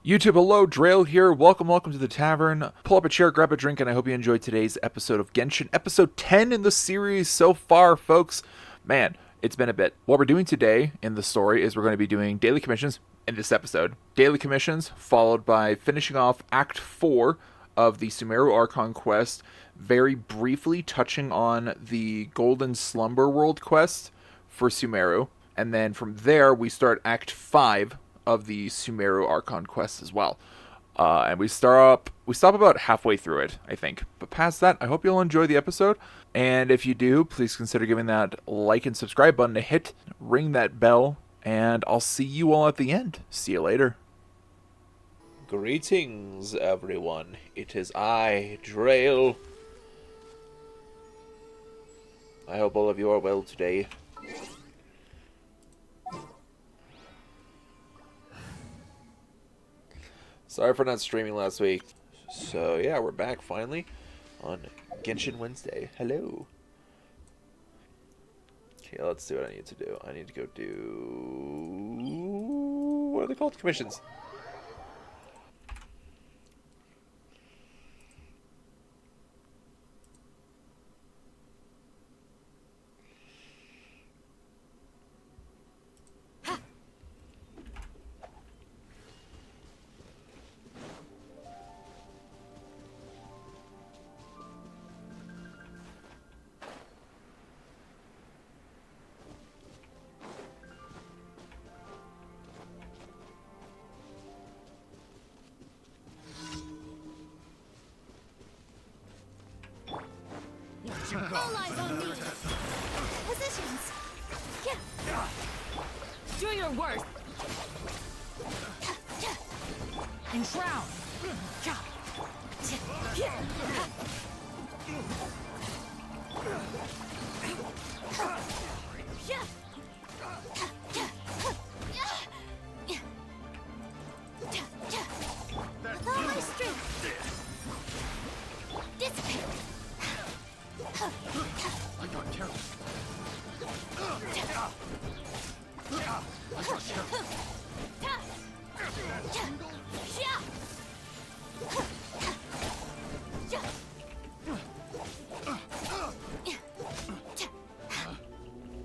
YouTube, hello, Drail here. Welcome to the tavern. Pull up a chair, grab a drink, and I hope you enjoyed today's episode of Genshin. Episode 10 in the series so far, folks. Man, it's been a bit. What we're doing today in the story is we're going to be doing daily commissions in this episode. Daily commissions, followed by finishing off Act 4 of the Sumeru Archon Quest, very briefly touching on the Golden Slumber World quest for Sumeru. And then from there, we start Act 5 of the Sumeru Archon Quest as well. And we stop about halfway through it, I think. But past that, I hope you'll enjoy the episode. And if you do, please consider giving that like and subscribe button a hit. Ring that bell. And I'll see you all at the end. See you later. Greetings, everyone. It is I, Drail. I hope all of you are well today. Sorry for not streaming last week. So yeah, we're back finally on Genshin Wednesday. Hello. Okay, let's do what I need to do. I need to go do... what are they called? Commissions. All eyes on me. Positions. Yeah. Do your worst. Enshroud. With all my strength. Dissipate. I got careless.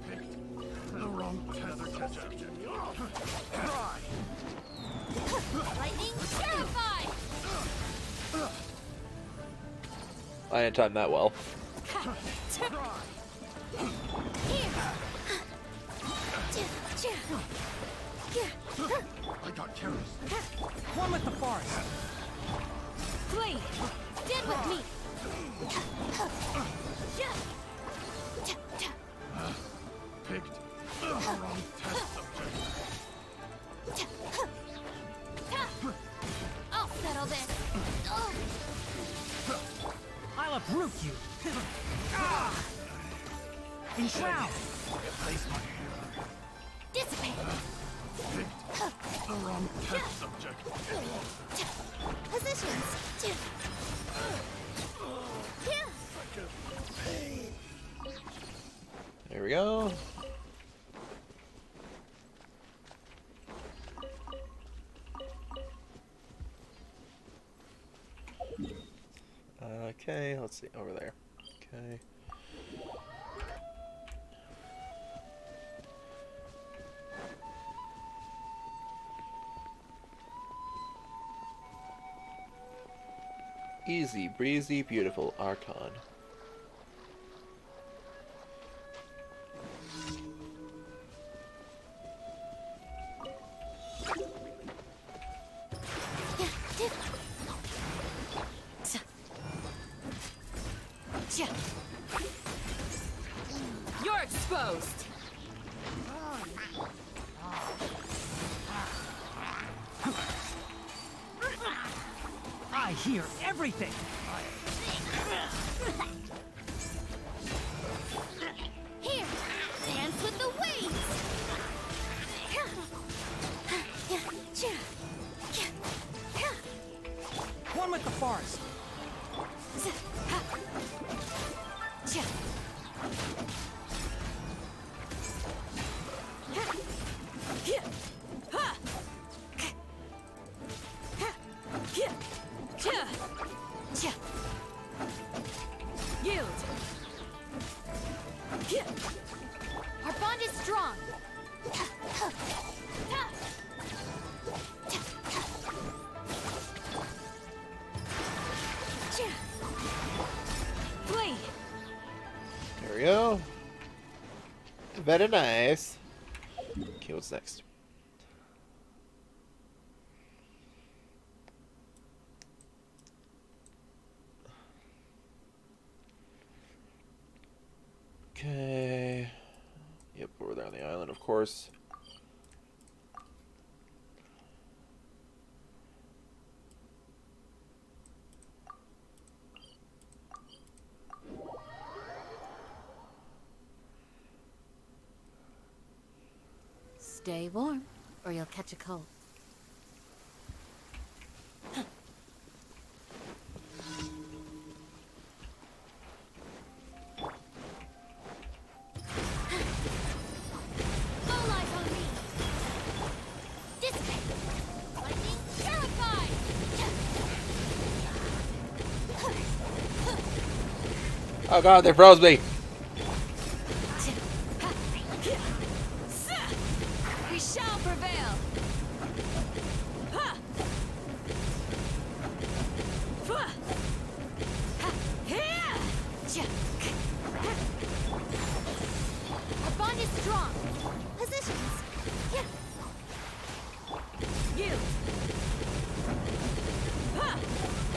Picked the wrong tether catcher. Try. Lightning purified. I didn't time that well. I got careless. One with the forest. Flee. Stand with me. Picked the wrong test subject. I'll settle this. I'll uproot you. Enshroud. Place my hand. Dissipate. Picked the wrong test subject. Positions. There we go. Okay, let's see, over there. Okay. Easy breezy, beautiful Archon. You're exposed. I hear everything. Here, dance with the waves. One with the forest. Very nice. Okay, what's next? Okay. Yep, over there on the island, of course. Stay warm, or you'll catch a cold. All eyes on me. This way. Lightning terrified. Oh god, they froze me! We shall prevail. Our bond is strong. Positions. You.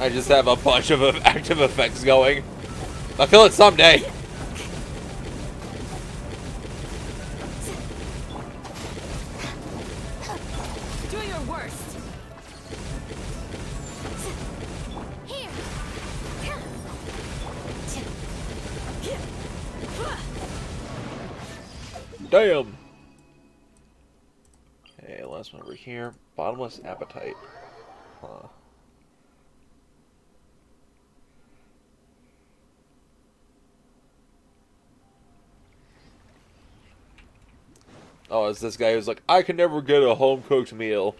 I just have a bunch of active effects going. I'll kill it someday. Do your worst. Here. Damn. Okay, last one over here. Bottomless appetite. Huh. Oh, it's this guy who's like, I can never get a home-cooked meal.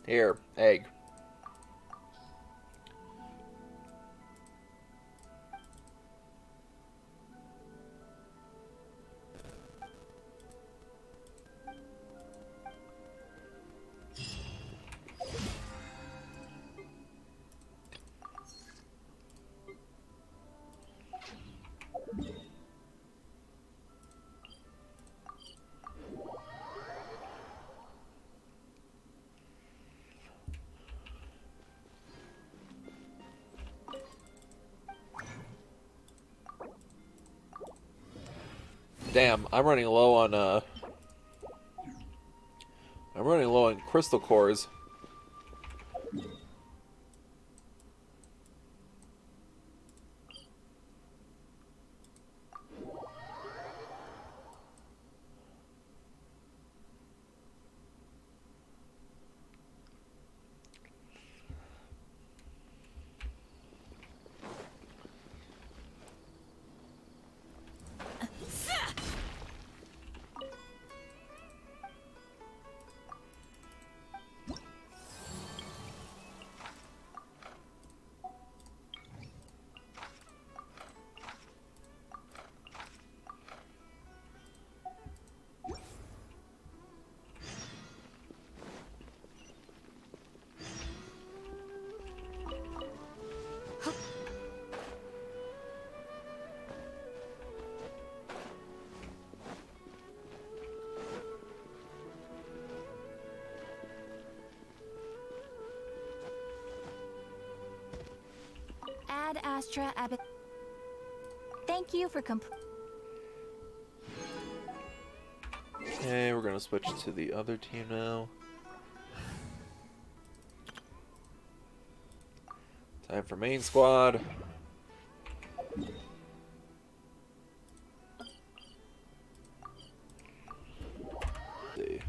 Here, egg. Damn, I'm running low on crystal cores. Ad Astra Abbot. Thank you for Okay, we're gonna switch to the other team now. Time for main squad. See.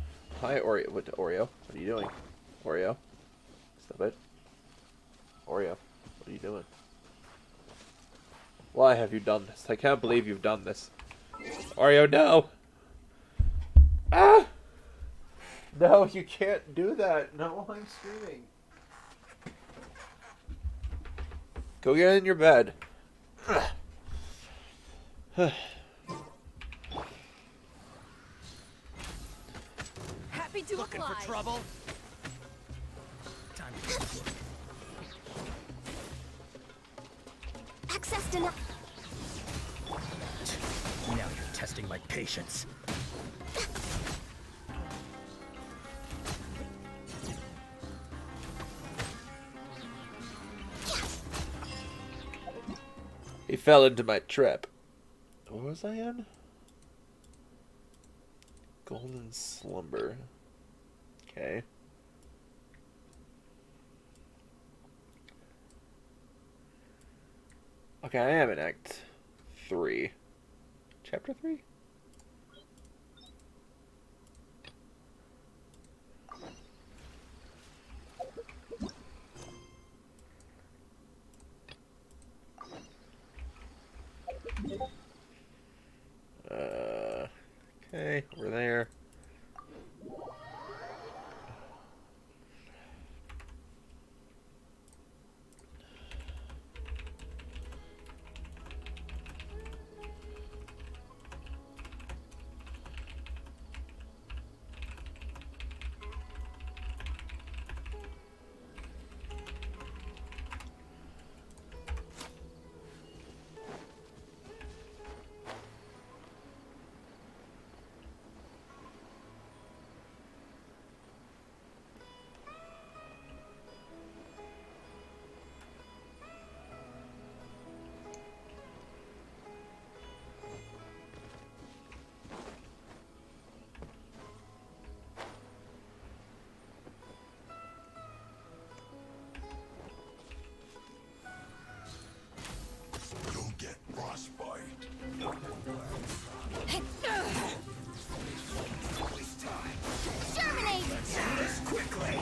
Hi, Oreo. What, Oreo? What are you doing? Oreo? Stop it. Oreo. What are you doing? Why have you done this? I can't believe you've done this. Oreo, no! Ah! No, you can't do that. Not while I'm streaming. Go get in your bed. Happy to Looking oblige. for trouble? Time to Access denied. Now you're testing my patience. He fell into my trap. What was I in? Golden Slumber. Okay. Okay, I am in Act 3. Chapter 3? Okay, we're there. You'll get frostbite. Waste time. Germinate. Let's do this quickly.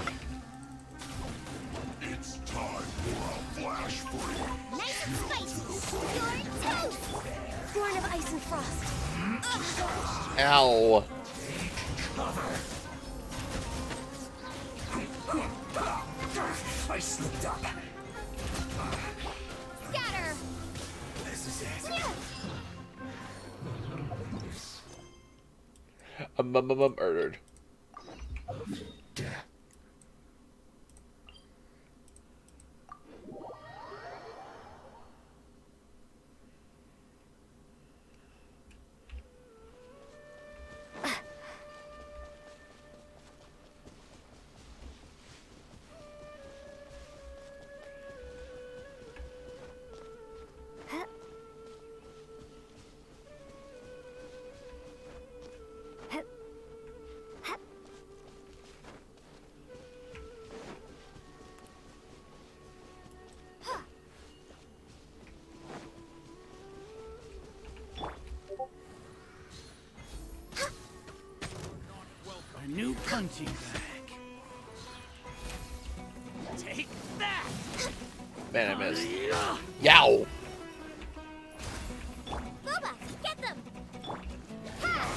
It's time for a flash freeze. Nice and spicy. You're toast. Born of ice and frost. Ow. I slipped up. Scatter. This is it. Murdered. A new punching bag. Take that! Man, I missed. Yow! Boba, get them. Ha!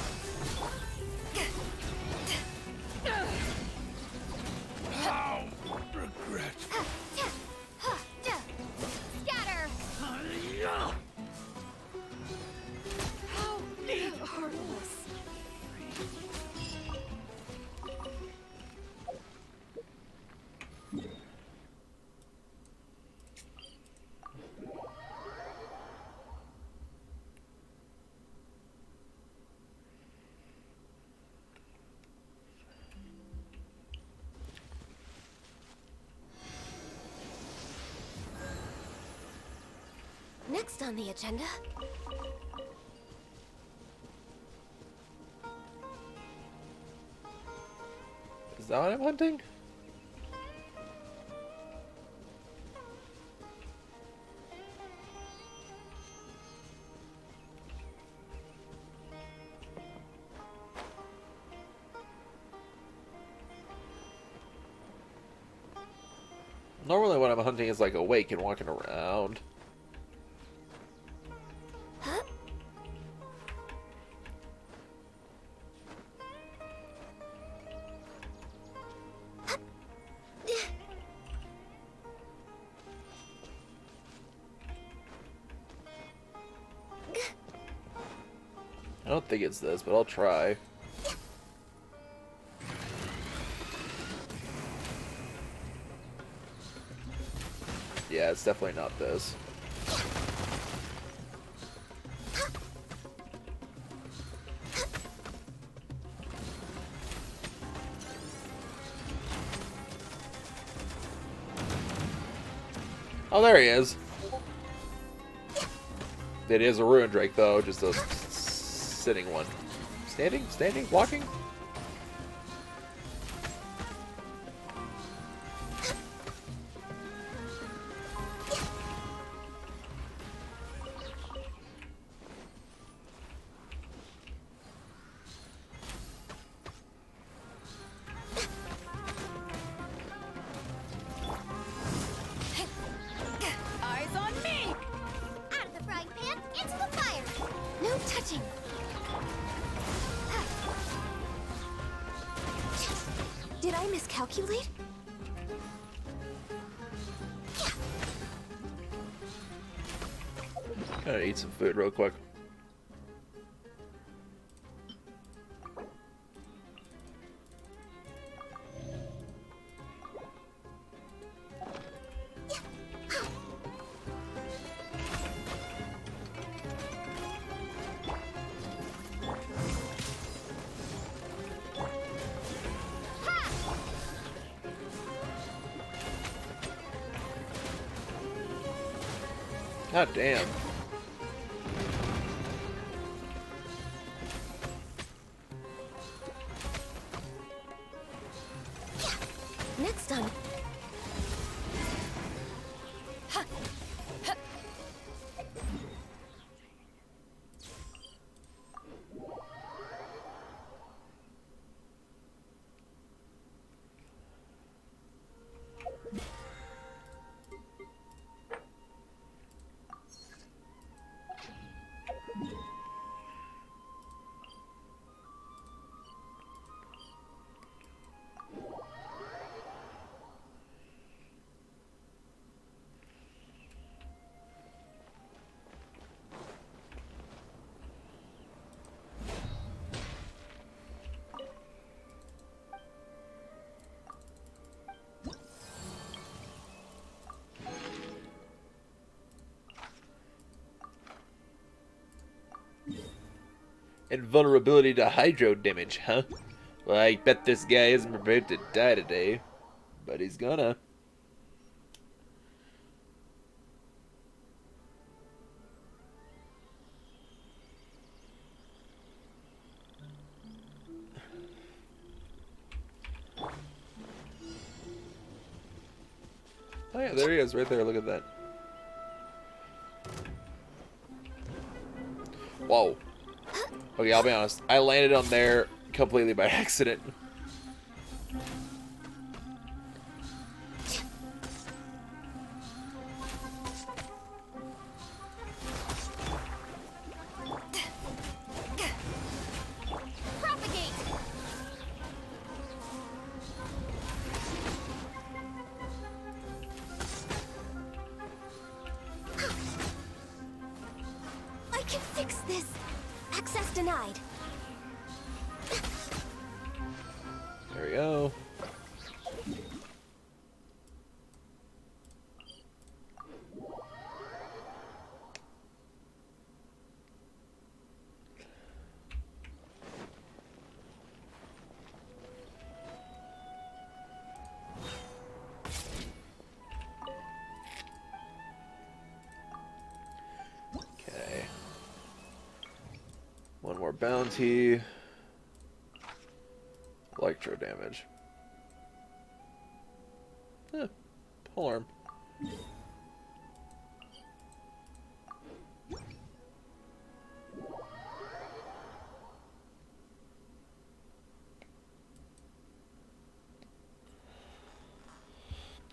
How regret. Scatter. How heartless. Next on the agenda. Is that what I'm hunting? Normally what I'm hunting is like awake and walking around. don't think it's this, but I'll try. Yeah, it's definitely not this. Oh, there he is. It is a Ruin Drake, though, just a sitting one. Standing? Standing? Walking? Eyes on me! Out of the frying pan, into the fire! No touching! Did I miscalculate? Gotta eat some food real quick. God damn. Next on. Invulnerability to hydro damage, huh? Well, I bet this guy isn't prepared to die today. But he's gonna. Oh yeah, there he is, right there. Look at that. Whoa. Okay, I'll be honest. I landed on there completely by accident. Propagate! I can fix this. Access denied. There we go. Okay. One more bounty. Electro damage. Polearm.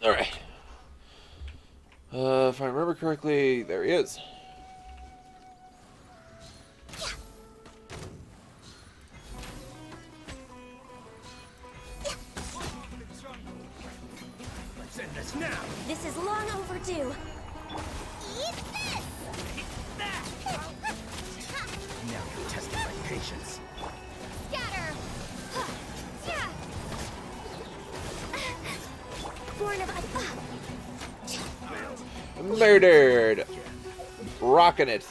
Alright. If I remember correctly, there he is. Let's end this now. This is long overdue. Eat this! Now you're testing my patience. patience. Scatter! Huh. Yeah. Born of Murdered! Rocking it.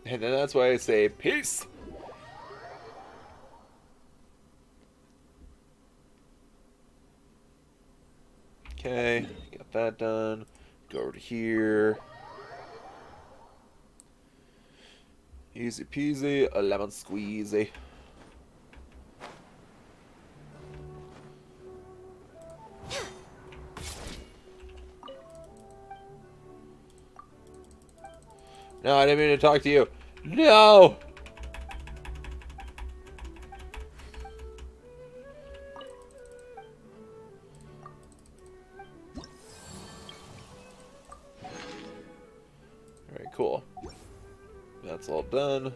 And then that's why I say peace. Okay, got that done. Go over to here. Easy peasy, a lemon squeezy. No, I didn't mean to talk to you. No! Alright, cool. That's all done.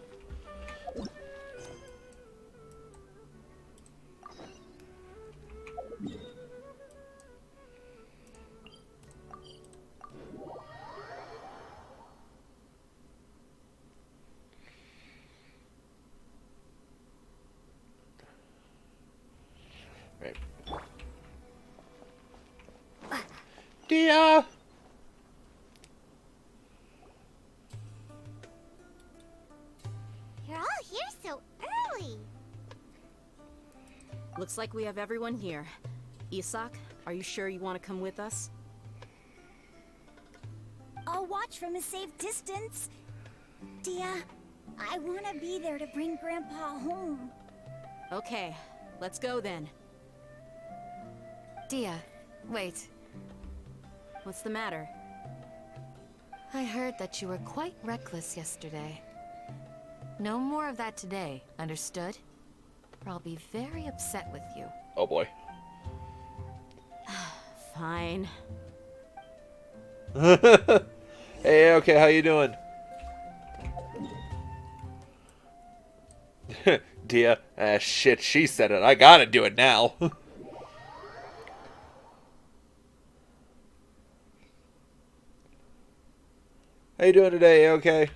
Right. Dehya! You're all here so early. Looks like we have everyone here. Isak, are you sure you want to come with us? I'll watch from a safe distance. Dehya, I want to be there to bring Grandpa home. Okay, let's go then. Dehya, wait. What's the matter? I heard that you were quite reckless yesterday. No more of that today, understood? Or I'll be very upset with you. Oh boy. Fine. Hey, okay, how you doing? Dehya, shit, she said it. I gotta do it now. How you doing today? Okay.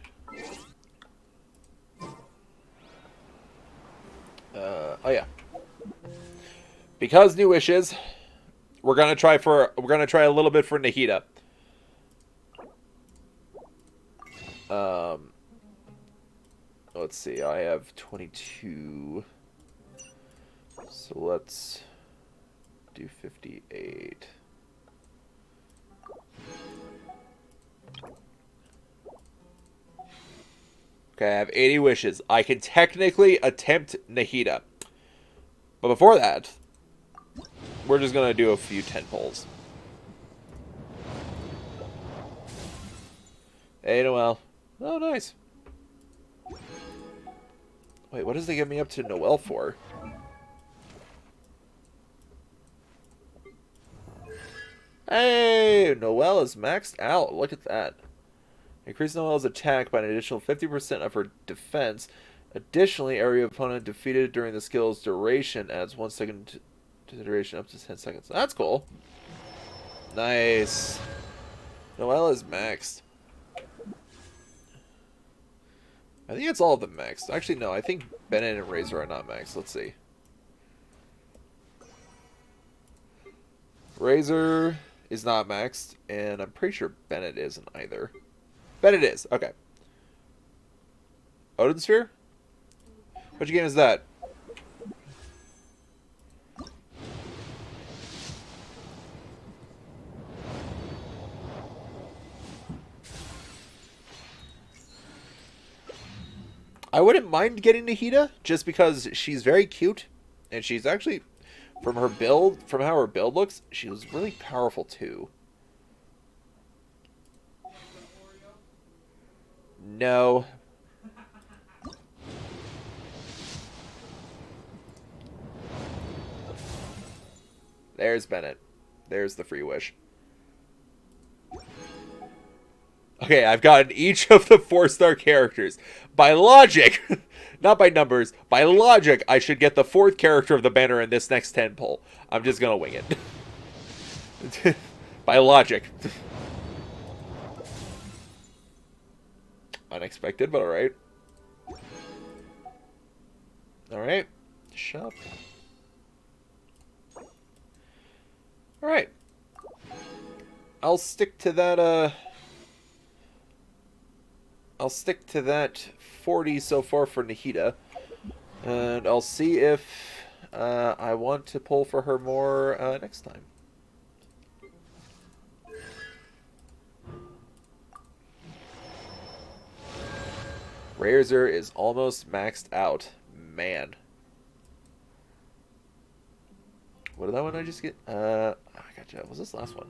Oh yeah. Because new wishes, we're gonna try a little bit for Nahida. Let's see. I have 22. So let's do 58. Okay, I have 80 wishes. I can technically attempt Nahida. But before that, we're just going to do a few 10 pulls. Hey, Noel. Oh, nice. Wait, what does they get me up to Noel for? Hey, Noel is maxed out. Look at that. Increase Noel's attack by an additional 50% of her defense. Additionally, every opponent defeated during the skill's duration adds 1 second to the duration up to 10 seconds. That's cool. Nice. Noel is maxed. I think it's all of them maxed. Actually, no. I think Bennett and Razor are not maxed. Let's see. Razor is not maxed, and I'm pretty sure Bennett isn't either. Bennett is. Okay. Odin Sphere? Which game is that? I wouldn't mind getting Nahida, just because she's very cute, and she's actually, from her build, from how her build looks, she was really powerful too. No. There's Bennett. There's the free wish. Okay, I've gotten each of the 4-star characters. By logic, not by numbers, by logic, I should get the 4th character of the banner in this next 10 pull. I'm just gonna wing it. By logic. Unexpected, but alright. Alright. Shop. Alright. I'll stick to that, I'll stick to that 40 so far for Nahida. And I'll see if I want to pull for her more next time. Razor is almost maxed out. Man. What did that one I just get? I gotcha. What was this last one?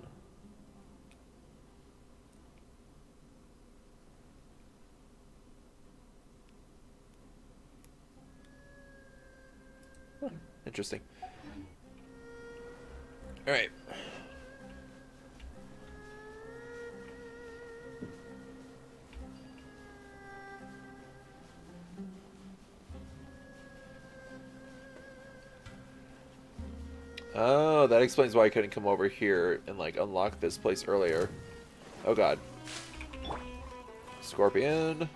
Huh, interesting. Alright. Oh, that explains why I couldn't come over here and, like, unlock this place earlier. Oh, God. Scorpion.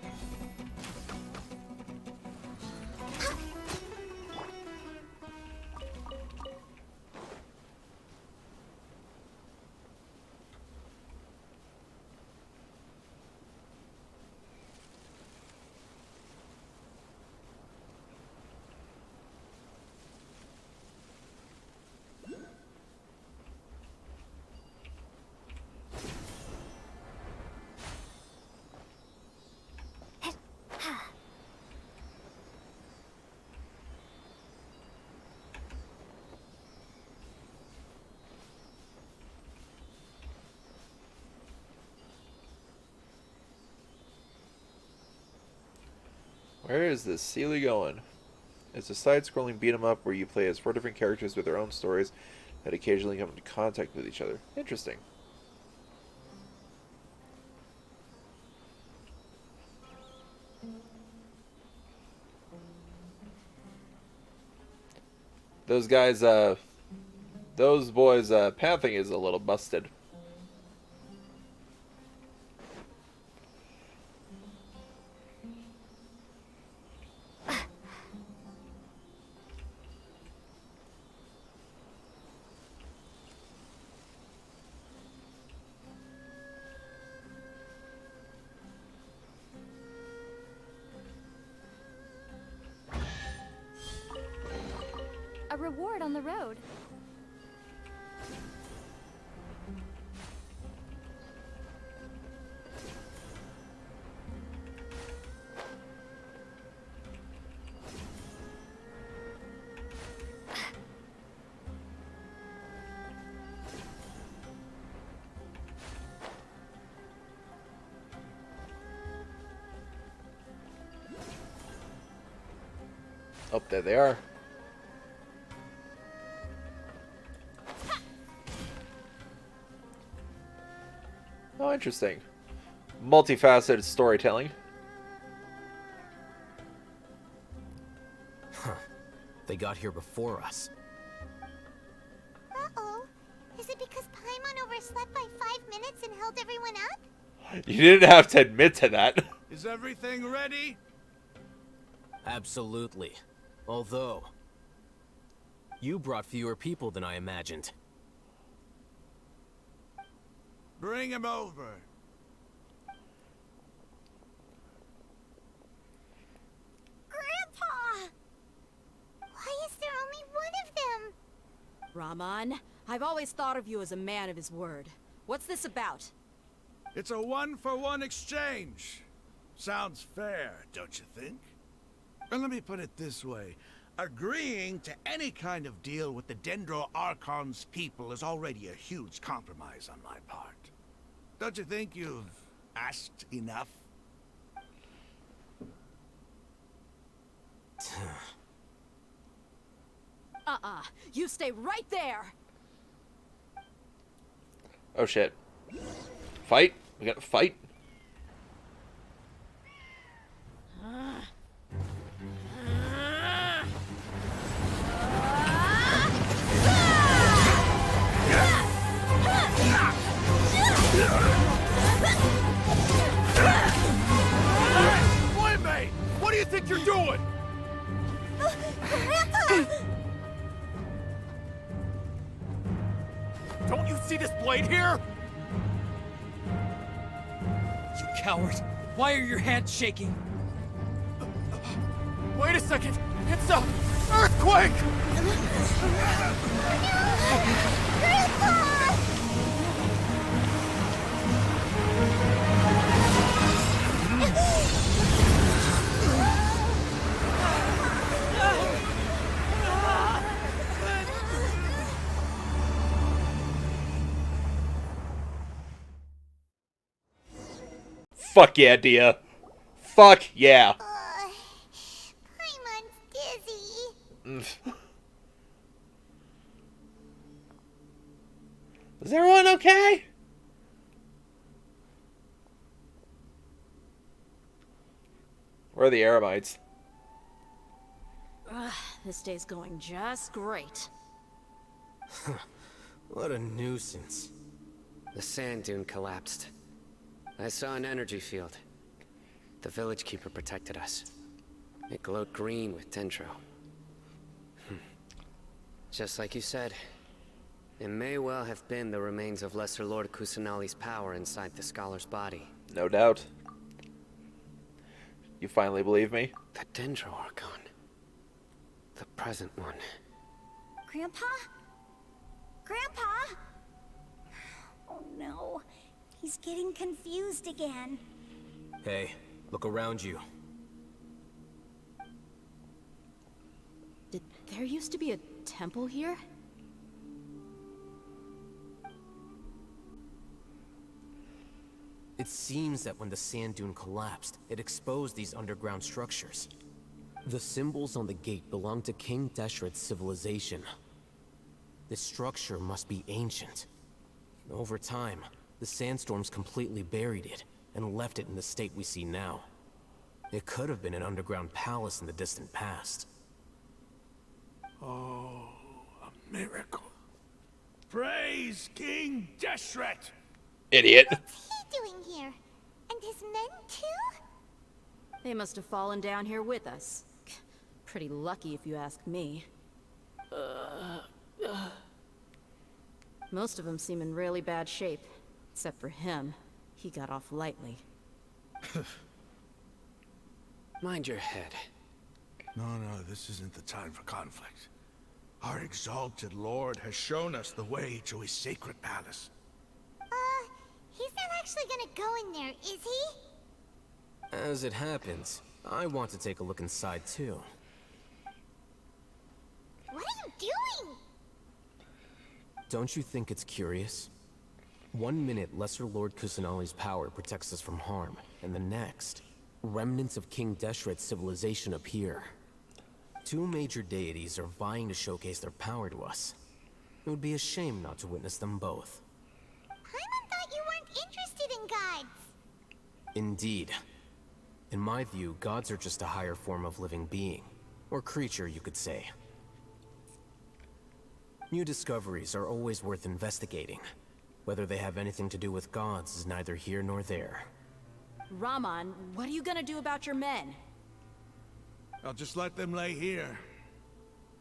Where is this Sealy going? It's a side-scrolling beat-em-up where you play as 4 different characters with their own stories that occasionally come into contact with each other. Interesting. Those guys, those boys' pathing is a little busted. A reward on the road. Oh, there they are. Oh, interesting. Multifaceted storytelling. Huh. They got here before us. Uh-oh. Is it because Paimon overslept by 5 minutes and held everyone up? You didn't have to admit to that. Is everything ready? Absolutely. Although, you brought fewer people than I imagined. Bring him over. Grandpa! Why is there only one of them? Rahman, I've always thought of you as a man of his word. What's this about? It's a 1-for-1 exchange. Sounds fair, don't you think? And let me put it this way. Agreeing to any kind of deal with the Dendro Archon's people is already a huge compromise on my part. Don't you think you've asked enough? You stay right there! Oh shit. Fight? We gotta fight? Flame! What do you think you're doing? Grandpa! Don't you see this blade here? You coward! Why are your hands shaking? Wait a second! It's a earthquake! Fuck yeah, Dehya. Fuck yeah. Paimon's dizzy. Is everyone okay? Where are the Aramites? This day's going just great. What a nuisance. The sand dune collapsed. I saw an energy field. The village keeper protected us. It glowed green with dendro. Just like you said, it may well have been the remains of Lesser Lord Kusanali's power inside the scholar's body. No doubt. You finally believe me? The Dendro Archon. The present one. Grandpa? Grandpa? Oh no. He's getting confused again. Hey, look around you. Did there used to be a temple here? It seems that when the sand dune collapsed, it exposed these underground structures. The symbols on the gate belong to King Deshret's civilization. This structure must be ancient. Over time, the sandstorms completely buried it and left it in the state we see now. It could have been an underground palace in the distant past. Oh, a miracle. Praise King Deshret! Idiot. What's he doing here? And his men too? They must have fallen down here with us. Pretty lucky if you ask me. Most of them seem in really bad shape. Except for him. He got off lightly. Mind your head. No, this isn't the time for conflict. Our exalted lord has shown us the way to his sacred palace. He's not actually gonna go in there, is he? As it happens, I want to take a look inside too. What are you doing? Don't you think it's curious? 1 minute, Lesser Lord Kusanali's power protects us from harm, and the next, remnants of King Deshret's civilization appear. Two major deities are vying to showcase their power to us. It would be a shame not to witness them both. Paimon thought you weren't interested in gods. Indeed. In my view, gods are just a higher form of living being. Or creature, you could say. New discoveries are always worth investigating. Whether they have anything to do with gods is neither here nor there. Raman, what are you gonna do about your men? I'll just let them lay here.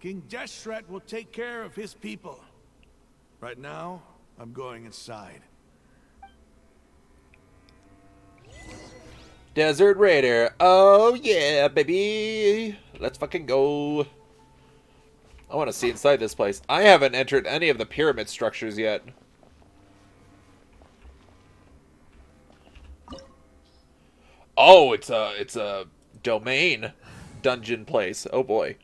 King Deshret will take care of his people. Right now, I'm going inside. Desert Raider. Oh yeah, baby. Let's fucking go. I want to see inside this place. I haven't entered any of the pyramid structures yet. Oh, it's a domain dungeon place. Oh boy.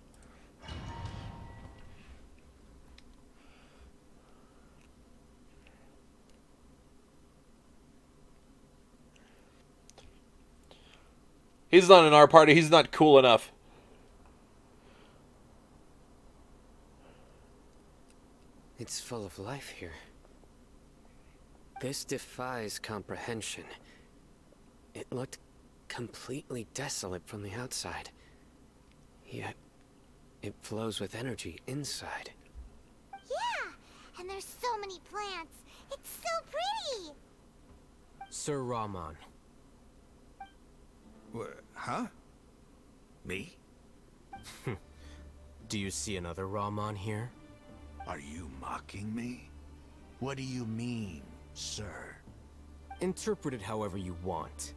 He's not in our party. He's not cool enough. It's full of life here. This defies comprehension. It looked completely desolate from the outside. Yet, it flows with energy inside. Yeah, and there's so many plants. It's so pretty! Sir Rahman. Huh? Me? Do you see another Rahman here? Are you mocking me? What do you mean, sir? Interpret it however you want.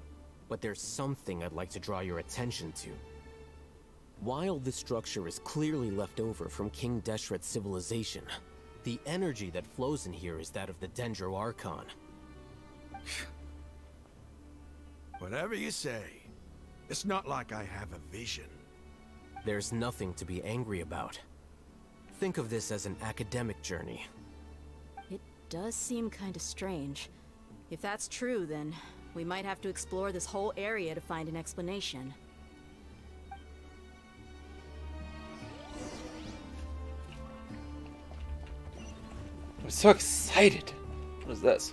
But there's something I'd like to draw your attention to. While this structure is clearly left over from King Deshret's civilization, the energy that flows in here is that of the Dendro Archon. Whatever you say. It's not like I have a vision. There's nothing to be angry about. Think of this as an academic journey. It does seem kind of strange. If that's true, then we might have to explore this whole area to find an explanation. I'm so excited. What is this?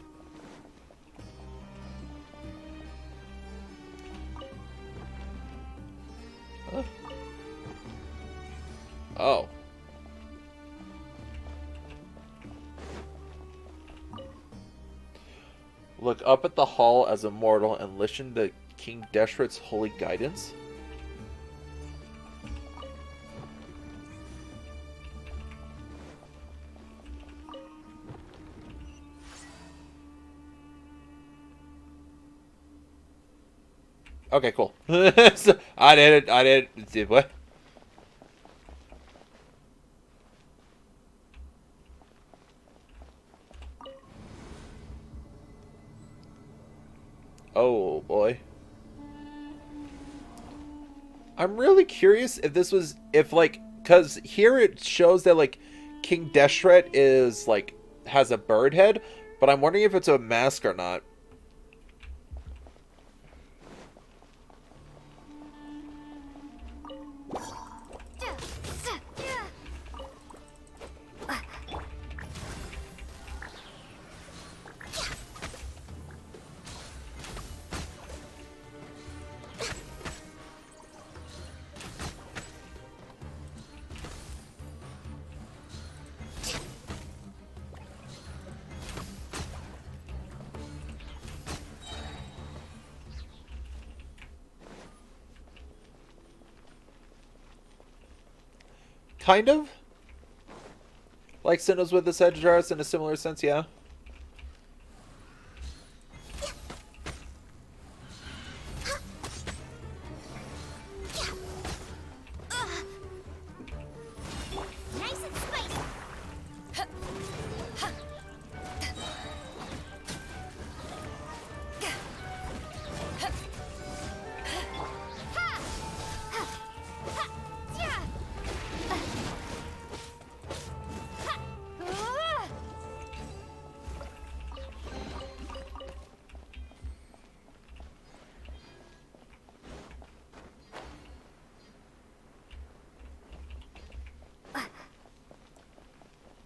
Huh? Oh. Look up at the hall as a mortal and listen to King Deshret's holy guidance. Okay, cool. So, I did what? Oh boy. I'm really curious if this was, cause here it shows that like King Deshret is like, has a bird head, but I'm wondering if it's a mask or not. Kind of. Like Sinnoh's with the Sedgears in a similar sense, yeah. Nice and spicy!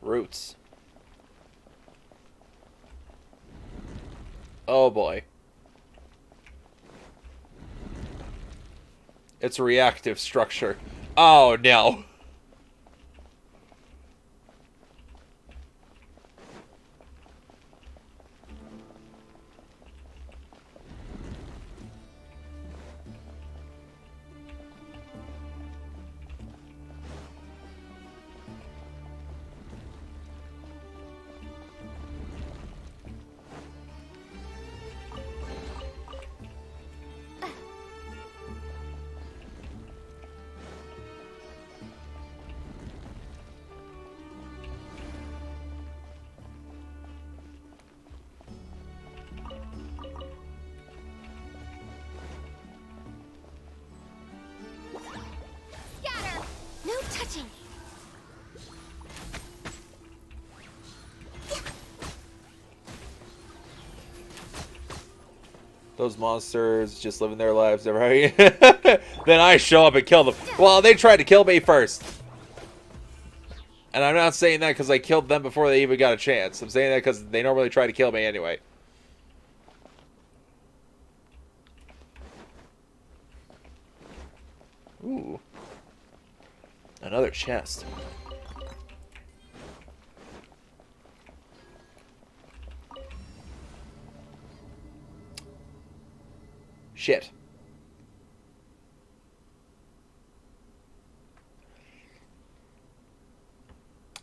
Roots. Oh boy. It's a reactive structure. Oh no. Scatter! No touching! Those monsters just living their lives, right? Then I show up and kill them. Well, they tried to kill me first. And I'm not saying that because I killed them before they even got a chance. I'm saying that because they normally try to kill me anyway. Ooh. Another chest. Shit.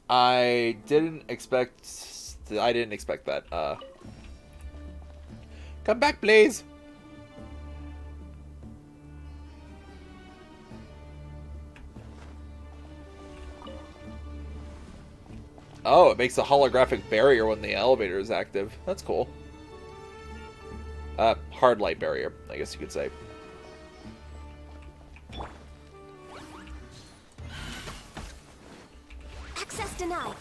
I didn't expect that. Come back, please. Oh, it makes a holographic barrier when the elevator is active. That's cool. Hard light barrier, I guess you could say. Access denied.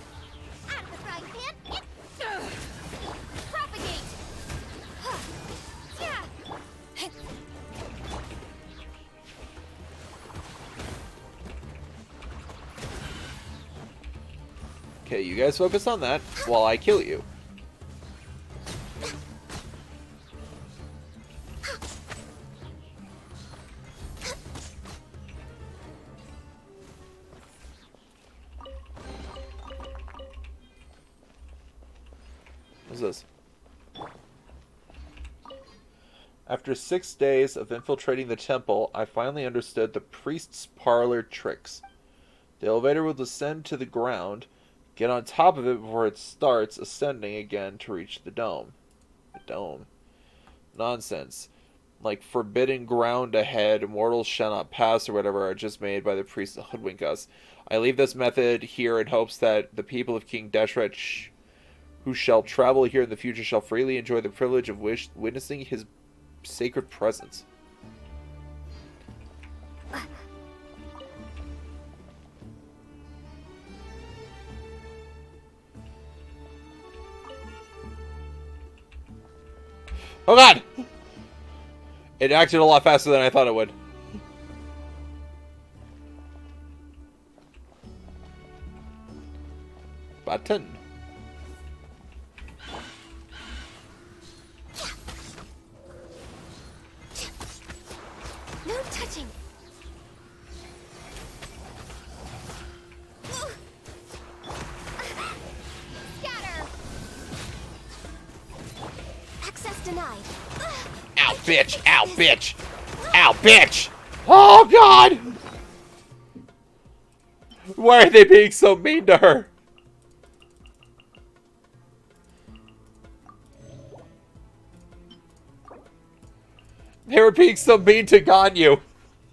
Out of the frying pan. Propagate. Yeah. Okay, you guys focus on that while I kill you. What's this? After 6 days of infiltrating the temple, I finally understood the priest's parlor tricks. The elevator will descend to the ground, get on top of it before it starts ascending again to reach the dome. The dome. Nonsense. Like forbidden ground ahead, mortals shall not pass or whatever are just made by the priests to hoodwink us. I leave this method here in hopes that the people of King Deshret who shall travel here in the future shall freely enjoy the privilege of witnessing his sacred presence. Oh god! It acted a lot faster than I thought it would. Button. No touching. Scatter. Access denied. Ow, bitch! Ow, bitch! Ow, bitch! Oh, God! Why are they being so mean to her? They were being so mean to Ganyu.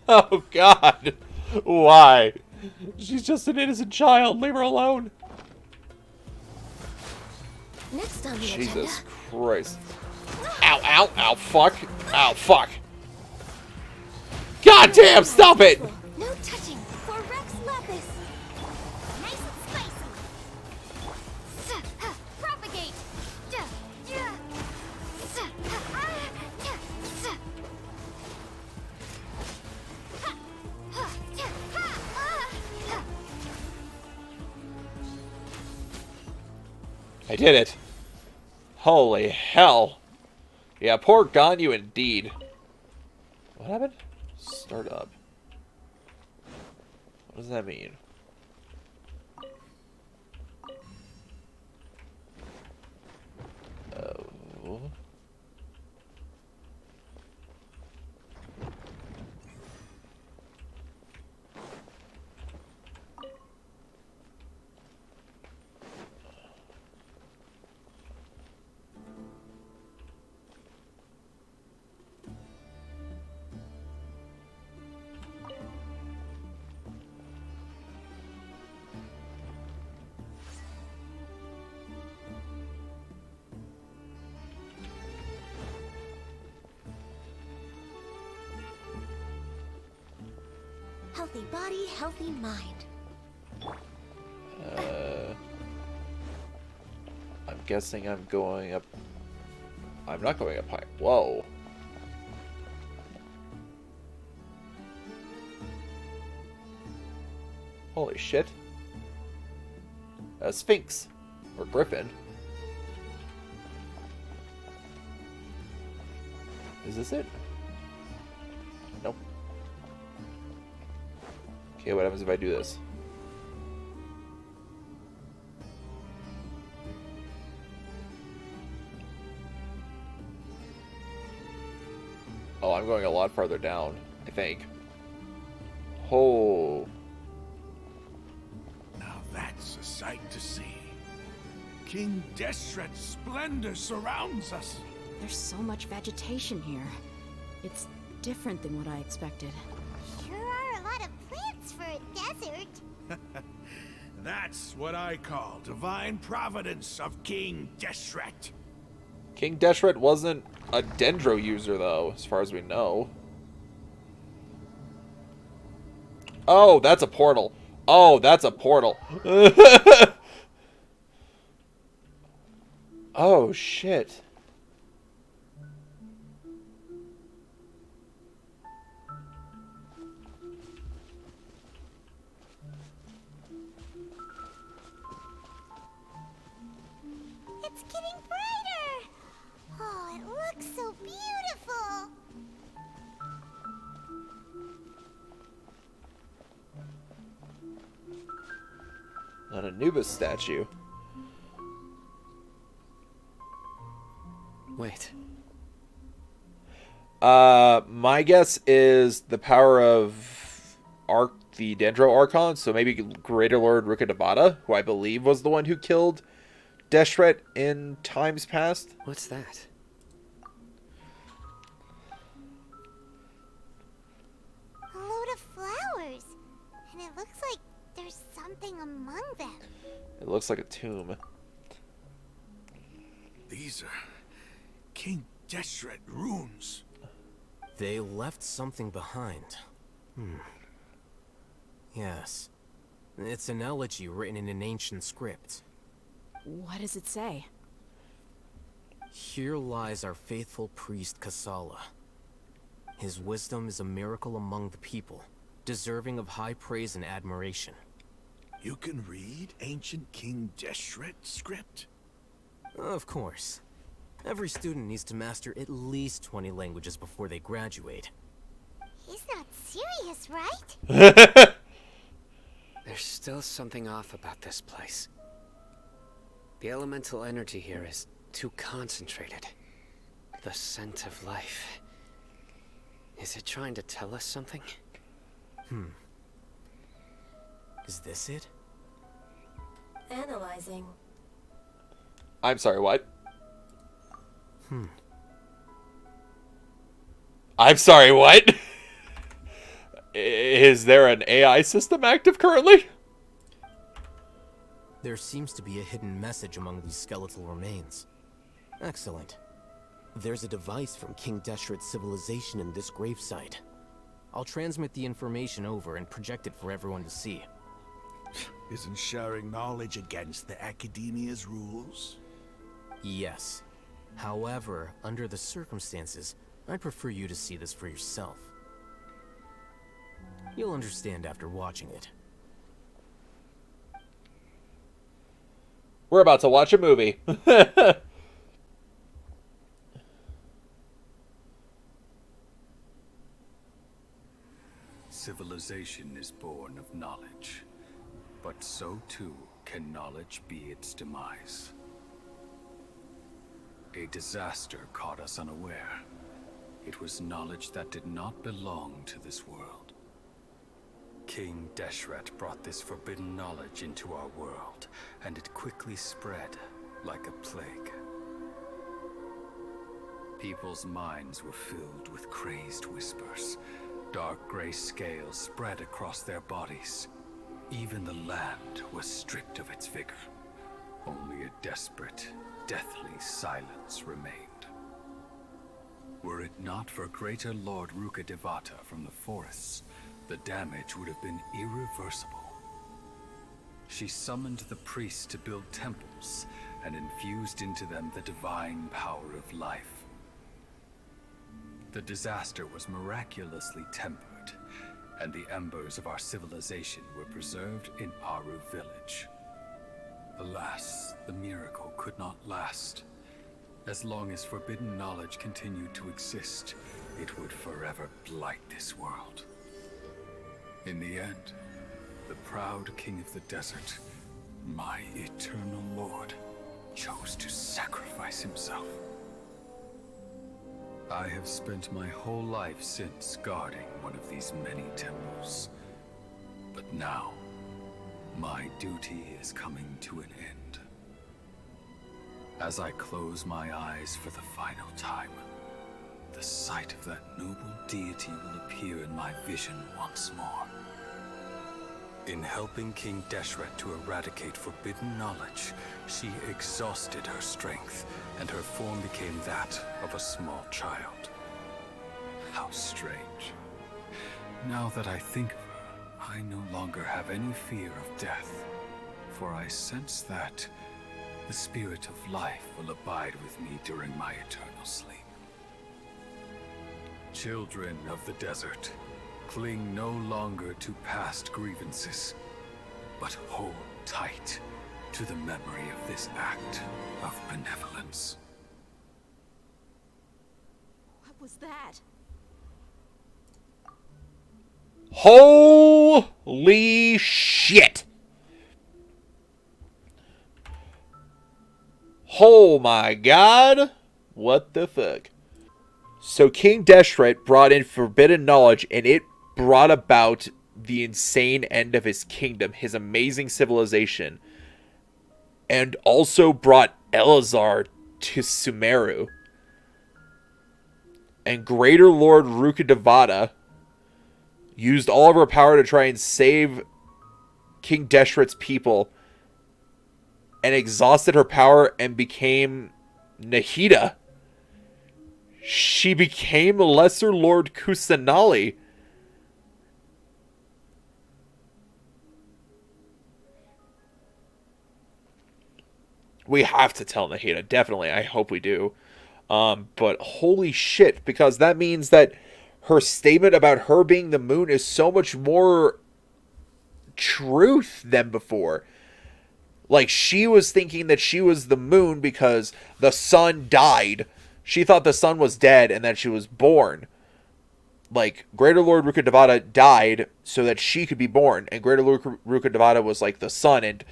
Oh, God. Why? She's just an innocent child. Leave her alone. Next on the Jesus agenda. Christ. Ow, ow, ow, fuck. Ow, fuck. God damn, stop it! No touching for Rex Lapis. Nice and spicy. Propagate. I did it. Holy hell. Yeah, poor Ganyu indeed. What happened? Start up. What does that mean? Oh. Healthy body, healthy mind. I'm guessing I'm going up. I'm not going up high. Whoa. Holy shit. A Sphinx. Or Griffin. Is this it? Nope. Okay, what happens if I do this? Oh, I'm going a lot farther down, I think. Oh. Now that's a sight to see. King Deshret's splendor surrounds us. There's so much vegetation here. It's different than what I expected. Sure are a lot of plants for a desert. That's what I call divine providence of King Deshret. King Deshret wasn't a Dendro user, though, as far as we know. Oh, that's a portal. Oh, that's a portal. Oh, shit. It's getting brighter. Oh, it looks so beautiful. An Anubis statue. Wait. My guess is the power of the Dendro Archon, so maybe Greater Lord Rukkhadevata, who I believe was the one who killed Deshret in times past. What's that? A load of flowers. And it looks like there's something among them. It looks like a tomb. These are King Deshret runes. They left something behind. Yes. It's an elegy written in an ancient script. What does it say? Here lies our faithful priest Kasala. His wisdom is a miracle among the people, deserving of high praise and admiration. You can read ancient King Deshret script? Of course. Every student needs to master at least 20 languages before they graduate. He's not serious, right? There's still something off about this place. The elemental energy here is too concentrated. The scent of life. Is it trying to tell us something? Is this it? Analyzing. I'm sorry, what? I'm sorry, what? Is there an AI system active currently? There seems to be a hidden message among these skeletal remains. Excellent. There's a device from King Deshret's civilization in this gravesite. I'll transmit the information over and project it for everyone to see. Isn't sharing knowledge against the Academia's rules? Yes. However, under the circumstances, I'd prefer you to see this for yourself. You'll understand after watching it. We're about to watch a movie. Civilization is born of knowledge, but so too can knowledge be its demise. A disaster caught us unaware. It was knowledge that did not belong to this world. King Deshret brought this forbidden knowledge into our world, and it quickly spread like a plague. People's minds were filled with crazed whispers. Dark gray scales spread across their bodies. Even the land was stripped of its vigor. Only a desperate, deathly silence remained. Were it not for Greater Lord Rukkhadevata from the forests, the damage would have been irreversible. She summoned the priests to build temples and infused into them the divine power of life. The disaster was miraculously tempered, and the embers of our civilization were preserved in Aru village. Alas, the miracle could not last. As long as forbidden knowledge continued to exist, it would forever blight this world. In the end, the proud king of the desert, my eternal lord, chose to sacrifice himself. I have spent my whole life since guarding one of these many temples. But now, my duty is coming to an end. As I close my eyes for the final time, the sight of that noble deity will appear in my vision once more. In helping King Deshret to eradicate forbidden knowledge, she exhausted her strength, and her form became that of a small child. How strange. Now that I think of her, I no longer have any fear of death, for I sense that the spirit of life will abide with me during my eternal sleep. Children of the desert, cling no longer to past grievances, but hold tight to the memory of this act of benevolence. What was that? Holy shit! Oh my god! What the fuck? So King Deshret brought in forbidden knowledge, and it brought about the insane end of his kingdom, his amazing civilization, and also brought Elazar to Sumeru. And Greater Lord Rukkhadevata used all of her power to try and save King Deshret's people, and exhausted her power and became Nahida. She became Lesser Lord Kusanali. We have to tell Nahida, definitely. I hope we do. But holy shit, because that means that her statement about her being the moon is so much more truth than before. Like, she was thinking that she was the moon because the sun died. She thought the sun was dead and that she was born. Like, Greater Lord Rukkhadevata died so that she could be born. And Greater Lord Rukkhadevata was like the sun. And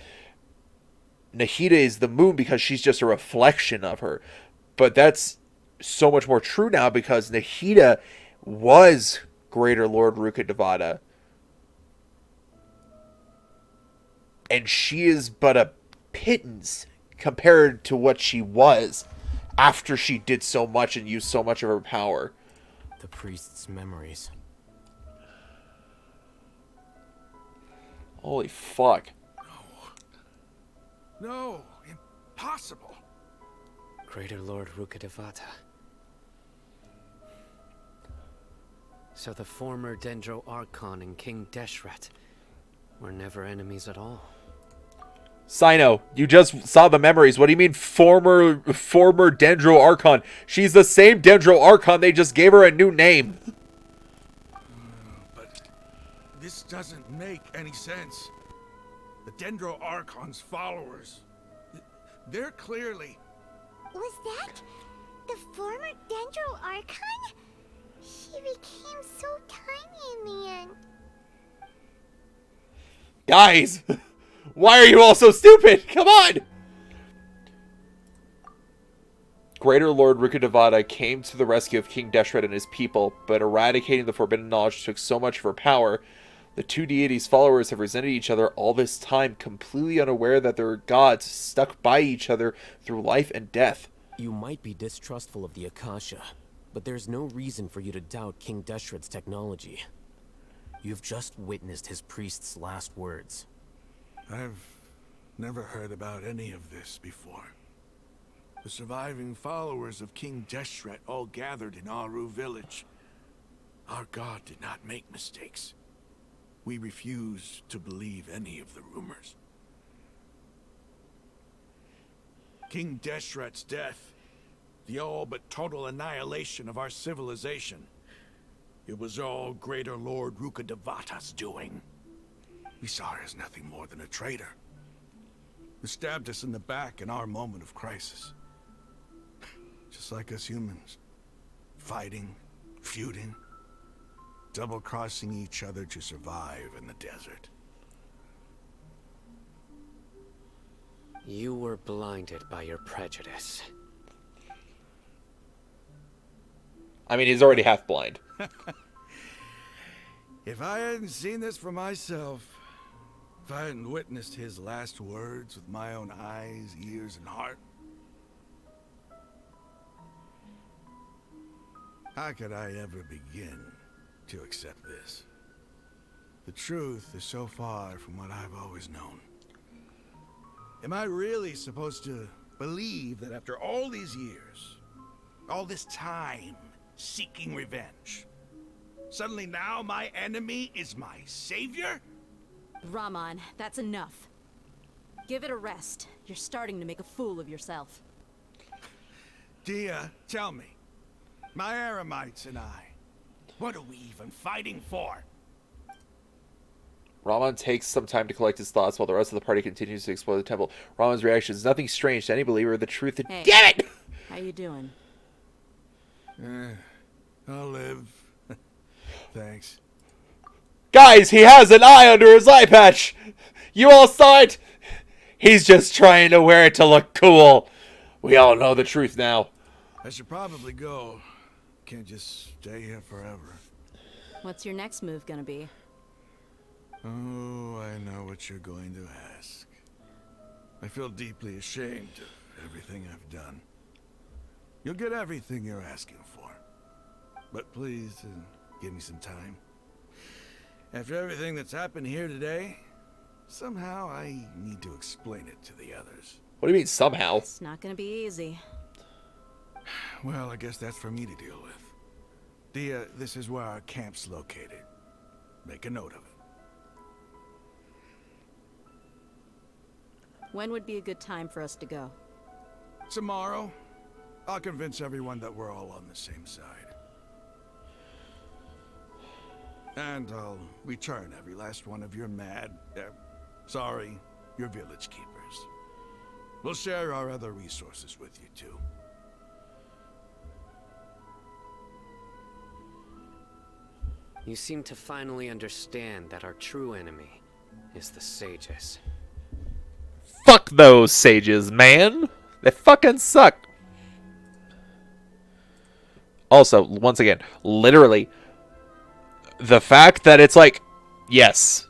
Nahida is the moon because she's just a reflection of her. But that's so much more true now because Nahida was Greater Lord Rukkhadevata. And she is but a pittance compared to what she was after she did so much and used so much of her power. The priest's memories. Holy fuck. No, impossible. Greater Lord Rukkhadevata. So the former Dendro Archon and King Deshret were never enemies at all. Sino, you just saw the memories. What do you mean former Dendro Archon? She's the same Dendro Archon, they just gave her a new name. But this doesn't make any sense. The Dendro Archon's followers, they're clearly... Was that the former Dendro Archon? She became so tiny in the end. Guys, why are you all so stupid? Come on! Greater Lord Rukkhadevata came to the rescue of King Deshret and his people, but eradicating the forbidden knowledge took so much of her power. The two deities' followers have resented each other all this time, completely unaware that their gods stuck by each other through life and death. You might be distrustful of the Akasha, but there's no reason for you to doubt King Deshret's technology. You've just witnessed his priest's last words. I've never heard about any of this before. The surviving followers of King Deshret all gathered in Aru village. Our god did not make mistakes. We refuse to believe any of the rumors. King Deshret's death, the all but total annihilation of our civilization, it was all Greater Lord Rukkhadevata's doing. We saw her as nothing more than a traitor, who stabbed us in the back in our moment of crisis. Just like us humans, fighting, feuding, double-crossing each other to survive in the desert. You were blinded by your prejudice. I mean, he's already half blind. If I hadn't seen this for myself, if I hadn't witnessed his last words with my own eyes, ears, and heart, how could I ever begin to accept this? The truth is so far from what I've always known. Am I really supposed to believe that after all these years, all this time seeking revenge, suddenly now my enemy is my savior? Rahman, that's enough. Give it a rest. You're starting to make a fool of yourself. Dehya, tell me, my Eremites and I, what are we even fighting for? Rahman takes some time to collect his thoughts while the rest of the party continues to explore the temple. Rahman's reaction is nothing strange to any believer of the truth. Hey, damn it! How you doing? I'll live. Thanks. Guys, he has an eye under his eye patch! You all saw it? He's just trying to wear it to look cool. We all know the truth now. I should probably go. Can't just stay here forever. What's your next move gonna be? Oh, I know what you're going to ask. I feel deeply ashamed of everything I've done. You'll get everything you're asking for. But please, give me some time. After everything that's happened here today, somehow I need to explain it to the others. What do you mean, somehow? It's not gonna be easy. Well, I guess that's for me to deal with. Dehya, this is where our camp's located. Make a note of it. When would be a good time for us to go? Tomorrow, I'll convince everyone that we're all on the same side. And I'll return every last one of your your village keepers. We'll share our other resources with you too. You seem to finally understand that our true enemy is the sages. Fuck those sages, man. They fucking suck. Also, once again, literally, the fact that it's like, yes,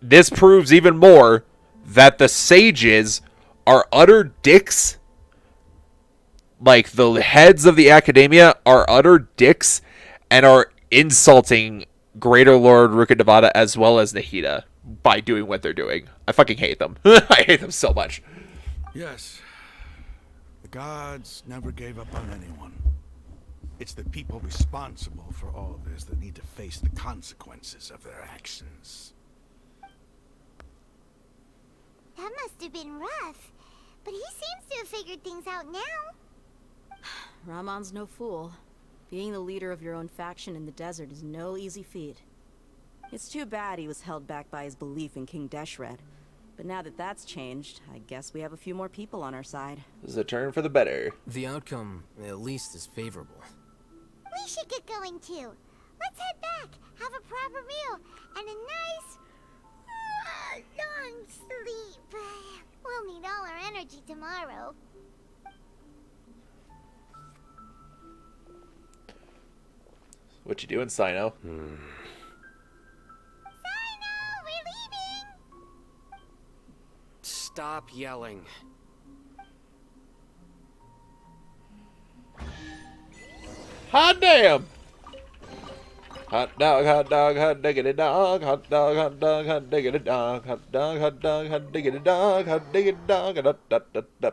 this proves even more that the sages are utter dicks. Like, the heads of the academia are utter dicks and are insulting Greater Lord Rukkhadevata as well as Nahida by doing what they're doing. I fucking hate them. I hate them so much. Yes. The gods never gave up on anyone. It's the people responsible for all this that need to face the consequences of their actions. That must have been rough. But he seems to have figured things out now. Rahman's no fool. Being the leader of your own faction in the desert is no easy feat. It's too bad he was held back by his belief in King Deshret. But now that that's changed, I guess we have a few more people on our side. This is a turn for the better. The outcome, at least, is favorable. We should get going too. Let's head back, have a proper meal, and a nice, long sleep. We'll need all our energy tomorrow. What you doing, Sino? Sino, we're leaving! Stop yelling. Hot damn! Hot dog, hot diggity dog, hot dog, hot dog, hot diggity dog, hot dog, hot dog, hot diggity dog, hot diggity dog, da, da, da, da.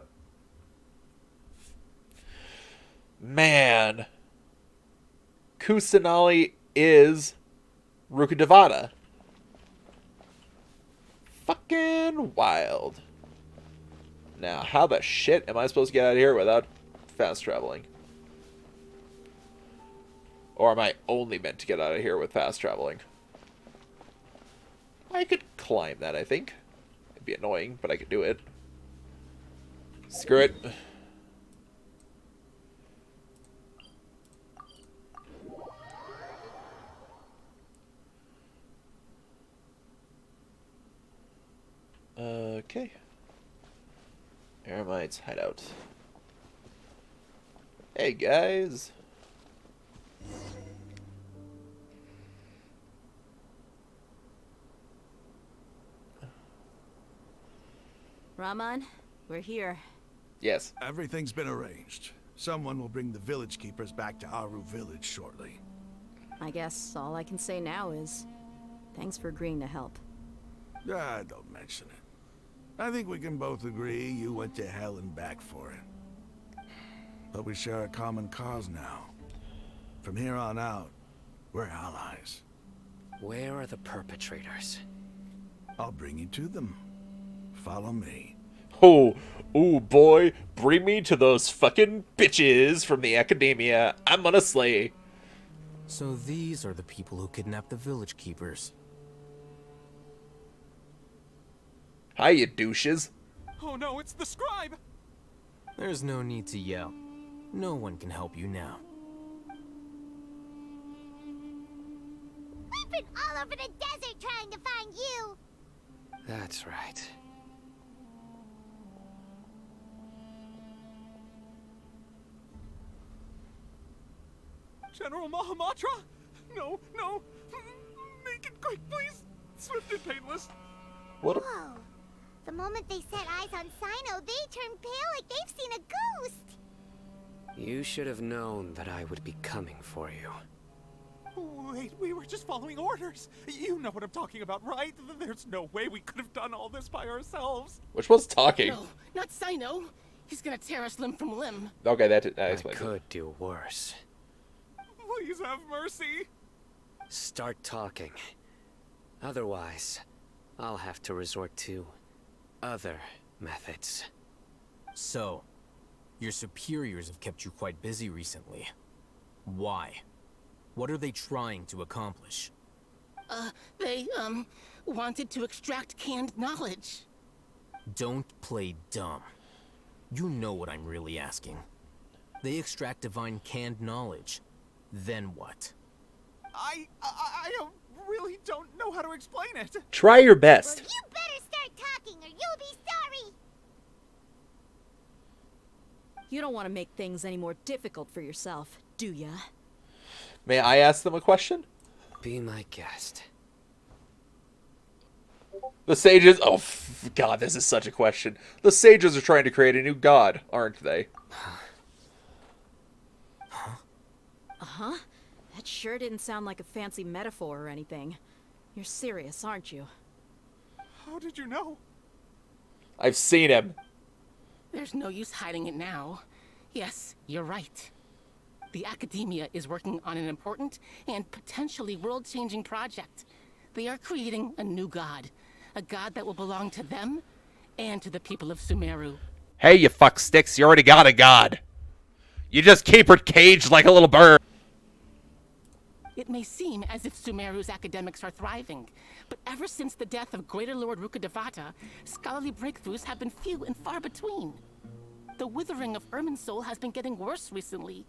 Man. Kusanali is Rukkhadevata. Fucking wild. Now, how the shit am I supposed to get out of here without fast traveling? Or am I only meant to get out of here with fast traveling? I could climb that, I think. It'd be annoying, but I could do it. Screw it. Okay. Eremites hideout. Hey guys. Raman, we're here. Yes. Everything's been arranged. Someone will bring the village keepers back to Aru village shortly. I guess all I can say now is thanks for agreeing to help. Don't mention it. I think we can both agree you went to hell and back for it. But we share a common cause now. From here on out, we're allies. Where are the perpetrators? I'll bring you to them. Follow me. Oh, ooh boy, bring me to those fucking bitches from the academia. I'm gonna slay. So these are the people who kidnapped the village keepers. Hi, you douches. Oh no, it's the scribe! There's no need to yell. No one can help you now. We've been all over the desert trying to find you. That's right. General Mahamatra? No, no. Make it quick, please. Swift and painless. What? Whoa. The moment they set eyes on Sino, they turn pale like they've seen a ghost. You should have known that I would be coming for you. Wait, we were just following orders. You know what I'm talking about, right? There's no way we could have done all this by ourselves. Which one's talking? No, not Sino. He's gonna tear us limb from limb. Okay, that I explains it. could do worse. Please have mercy. Start talking. Otherwise, I'll have to resort to other methods. So, your superiors have kept you quite busy recently. Why? What are they trying to accomplish? They, wanted to extract canned knowledge. Don't play dumb. You know what I'm really asking. They extract divine canned knowledge. Then what? I really don't know how to explain it. Try your Well, best. you better start talking or you'll be sorry. You don't want to make things any more difficult for yourself, do ya? May I ask them a question? Be my guest. The sages... Oh, God, this is such a question. The sages are trying to create a new god, aren't they? Uh-huh. That sure didn't sound like a fancy metaphor or anything. You're serious, aren't you? How did you know? I've seen him. There's no use hiding it now. Yes, you're right. The Academia is working on an important and potentially world-changing project. They are creating a new god. A god that will belong to them and to the people of Sumeru. Hey, you fuck sticks, you already got a god. You just keep her caged like a little bird. It may seem as if Sumeru's academics are thriving, but ever since the death of Greater Lord Rukkhadevata, scholarly breakthroughs have been few and far between. The withering of Irminsul has been getting worse recently.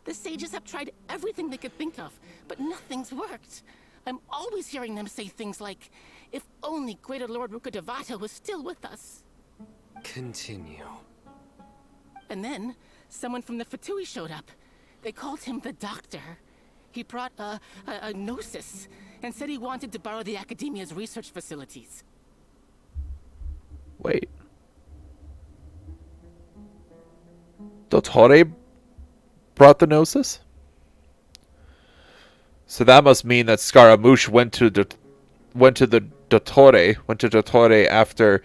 The sages have tried everything they could think of, but nothing's worked. I'm always hearing them say things like, if only Greater Lord Rukkhadevata was still with us. Continue. And then, someone from the Fatui showed up. They called him the Doctor. He brought a gnosis and said he wanted to borrow the Academia's research facilities. Wait. Dottore brought the gnosis? So that must mean that Scaramouche went to Dottore after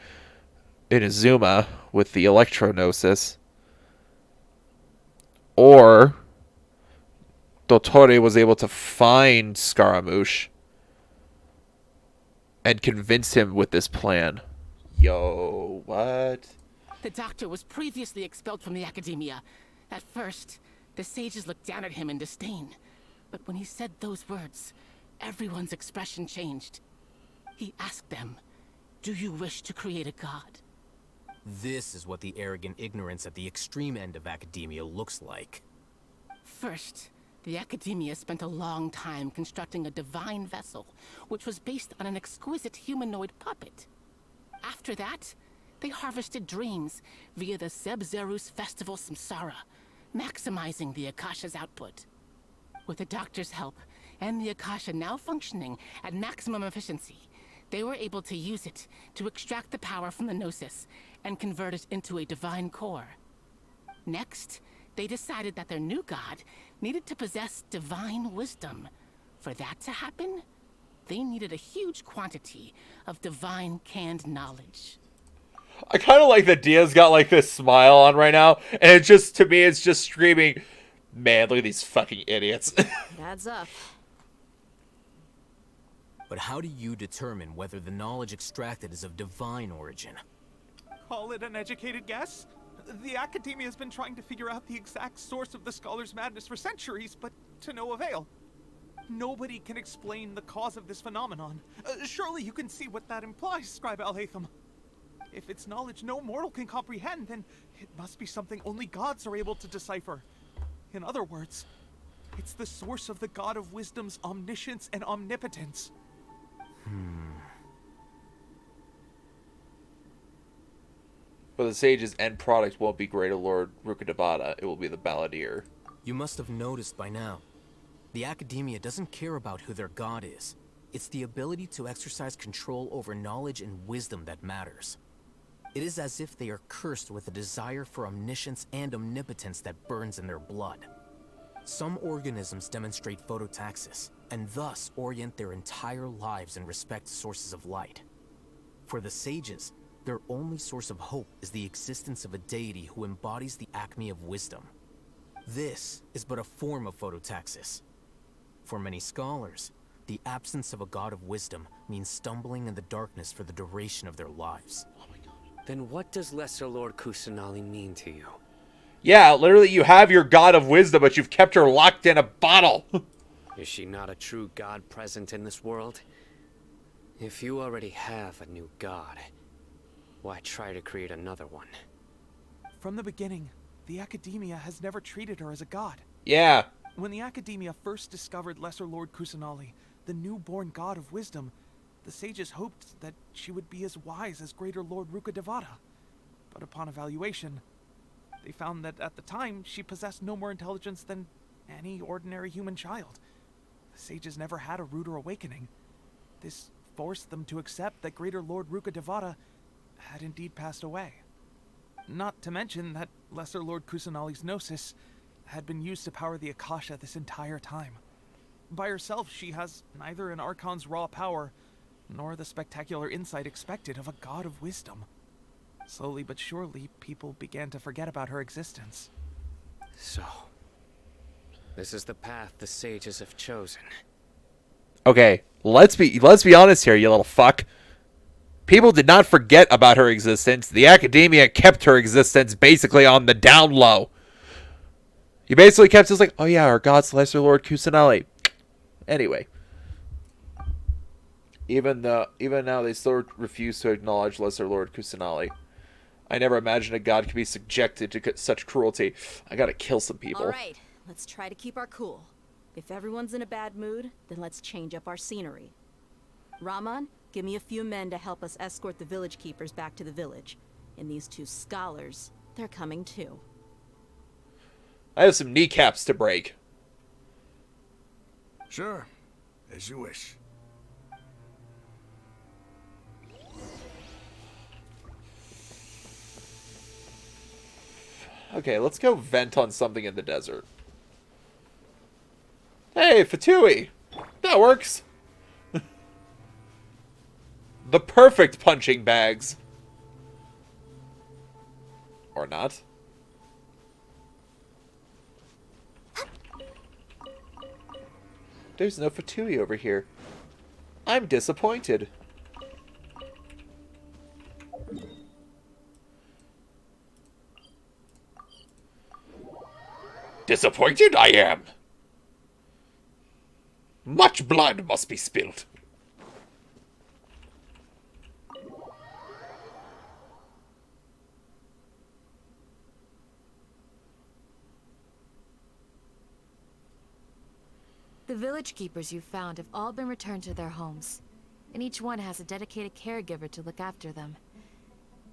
Inazuma with the Electro-Gnosis. Or Dottore was able to find Scaramouche and convince him with this plan. Yo, what? The Doctor was previously expelled from the Academia. At first, the sages looked down at him in disdain. But when he said those words, everyone's expression changed. He asked them, "Do you wish to create a god?" This is what the arrogant ignorance at the extreme end of academia looks like. First, the Academia spent a long time constructing a divine vessel, which was based on an exquisite humanoid puppet. After that, they harvested dreams via the Zeb-Zerus Festival Samsara, maximizing the Akasha's output. With the Doctor's help, and the Akasha now functioning at maximum efficiency, they were able to use it to extract the power from the Gnosis and convert it into a divine core. Next, they decided that their new god needed to possess divine wisdom. For that to happen, they needed a huge quantity of divine canned knowledge. I kind of like that Dehya's got like this smile on right now, and it just, to me, it's just screaming, man, look at these fucking idiots. It adds up. But how do you determine whether the knowledge extracted is of divine origin? Call it an educated guess? The Academia has been trying to figure out the exact source of the Scholar's madness for centuries, but to no avail. Nobody can explain the cause of this phenomenon. Surely you can see what that implies, Scribe Al-Haytham. If it's knowledge no mortal can comprehend, then it must be something only gods are able to decipher. In other words, it's the source of the God of Wisdom's omniscience and omnipotence. But the sage's end product won't be Greater Lord Rukkhadevata, it will be the Balladeer. You must have noticed by now. The Academia doesn't care about who their god is. It's the ability to exercise control over knowledge and wisdom that matters. It is as if they are cursed with a desire for omniscience and omnipotence that burns in their blood. Some organisms demonstrate phototaxis, and thus orient their entire lives in respect to sources of light. For the sages, their only source of hope is the existence of a deity who embodies the acme of wisdom. This is but a form of phototaxis. For many scholars, the absence of a god of wisdom means stumbling in the darkness for the duration of their lives. Then what does Lesser Lord Kusanali mean to you? Yeah, literally, you have your god of wisdom, but you've kept her locked in a bottle. Is she not a true god present in this world? If you already have a new god, why try to create another one? From the beginning, the Academia has never treated her as a god. Yeah. When the Academia first discovered Lesser Lord Kusanali, the newborn god of wisdom, the sages hoped that she would be as wise as Greater Lord Rukkhadevata. But upon evaluation, they found that at the time she possessed no more intelligence than any ordinary human child. The sages never had a ruder awakening. This forced them to accept that Greater Lord Rukkhadevata had indeed passed away. Not to mention that Lesser Lord Kusanali's gnosis had been used to power the Akasha this entire time. By herself, she has neither an Archon's raw power, nor the spectacular insight expected of a god of wisdom. Slowly but surely, people began to forget about her existence. So, this is the path the sages have chosen. Okay, let's be honest here, you little fuck. People did not forget about her existence. The Academia kept her existence basically on the down low. You basically kept us like, oh yeah, our god's Lesser Lord Kusanali. Anyway. Even now they still refuse to acknowledge Lesser Lord Kusanali. I never imagined a god could be subjected to such cruelty. I gotta kill some people. Alright, let's try to keep our cool. If everyone's in a bad mood, then let's change up our scenery. Rahman, give me a few men to help us escort the village keepers back to the village. And these two scholars, they're coming too. I have some kneecaps to break. Sure, as you wish. Okay, let's go vent on something in the desert. Hey, Fatui! That works! The perfect punching bags. Or not. There's no Fatui over here. I'm disappointed. Disappointed I am. Much blood must be spilled. The village keepers you found have all been returned to their homes, and each one has a dedicated caregiver to look after them.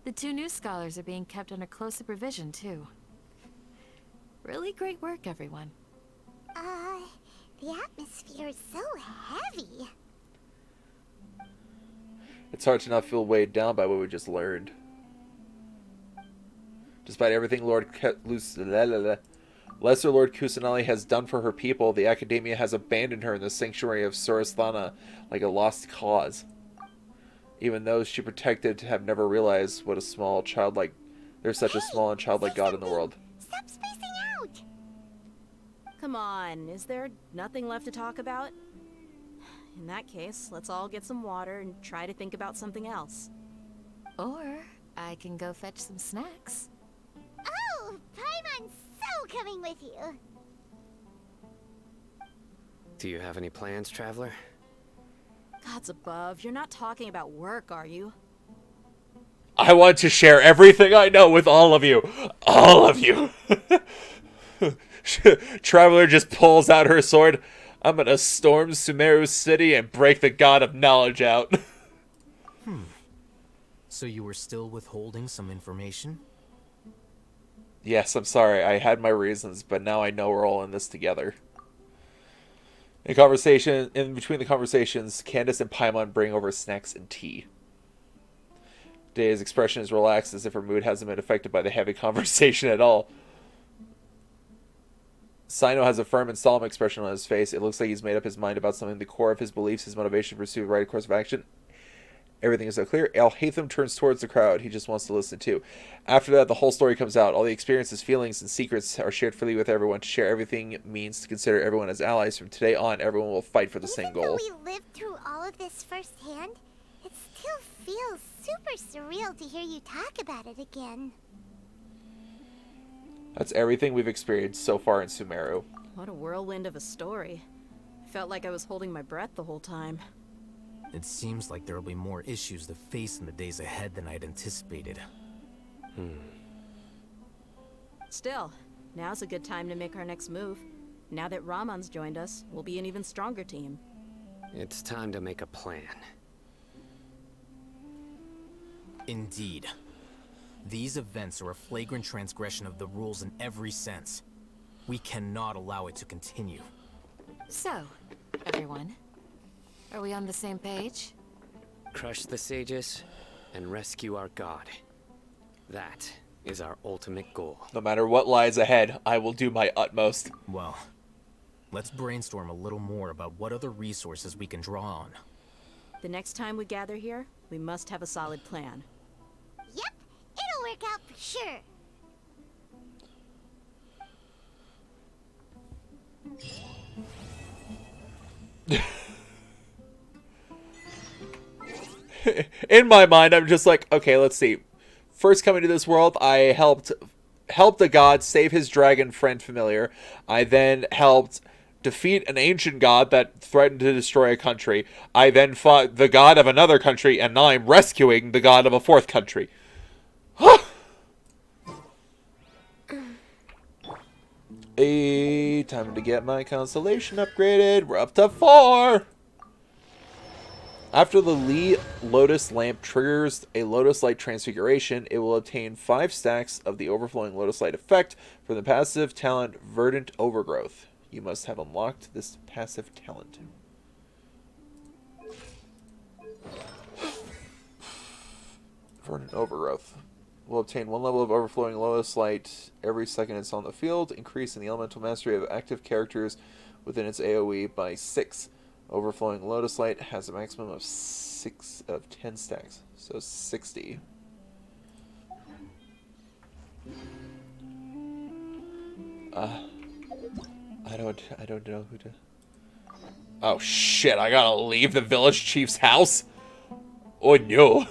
The two new scholars are being kept under close supervision, too. Really great work, everyone. The atmosphere is so heavy. It's hard to not feel weighed down by what we just learned. Despite everything Lesser Lord Kusanali has done for her people, the Academia has abandoned her in the sanctuary of Surasthana like a lost cause. Even those she protected have never realized what a small childlike... There's such a small and childlike God in the world. Stop spacing out! Come on, is there nothing left to talk about? In that case, let's all get some water and try to think about something else. Or I can go fetch some snacks. Oh, Paimon's so coming with you. Do you have any plans, traveler? Gods above, you're not talking about work, are you? I want to share everything I know with all of you. All of you. Traveler just pulls out her sword. I'm gonna storm Sumeru City and break the God of Knowledge out. So you were still withholding some information? Yes, I'm sorry. I had my reasons, but now I know we're all in this together. In between the conversations, Candace and Paimon bring over snacks and tea. Dehya's expression is relaxed, as if her mood hasn't been affected by the heavy conversation at all. Sino has a firm and solemn expression on his face. It looks like he's made up his mind about something. The core of his beliefs, his motivation to pursue the right course of action. Everything is so clear. Al-Haytham turns towards the crowd. He just wants to listen too. After that, the whole story comes out. All the experiences, feelings, and secrets are shared freely with everyone. To share everything means to consider everyone as allies. From today on, everyone will fight for the same goal. Even though we lived through all of this firsthand, it still feels super surreal to hear you talk about it again. That's everything we've experienced so far in Sumeru. What a whirlwind of a story. Felt like I was holding my breath the whole time. It seems like there will be more issues to face in the days ahead than I'd anticipated. Still, now's a good time to make our next move. Now that Ramon's joined us, we'll be an even stronger team. It's time to make a plan. Indeed. These events are a flagrant transgression of the rules in every sense. We cannot allow it to continue. So, everyone, are we on the same page? Crush the sages and rescue our god. That is our ultimate goal. No matter what lies ahead, I will do my utmost. Well, let's brainstorm a little more about what other resources we can draw on. The next time we gather here, we must have a solid plan. Yep, it'll work out for sure. In my mind, I'm just like, okay, let's see. First coming to this world, I helped a god save his dragon friend familiar. I then helped defeat an ancient god that threatened to destroy a country. I then fought the god of another country, and now I'm rescuing the god of a fourth country. Hey, time to get my constellation upgraded. We're up to 4. After the Lee Lotus Lamp triggers a Lotus Light transfiguration, it will obtain 5 stacks of the overflowing Lotus Light effect from the passive talent Verdant Overgrowth. You must have unlocked this passive talent. Verdant Overgrowth. Will obtain 1 level of overflowing Lotus Light every second it's on the field, increasing the elemental mastery of active characters within its AoE by 6. Overflowing Lotus Light has a maximum of 10 stacks, so 60. I don't know who to. Oh shit! I gotta leave the village chief's house. Oh no.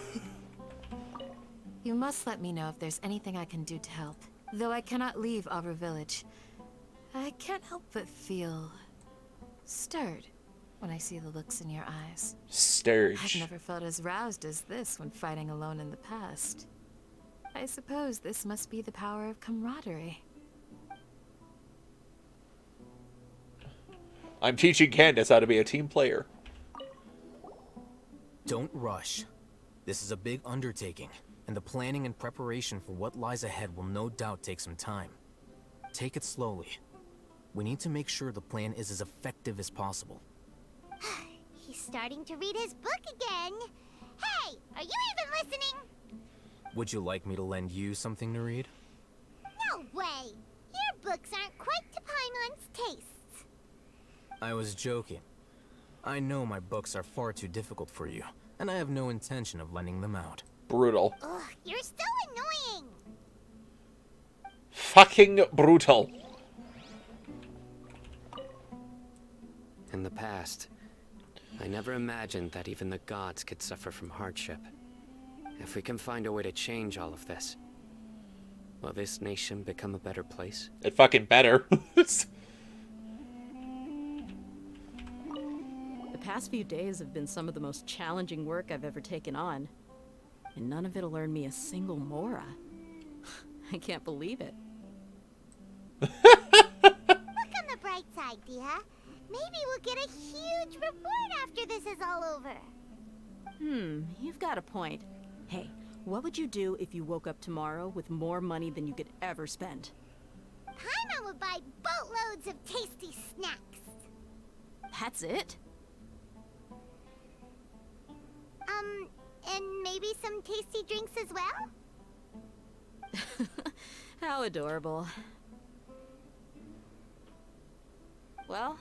You must let me know if there's anything I can do to help. Though I cannot leave Aru Village, I can't help but feel stirred when I see the looks in your eyes. Stirred. I've never felt as roused as this when fighting alone in the past. I suppose this must be the power of camaraderie. I'm teaching Candace how to be a team player. Don't rush. This is a big undertaking, and the planning and preparation for what lies ahead will no doubt take some time. Take it slowly. We need to make sure the plan is as effective as possible. He's starting to read his book again. Hey, are you even listening? Would you like me to lend you something to read? I was joking. I know my books are far too difficult for you, and I have no intention of lending them out. Brutal. Ugh, you're still annoying. Fucking brutal. In the past, I never imagined that even the gods could suffer from hardship. If we can find a way to change all of this, will this nation become a better place? It fucking better. The past few days have been some of the most challenging work I've ever taken on. And none of it'll earn me a single mora. I can't believe it. Look on the bright side, Dehya. Maybe we'll get a huge reward after this is all over. You've got a point. Hey, what would you do if you woke up tomorrow with more money than you could ever spend? Paimon would buy boatloads of tasty snacks. That's it? And maybe some tasty drinks as well? How adorable. Well,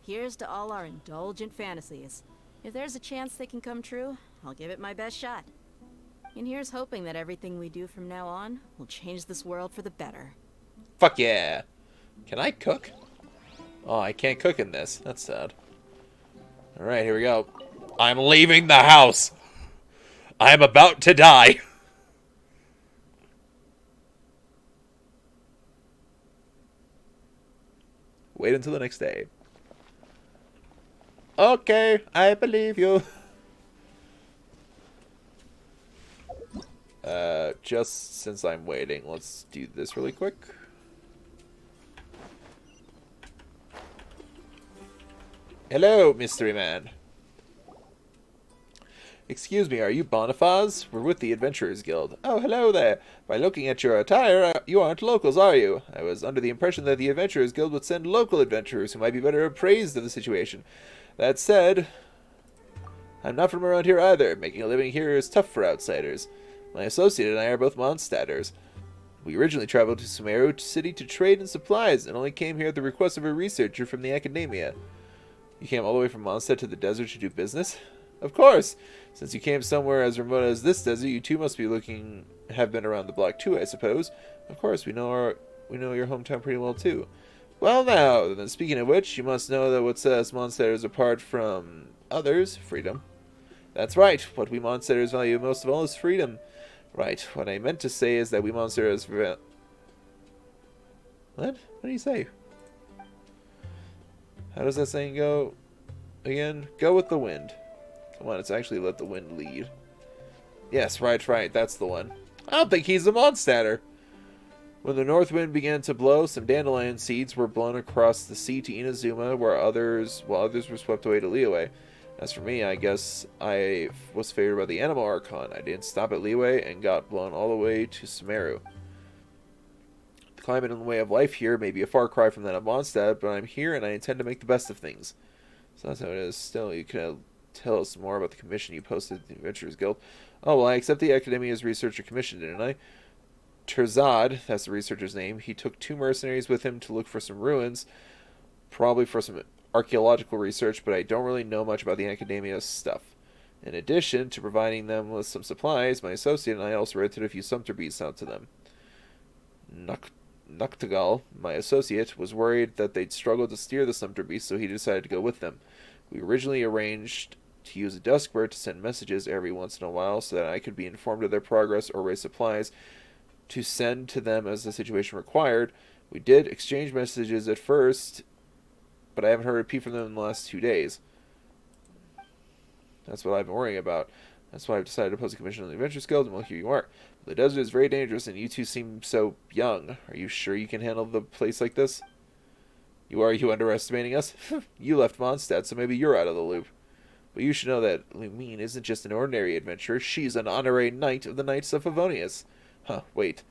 here's to all our indulgent fantasies. If there's a chance they can come true, I'll give it my best shot. And here's hoping that everything we do from now on will change this world for the better. Fuck yeah. Can I cook? Oh, I can't cook in this. That's sad. Alright, here we go. I'm leaving the house. I'm about to die. Wait until the next day. Okay, I believe you. Just since I'm waiting, let's do this really quick. Hello, mystery man. Excuse me, are you Boniface? We're with the Adventurers Guild. Oh, hello there. By looking at your attire, you aren't locals, are you? I was under the impression that the Adventurers Guild would send local adventurers who might be better appraised of the situation. That said, I'm not from around here either. Making a living here is tough for outsiders. My associate and I are both Mondstadters. We originally traveled to Sumeru City to trade in supplies, and only came here at the request of a researcher from the Academia. You came all the way from Mondstadt to the desert to do business? Of course! Since you came somewhere as remote as this desert, you too must be have been around the block too, I suppose. Of course, we know your hometown pretty well too. Well now, then speaking of which, you must know that what sets Mondstadters apart from others, freedom. That's right, what we Mondstadters value most of all is freedom. Right, what I meant to say is that we Mondstadters... What? What do you say? How does that saying go again? Go with the wind. Come on, it's actually let the wind lead. Yes, right, that's the one. I don't think he's a Mondstadter. When the north wind began to blow, some dandelion seeds were blown across the sea to Inazuma, while others were swept away to Liyue. As for me, I guess I was favored by the Animal Archon. I didn't stop at Liyue and got blown all the way to Sumeru. The climate and the way of life here may be a far cry from that of Mondstadt, but I'm here and I intend to make the best of things. So that's how it is. Still, you can tell us more about the commission you posted at the Adventurers Guild. Oh, well, I accept the Academia's researcher commission, didn't I? Terzad, that's the researcher's name. He took 2 mercenaries with him to look for some ruins, probably for some archaeological research, but I don't really know much about the Academia's stuff. In addition to providing them with some supplies, my associate and I also rented a few sumpter beasts out to them. Noctigal, my associate, was worried that they'd struggle to steer the sumpter beasts, so he decided to go with them. We originally arranged to use a duskbird to send messages every once in a while so that I could be informed of their progress or raise supplies to send to them as the situation required. We did exchange messages at first, but I haven't heard a peep from them in the last 2 days. That's what I've been worrying about. That's why I've decided to post a commission on the Adventurers Guild, and well, here you are. The desert is very dangerous, and you two seem so young. Are you sure you can handle the place like this? Are you underestimating us? You left Mondstadt, so maybe you're out of the loop. But you should know that Lumine isn't just an ordinary adventurer. She's an honorary knight of the Knights of Favonius. Huh, wait.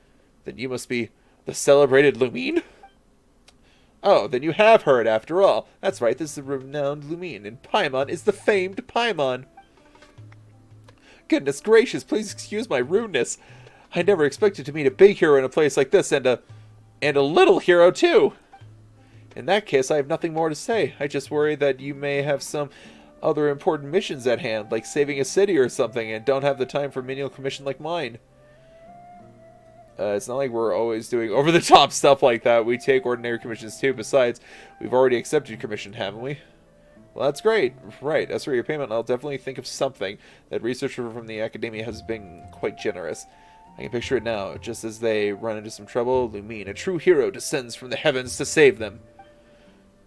Then you must be the celebrated Lumine? Oh, then you have heard after all. That's right, this is the renowned Lumine, and Paimon is the famed Paimon. Goodness gracious, please excuse my rudeness. I never expected to meet a big hero in a place like this, and a little hero, too. In that case, I have nothing more to say. I just worry that you may have some other important missions at hand, like saving a city or something, and don't have the time for a menial commission like mine. It's not like we're always doing over-the-top stuff like that. We take ordinary commissions too. Besides, we've already accepted your commission, haven't we? Well, that's great. Right, as for your payment, I'll definitely think of something. That researcher from the academia has been quite generous. I can picture it now. Just as they run into some trouble, Lumine, a true hero, descends from the heavens to save them.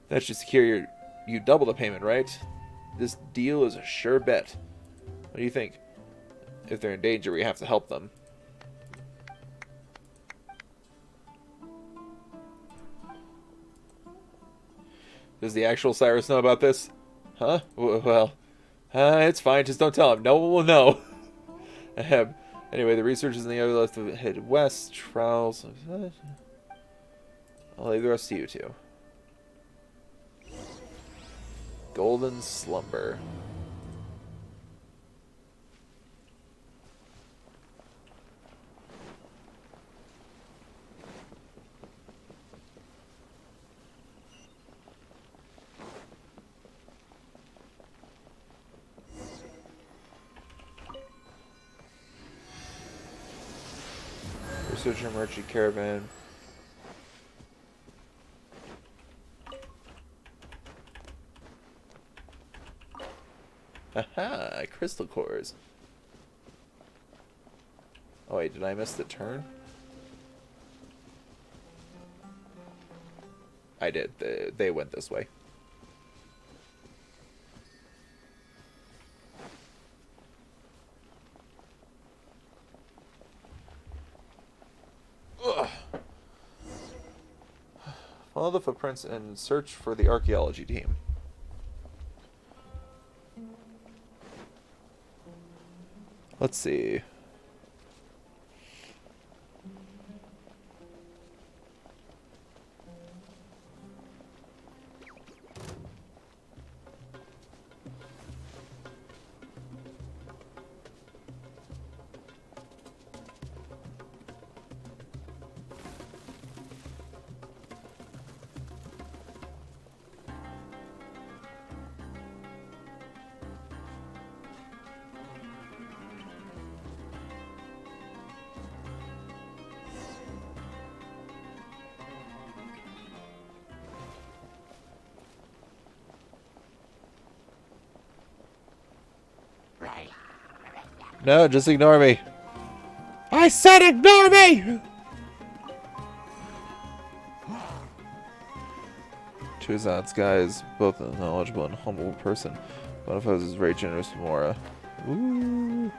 That should secure you double the payment, right? This deal is a sure bet. What do you think? If they're in danger, we have to help them. Does the actual Cyrus know about this? Huh? Well, it's fine. Just don't tell him. No one will know. Anyway, the researchers in the other left head west. Trials. I'll leave the rest to you two. Golden Slumber. Researcher merchant caravan. Aha! Crystal cores. Oh wait, did I miss the turn? I did. They went this way. Ugh. Follow the footprints and search for the archaeology team. Let's see. No, just ignore me. I said ignore me! Tuzan's guy is both a knowledgeable and humble person. One of us is very generous to Mora. Ooh.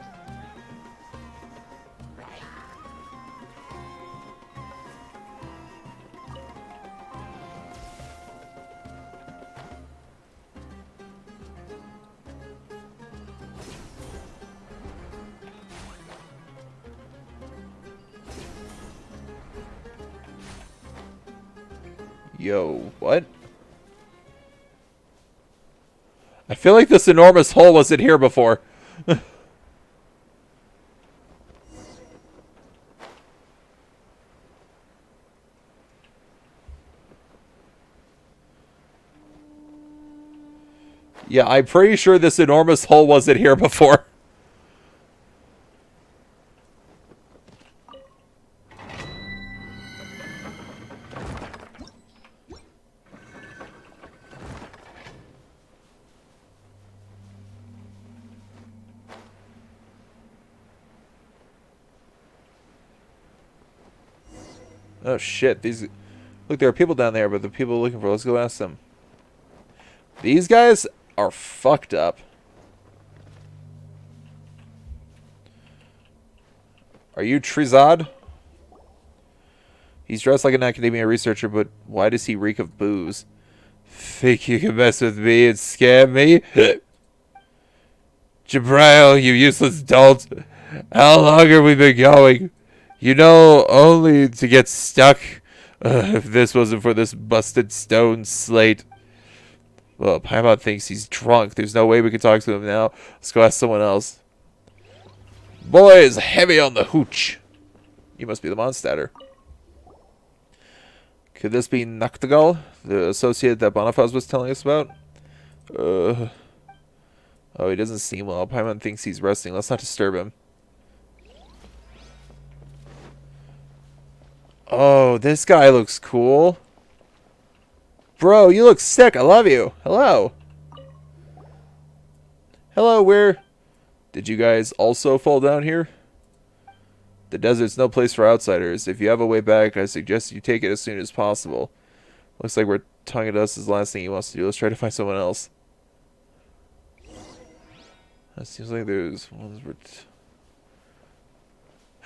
Yo, what? I feel like this enormous hole wasn't here before. Yeah, I'm pretty sure this enormous hole wasn't here before. Oh shit, these... Look, there are people down there, but the people we're looking for, let's go ask them. These guys are fucked up. Are you Trizad? He's dressed like an academia researcher, but why does he reek of booze? Think you can mess with me and scam me? Jabrail, you useless dolt. How long have we been going? You know, only to get stuck. If this wasn't for this busted stone slate. Well, Paimon thinks he's drunk. There's no way we can talk to him now. Let's go ask someone else. Boy is heavy on the hooch. You must be the Mondstatter. Could this be Noctigal, the associate that Bonifaz was telling us about? Oh, he doesn't seem well. Paimon thinks he's resting. Let's not disturb him. Oh, this guy looks cool. Bro, you look sick. I love you. Hello. Hello, where... Did you guys also fall down here? The desert's no place for outsiders. If you have a way back, I suggest you take it as soon as possible. Looks like we're tongue at us is the last thing he wants to do. Let's try to find someone else. It seems like there's ones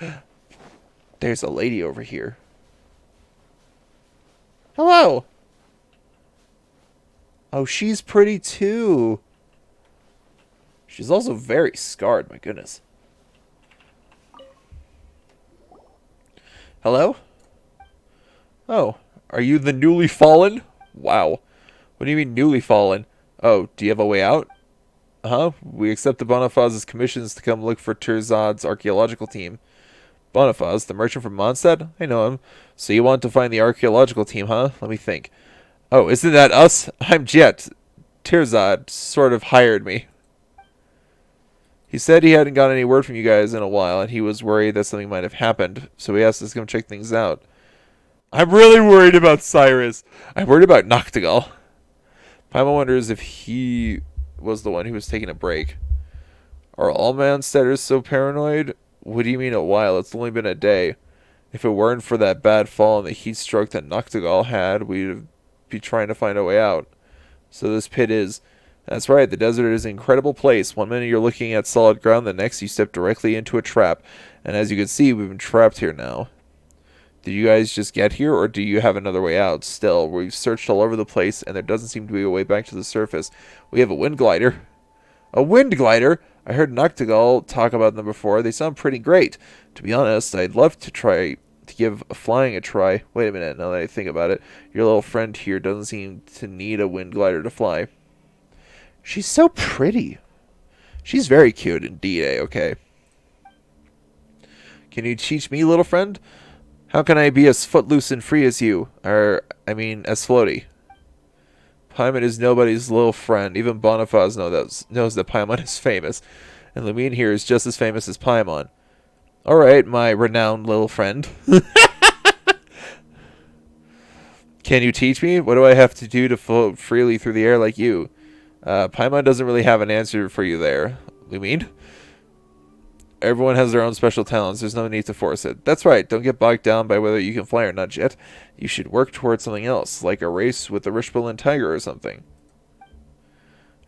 where... There's a lady over here. Hello! Oh, she's pretty too. She's also very scarred, my goodness. Hello? Oh, are you the newly fallen? Wow. What do you mean newly fallen? Oh, do you have a way out? Uh-huh. We accept the Bonifaz's commissions to come look for Terzad's archaeological team. Bonifaz, the merchant from Mondstadt? I know him. So you want to find the archaeological team, huh? Let me think. Oh, isn't that us? I'm Jet. Terzad sort of hired me. He said he hadn't got any word from you guys in a while, and he was worried that something might have happened, so he asked us to come check things out. I'm really worried about Cyrus. I'm worried about Noctigal. Paimon wonders if he was the one who was taking a break. Are all Mansteaders so paranoid? What do you mean a while? It's only been a day. If it weren't for that bad fall and the heat stroke that Noctigal had, we'd be trying to find a way out. So this pit is... That's right, the desert is an incredible place. One minute you're looking at solid ground, the next you step directly into a trap. And as you can see, we've been trapped here now. Did you guys just get here, or do you have another way out? Still, we've searched all over the place, and there doesn't seem to be a way back to the surface. We have a wind glider. A wind glider? I heard Noctigal talk about them before. They sound pretty great. To be honest, I'd love to try to give flying a try. Wait a minute, now that I think about it. Your little friend here doesn't seem to need a wind glider to fly. She's so pretty. She's very cute indeed, okay? Can you teach me, little friend? How can I be as footloose and free as you? As floaty. Paimon is nobody's little friend. Even Bonifaz knows that Paimon is famous. And Lumine here is just as famous as Paimon. Alright, my renowned little friend. Can you teach me? What do I have to do to float freely through the air like you? Paimon doesn't really have an answer for you there. Lumine? Everyone has their own special talents. There's no need to force it. That's right. Don't get bogged down by whether you can fly or not yet. You should work towards something else, like a race with the Rishbalin Tiger or something.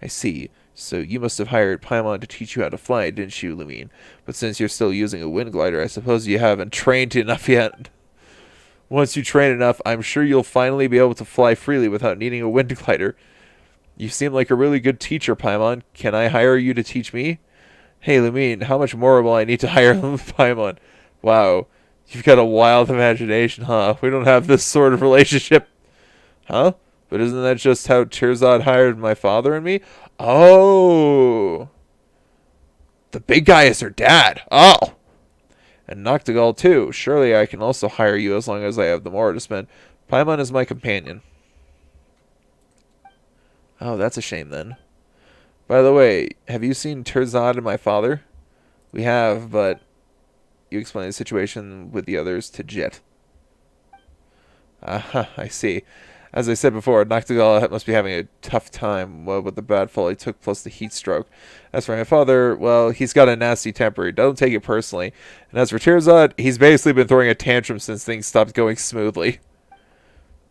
I see. So you must have hired Paimon to teach you how to fly, didn't you, Lumine? But since you're still using a wind glider, I suppose you haven't trained enough yet. Once you train enough, I'm sure you'll finally be able to fly freely without needing a wind glider. You seem like a really good teacher, Paimon. Can I hire you to teach me? Hey, Lumine, how much more will I need to hire Paimon? Wow, you've got a wild imagination, huh? We don't have this sort of relationship. Huh? But isn't that just how Terzad hired my father and me? Oh! The big guy is her dad. Oh! And Noctigal, too. Surely I can also hire you as long as I have the more to spend. Paimon is my companion. Oh, that's a shame then. By the way, have you seen Terzad and my father? We have, but you explain the situation with the others to Jet. Aha, I see. As I said before, Noctigal must be having a tough time with the bad fall he took plus the heat stroke. As for my father, well, he's got a nasty temper. He doesn't take it personally. And as for Terzad, he's basically been throwing a tantrum since things stopped going smoothly.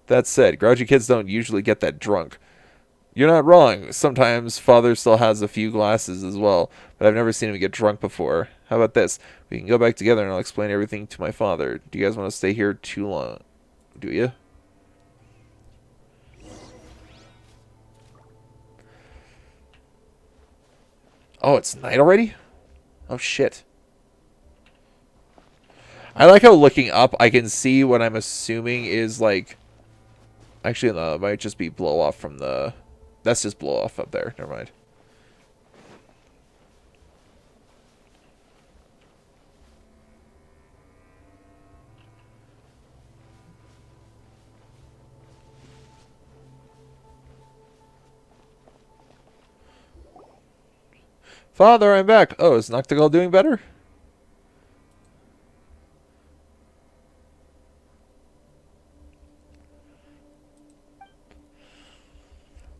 That said, grouchy kids don't usually get that drunk. You're not wrong. Sometimes father still has a few glasses as well, but I've never seen him get drunk before. How about this? We can go back together and I'll explain everything to my father. Do you guys want to stay here too long? Do you? Oh, it's night already? Oh, shit. I like how looking up, I can see what I'm assuming is like... Actually, no, it might just be blow off from the... That's just blow off up there. Never mind. Father, I'm back. Oh, is Noctigal doing better?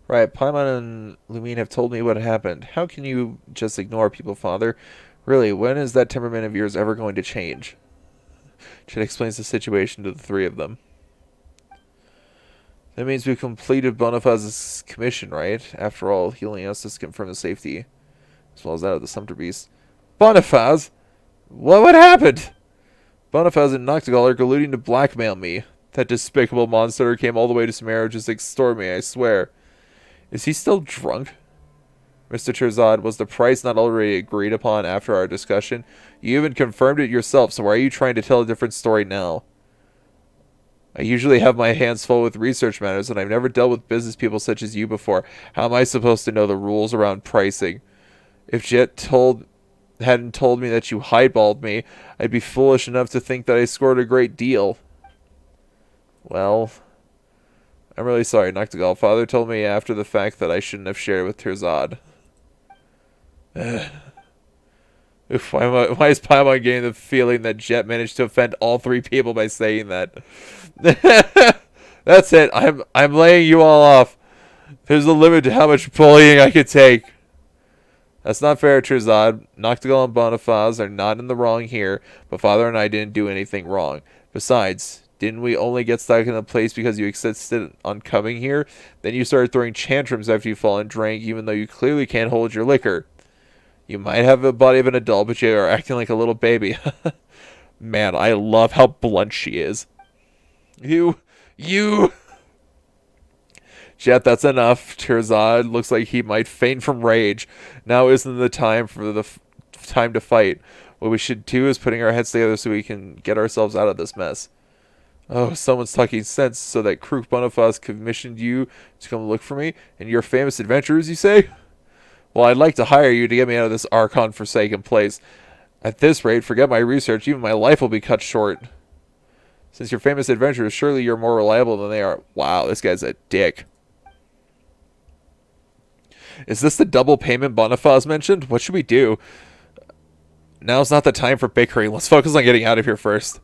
Right, Paimon and Lumine have told me what happened. How can you just ignore people, Father? Really, when is that temperament of yours ever going to change? Chet explains the situation to the three of them. That means we've completed Bonifaz's commission, right? After all, he only asked us to confirm the safety, as well as that of the Sumpter Beast. Bonifaz? What happened? Bonifaz and Noctigal are colluding to blackmail me. That despicable monster came all the way to Sumeru just to extort me, I swear. Is he still drunk? Mr. Terzad, was the price not already agreed upon after our discussion? You even confirmed it yourself, so why are you trying to tell a different story now? I usually have my hands full with research matters, and I've never dealt with business people such as you before. How am I supposed to know the rules around pricing? If Jet hadn't told me that you highballed me, I'd be foolish enough to think that I scored a great deal. Well, I'm really sorry, Noctigal. Father told me after the fact that I shouldn't have shared it with Terzad. Oof, why is Paimon getting the feeling that Jet managed to offend all three people by saying that? That's it. I'm laying you all off. There's a limit to how much bullying I could take. That's not fair, Terzad. Noctigal and Bonifaz are not in the wrong here, but Father and I didn't do anything wrong. Besides, didn't we only get stuck in a place because you insisted on coming here? Then you started throwing tantrums after you fall and drank, even though you clearly can't hold your liquor. You might have the body of an adult, but you are acting like a little baby. Man, I love how blunt she is. You... Jet, that's enough. Terzad looks like he might faint from rage. Now isn't the time for the time to fight. What we should do is putting our heads together so we can get ourselves out of this mess. Oh, someone's talking sense, so that Krook Bonifaz commissioned you to come look for me? And your famous adventurers, you say? Well, I'd like to hire you to get me out of this Archon-forsaken place. At this rate, forget my research, even my life will be cut short. Since you're famous adventurers, surely you're more reliable than they are. Wow, this guy's a dick. Is this the double payment Bonifaz mentioned? What should we do? Now's not the time for bickering. Let's focus on getting out of here first.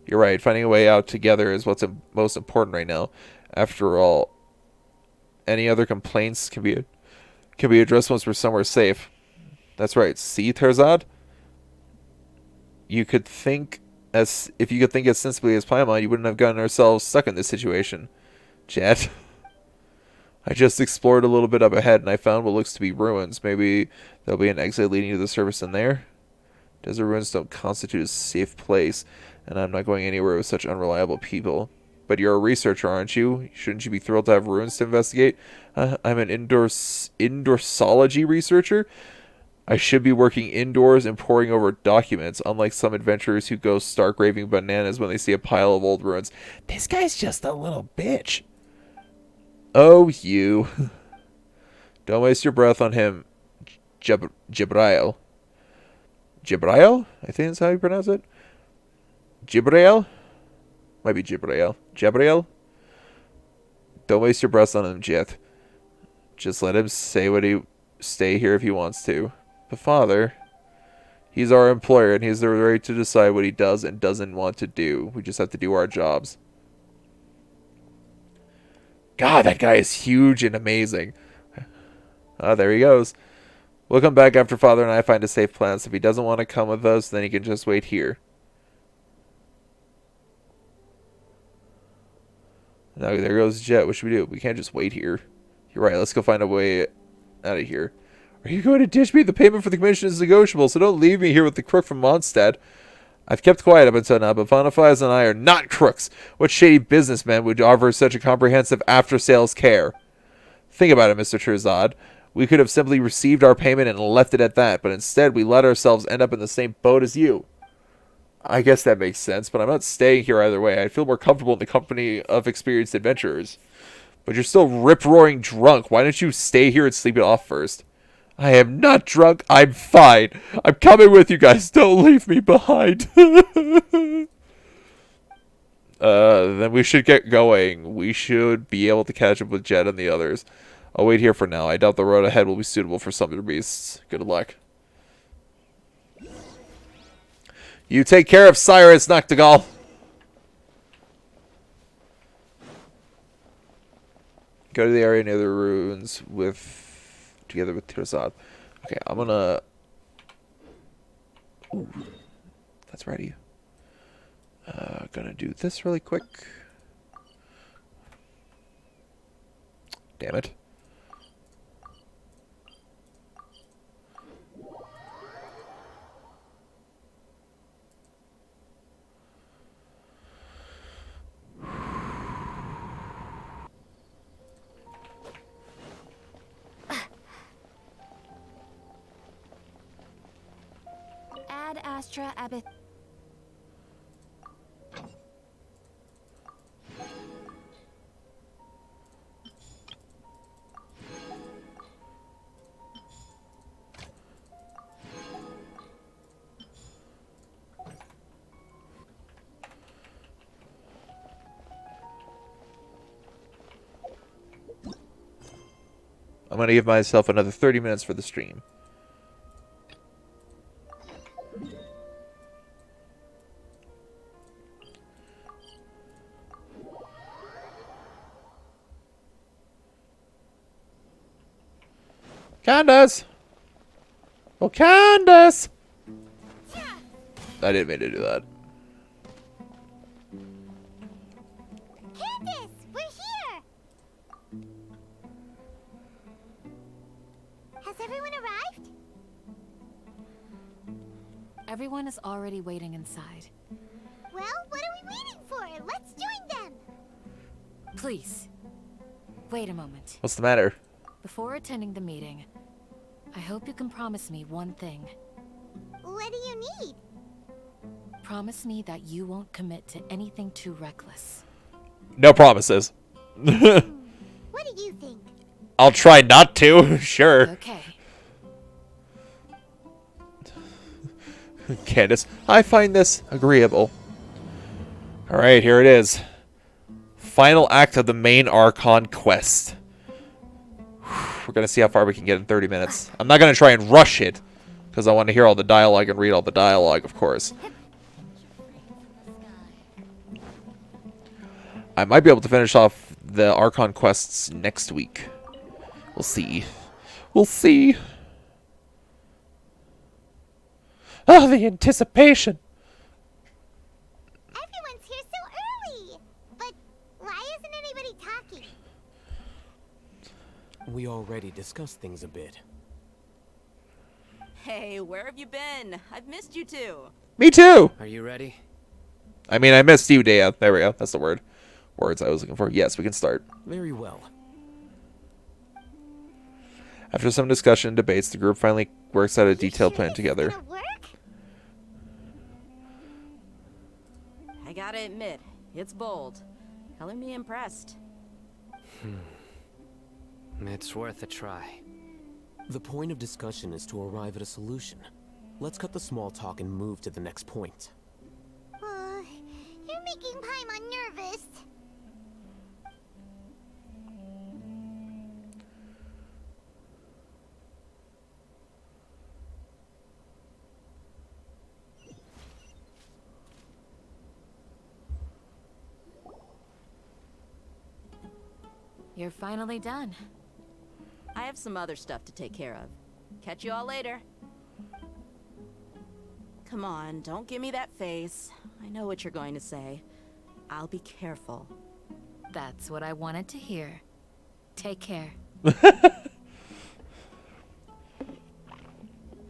You're right. Finding a way out together is what's most important right now. After all, any other complaints can be addressed once we're somewhere safe. That's right. See, Terzad? If you could think as sensibly as Paimon, you wouldn't have gotten ourselves stuck in this situation. Jet. I just explored a little bit up ahead, and I found what looks to be ruins. Maybe there'll be an exit leading to the surface in there? Desert ruins don't constitute a safe place, and I'm not going anywhere with such unreliable people. But you're a researcher, aren't you? Shouldn't you be thrilled to have ruins to investigate? I'm an indoorsology researcher. I should be working indoors and poring over documents, unlike some adventurers who go stark raving bananas when they see a pile of old ruins. This guy's just a little bitch. Oh, you. Don't waste your breath on him, Jibrail. Jibrail? I think that's how you pronounce it. Jibrail? Might be Jibrail. Jibrail? Don't waste your breath on him, Jet. Just let him stay here if he wants to. But Father, he's our employer and he has the right to decide what he does and doesn't want to do. We just have to do our jobs. God, that guy is huge and amazing. There he goes. We'll come back after Father and I find a safe place. If he doesn't want to come with us, then he can just wait here. Now there goes Jet. What should we do? We can't just wait here. You're right. Let's go find a way out of here. Are you going to ditch me? The payment for the commission is negotiable, so don't leave me here with the crook from Mondstadt. I've kept quiet up until now, but Bonifaz and I are not crooks. What shady businessman would offer such a comprehensive after-sales care? Think about it, Mr. Terzad. We could have simply received our payment and left it at that, but instead we let ourselves end up in the same boat as you. I guess that makes sense, but I'm not staying here either way. I feel more comfortable in the company of experienced adventurers. But you're still rip-roaring drunk. Why don't you stay here and sleep it off first? I am not drunk. I'm fine. I'm coming with you guys. Don't leave me behind. Then we should get going. We should be able to catch up with Jet and the others. I'll wait here for now. I doubt the road ahead will be suitable for summoner beasts. Good luck. You take care of Cyrus, Noctigal. Go to the area near the ruins together with Tirzad. Okay, I'm gonna... Ooh, that's ready. Gonna do this really quick. Damn it. Ad Astra Abbot. I'm going to give myself another 30 minutes for the stream. Candace! Oh, Candace! I didn't mean to do that. Candace, we're here! Has everyone arrived? Everyone is already waiting inside. Well, what are we waiting for? Let's join them! Please, wait a moment. What's the matter? Before attending the meeting, I hope you can promise me one thing. What do you need? Promise me that you won't commit to anything too reckless. No promises. What do you think? I'll try not to. Sure. Okay. Candace, I find this agreeable. Alright, here it is. Final act of the main Archon Quest. We're going to see how far we can get in 30 minutes. I'm not going to try and rush it, because I want to hear all the dialogue and read all the dialogue, of course. I might be able to finish off the Archon Quests next week. We'll see. We'll see. Oh, the anticipation. Everyone's here so early! But why isn't anybody talking? We already discussed things a bit. Hey, where have you been? I've missed you too. Me too. Are you ready? I mean, I missed you, Dehya. There we go. That's the word. Words I was looking for. Yes, we can start. Very well. After some discussion and debates, the group finally works out a detailed plan This together. is gonna work? I gotta admit, it's bold. Color me impressed. It's worth a try. The point of discussion is to arrive at a solution. Let's cut the small talk and move to the next point. You're making Paimon nervous. You're finally done. I have some other stuff to take care of. Catch you all later. Come on, don't give me that face. I know what you're going to say. I'll be careful. That's what I wanted to hear. Take care.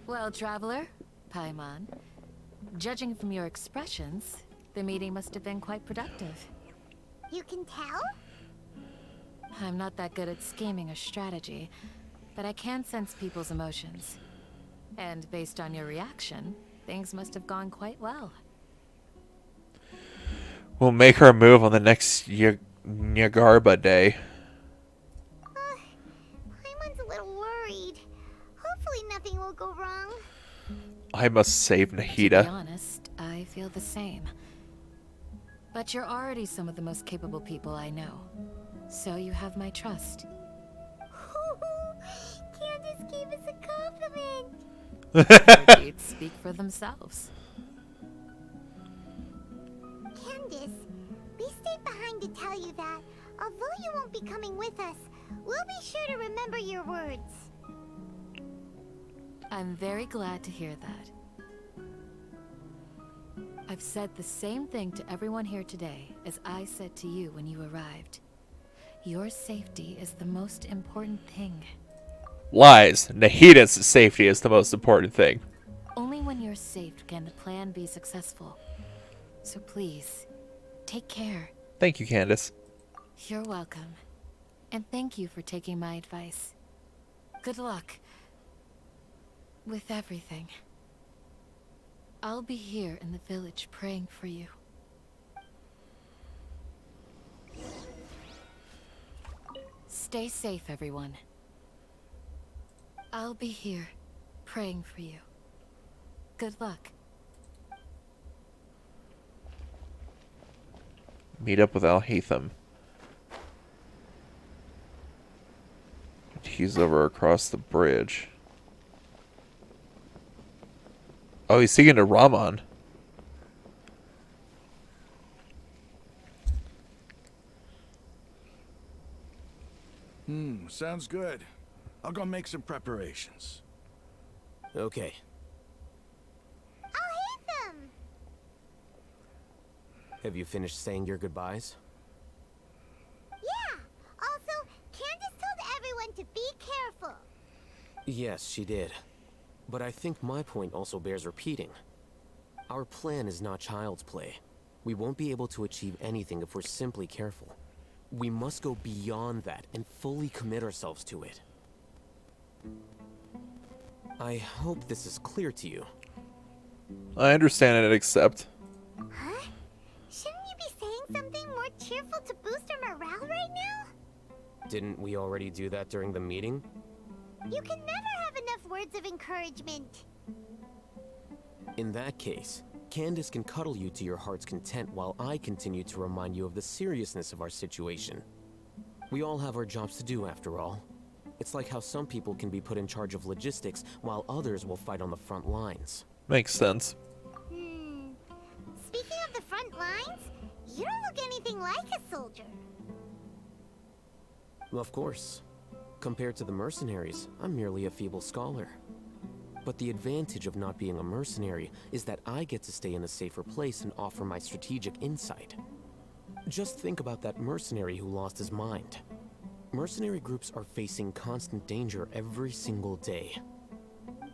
Well, traveler, Paimon, judging from your expressions, the meeting must have been quite productive. You can tell? I'm not that good at scheming or strategy, but I can sense people's emotions. And based on your reaction, things must have gone quite well. We'll make our move on the next Nyagarba day. Paimon's a little worried. Hopefully nothing will go wrong. I must save To be Nahida. honest, I feel the same. But you're already some of the most capable people I know. So you have my trust. Who gave us a compliment. The deeds speak for themselves. Candace, we stayed behind to tell you that, although you won't be coming with us, we'll be sure to remember your words. I'm very glad to hear that. I've said the same thing to everyone here today as I said to you when you arrived. Your safety is the most important thing. Lies. Nahida's safety is the most important thing. Only when you're safe can the plan be successful. So please, take care. Thank you, Candace. You're welcome. And thank you for taking my advice. Good luck with everything. I'll be here in the village praying for you. Stay safe, everyone. I'll be here praying for you. Good luck. Meet up with Al-Hatham. He's over across the bridge. Oh, he's speaking to Rahman. Sounds good. I'll go make some preparations. Okay. I'll hit them! Have you finished saying your goodbyes? Yeah! Also, Candace told everyone to be careful. Yes, she did. But I think my point also bears repeating. Our plan is not child's play. We won't be able to achieve anything if we're simply careful. We must go beyond that and fully commit ourselves to it. I hope this is clear to you. I understand and accept. Huh? Shouldn't you be saying something more cheerful to boost our morale right now? Didn't we already do that during the meeting? You can never have enough words of encouragement. In that case, Candace can cuddle you to your heart's content while I continue to remind you of the seriousness of our situation. We all have our jobs to do, after all. It's like how some people can be put in charge of logistics while others will fight on the front lines. Makes sense. Speaking of the front lines, you don't look anything like a soldier. Of course. Compared to the mercenaries, I'm merely a feeble scholar. But the advantage of not being a mercenary is that I get to stay in a safer place and offer my strategic insight. Just think about that mercenary who lost his mind. Mercenary groups are facing constant danger every single day.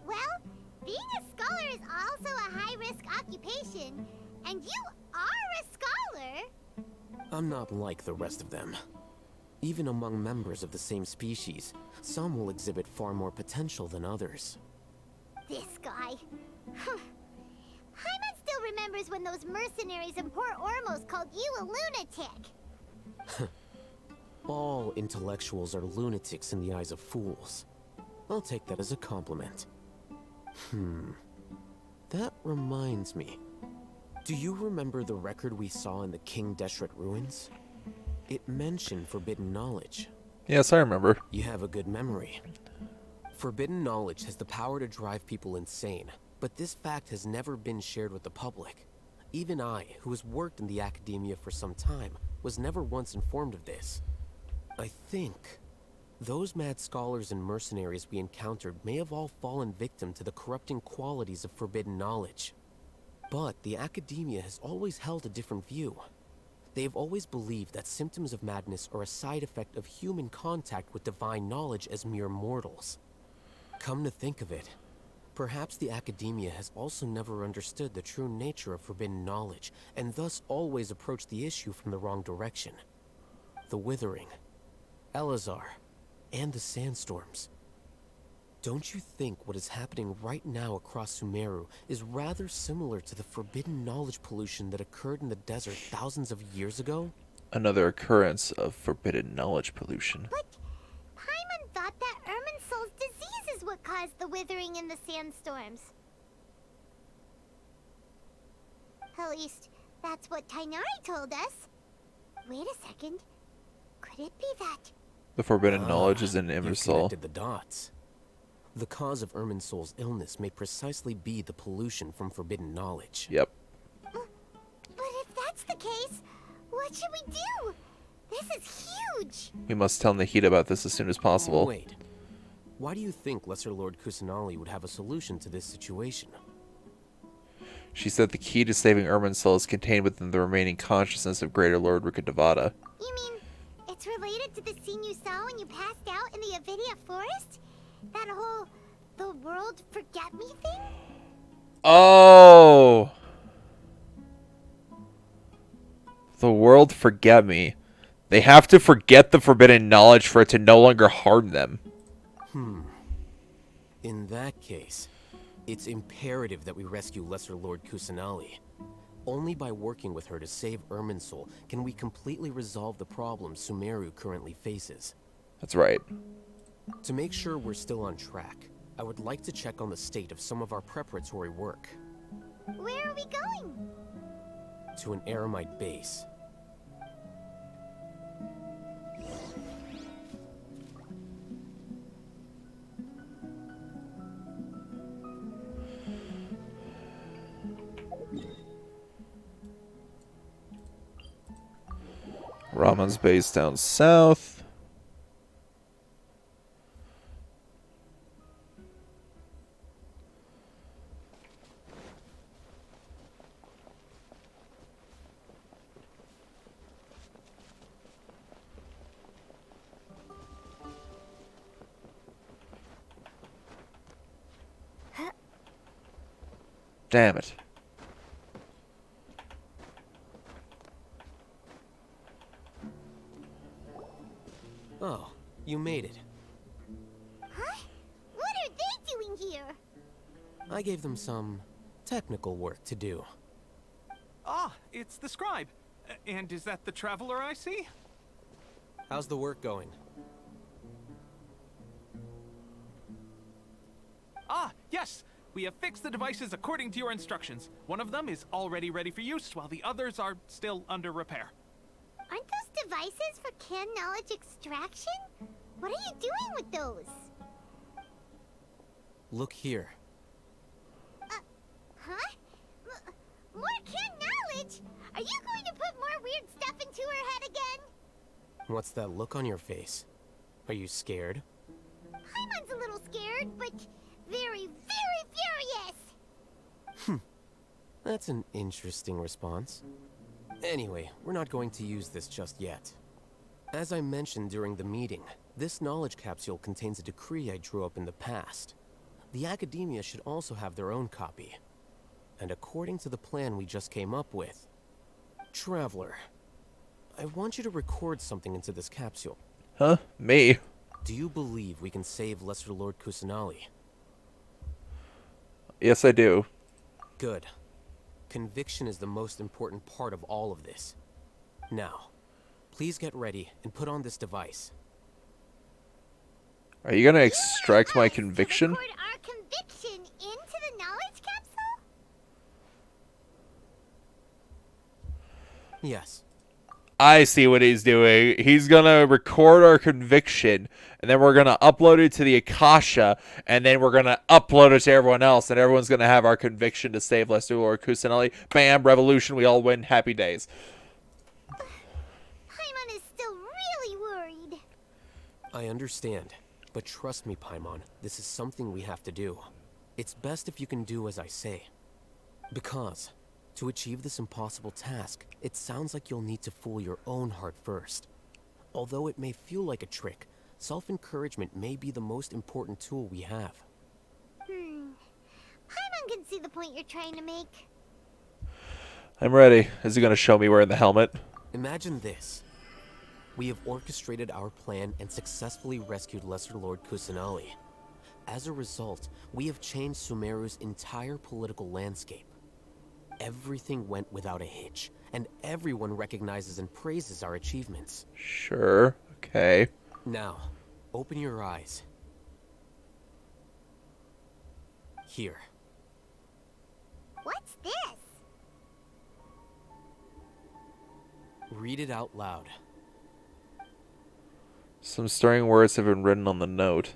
Well, being a scholar is also a high-risk occupation, and you are a scholar. I'm not like the rest of them. Even among members of the same species, some will exhibit far more potential than others. This guy. Hyman still remembers when those mercenaries in Port Ormos called you a lunatic. All intellectuals are lunatics in the eyes of fools. I'll take that as a compliment. That reminds me. Do you remember the record we saw in the King Deshret ruins? It mentioned forbidden knowledge. Yes, I remember. You have a good memory. Forbidden knowledge has the power to drive people insane, but this fact has never been shared with the public. Even I, who has worked in the academia for some time, was never once informed of this. I think those mad scholars and mercenaries we encountered may have all fallen victim to the corrupting qualities of forbidden knowledge. But the academia has always held a different view. They have always believed that symptoms of madness are a side effect of human contact with divine knowledge as mere mortals. Come to think of it, perhaps the academia has also never understood the true nature of forbidden knowledge, and thus always approached the issue from the wrong direction. The Withering, Elazar, and the sandstorms. Don't you think what is happening right now across Sumeru is rather similar to the forbidden knowledge pollution that occurred in the desert thousands of years ago? Another occurrence of forbidden knowledge pollution. But Paimon thought that Irminsul's disease is what caused the withering in the sandstorms. At least, that's what Tainari told us. Wait a second. Could it be that? The forbidden knowledge is in You Immersal. connected the dots. The cause of Irminsul's illness may precisely be the pollution from forbidden knowledge. Yep. But if that's the case, what should we do? This is huge! We must tell Nahida about this as soon as possible. Wait. Why do you think Lesser Lord Kusanali would have a solution to this situation? She said the key to saving Irminsul is contained within the remaining consciousness of Greater Lord Rukkhadevata. You mean it's related to the scene you saw when you passed out in the Avidia forest? That whole the world forget me thing? Oh! The world forget me. They have to forget the forbidden knowledge for it to no longer harm them. In that case, it's imperative that we rescue Lesser Lord Kusanali. Only by working with her to save Irminsul can we completely resolve the problems Sumeru currently faces. That's right. To make sure we're still on track, I would like to check on the state of some of our preparatory work. Where are we going? To an Eremite base. Ramon's base down south. Damn it. Oh, you made it. Huh? What are they doing here? I gave them some technical work to do. Ah, it's the scribe. And is that the traveler I see? How's the work going? Ah, yes! We have fixed the devices according to your instructions. One of them is already ready for use, while the others are still under repair. Aren't those devices for can knowledge extraction? What are you doing with those? Look here. Huh? More can knowledge? Are you going to put more weird stuff into her head again? What's that look on your face? Are you scared? Paimon's a little scared, but very, very furious! That's an interesting response. Anyway, we're not going to use this just yet. As I mentioned during the meeting, this knowledge capsule contains a decree I drew up in the past. The academia should also have their own copy. And according to the plan we just came up with, Traveler, I want you to record something into this capsule. Huh? Me? Do you believe we can save Lesser Lord Kusanali? Yes, I do. Good. Conviction is the most important part of all of this. Now, please get ready and put on this device. Are you gonna extract my conviction? Record our conviction into the knowledge capsule? Yes. I see what he's doing. He's gonna record our conviction, and then we're gonna upload it to the Akasha, and then we're gonna upload it to everyone else, and everyone's gonna have our conviction to save Lesser Lord Kusanali. Bam! Revolution. We all win. Happy days. Paimon is still really worried. I understand, but trust me, Paimon, this is something we have to do. It's best if you can do as I say. Because, to achieve this impossible task, it sounds like you'll need to fool your own heart first. Although it may feel like a trick, self-encouragement may be the most important tool we have. Paimon can see the point you're trying to make. I'm ready. Is he gonna show me wearing the helmet? Imagine this. We have orchestrated our plan and successfully rescued Lesser Lord Kusanali. As a result, we have changed Sumeru's entire political landscape. Everything went without a hitch, and everyone recognizes and praises our achievements. Sure. Okay. Now, open your eyes. Here. What's this? Read it out loud. Some stirring words have been written on the note.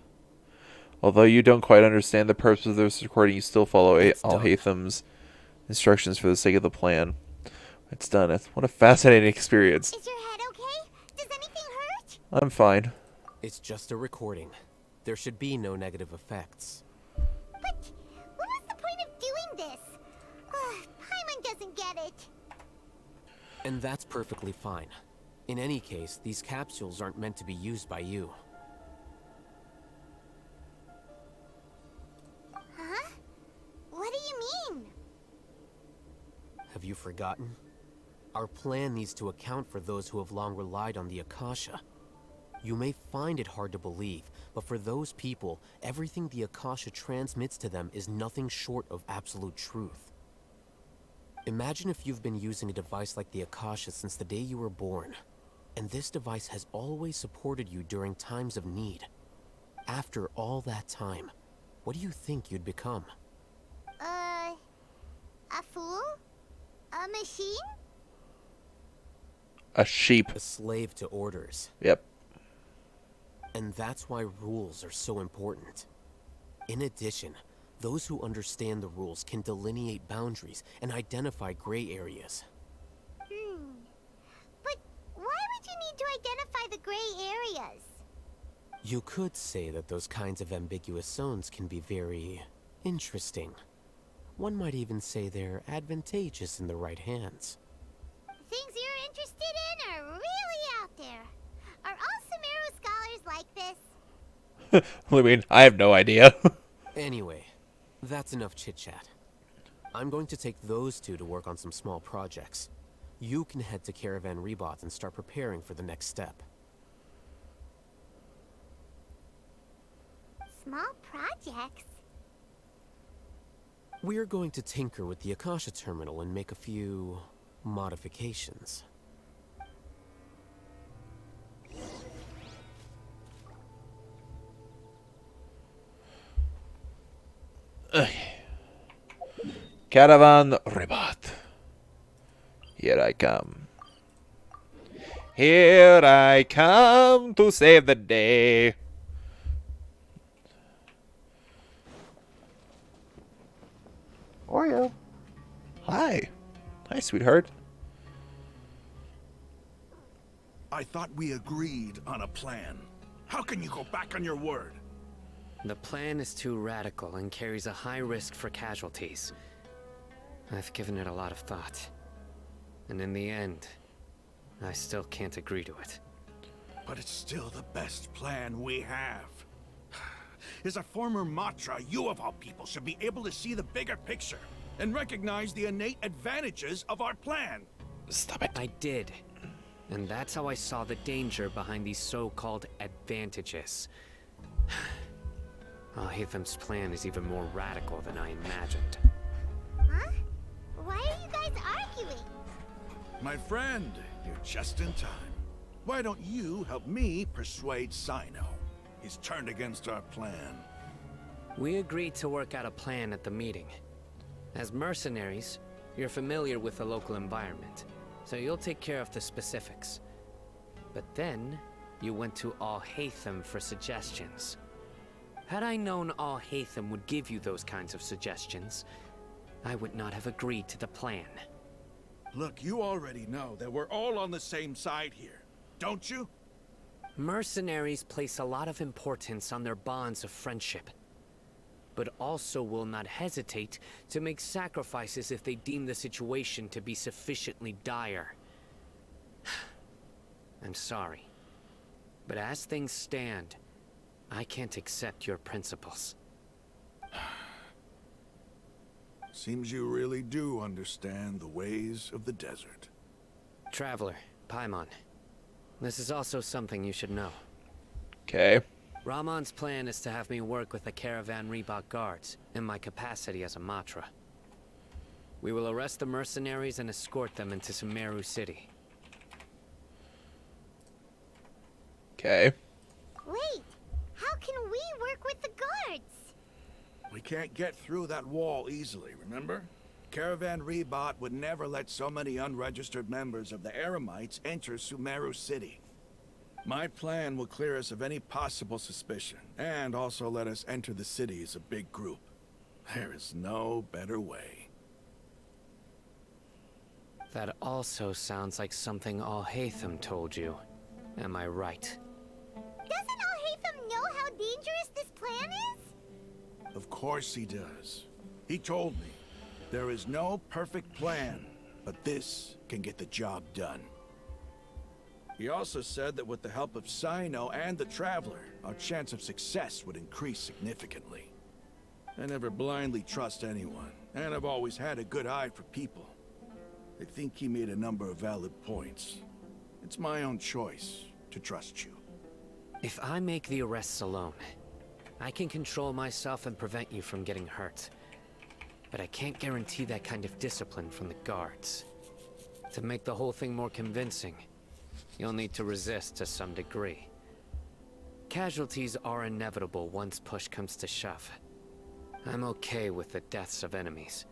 Although you don't quite understand the purpose of this recording, you still follow It's Al done. Haytham's instructions for the sake of the plan. It's done. What a fascinating experience. Is your head okay? Does anything hurt? I'm fine. It's just a recording. There should be no negative effects. But what was the point of doing this? Paimon doesn't get it. And that's perfectly fine. In any case, these capsules aren't meant to be used by you. Huh? What do you mean? Have you forgotten? Our plan needs to account for those who have long relied on the Akasha. You may find it hard to believe, but for those people, everything the Akasha transmits to them is nothing short of absolute truth. Imagine if you've been using a device like the Akasha since the day you were born, and this device has always supported you during times of need. After all that time, what do you think you'd become? A fool? A machine? A sheep. A slave to orders. Yep. And that's why rules are so important. In addition, those who understand the rules can delineate boundaries and identify gray areas. But why would you need to identify the gray areas? You could say that those kinds of ambiguous zones can be very interesting. One might even say they're advantageous in the right hands. Things you're interested in are really out there. Are all Sumeru scholars like this? I mean, I have no idea. Anyway, that's enough chit-chat. I'm going to take those two to work on some small projects. You can head to Caravan Rebot and start preparing for the next step. Small projects? We're going to tinker with the Akasha terminal and make a few modifications. Caravan Rebot. Here I come. Here I come to save the day. Oreo. Hi. Hi, sweetheart. I thought we agreed on a plan. How can you go back on your word? The plan is too radical and carries a high risk for casualties. I've given it a lot of thought. And in the end, I still can't agree to it. But it's still the best plan we have. As a former Matra, you of all people should be able to see the bigger picture and recognize the innate advantages of our plan. Stop it. I did. And that's how I saw the danger behind these so-called advantages. Al-Haytham's plan is even more radical than I imagined. Huh? Why are you guys arguing? My friend, you're just in time. Why don't you help me persuade Sino? He's turned against our plan. We agreed to work out a plan at the meeting. As mercenaries, you're familiar with the local environment, so you'll take care of the specifics. But then, you went to Al-Haytham for suggestions. Had I known Al-Haytham would give you those kinds of suggestions, I would not have agreed to the plan. Look, you already know that we're all on the same side here, don't you? Mercenaries place a lot of importance on their bonds of friendship, but also will not hesitate to make sacrifices if they deem the situation to be sufficiently dire. I'm sorry, but as things stand, I can't accept your principles. Seems you really do understand the ways of the desert. Traveler, Paimon, this is also something you should know. Okay. Ramon's plan is to have me work with the Caravan Rebot guards in my capacity as a Matra. We will arrest the mercenaries and escort them into Sumeru City. Okay. Wait, how can we work with the guards? We can't get through that wall easily, remember? Caravan Rebot would never let so many unregistered members of the Eremites enter Sumeru City. My plan will clear us of any possible suspicion, and also let us enter the city as a big group. There is no better way. That also sounds like something Al-Haytham told you. Am I right? Doesn't Al-Haytham know how dangerous this plan is? Of course he does. He told me, there is no perfect plan, but this can get the job done. He also said that with the help of Sino and the Traveler, our chance of success would increase significantly. I never blindly trust anyone, and I've always had a good eye for people. I think he made a number of valid points. It's my own choice to trust you. If I make the arrests alone, I can control myself and prevent you from getting hurt. But I can't guarantee that kind of discipline from the guards. To make the whole thing more convincing, you'll need to resist to some degree. Casualties are inevitable once push comes to shove. I'm okay with the deaths of enemies.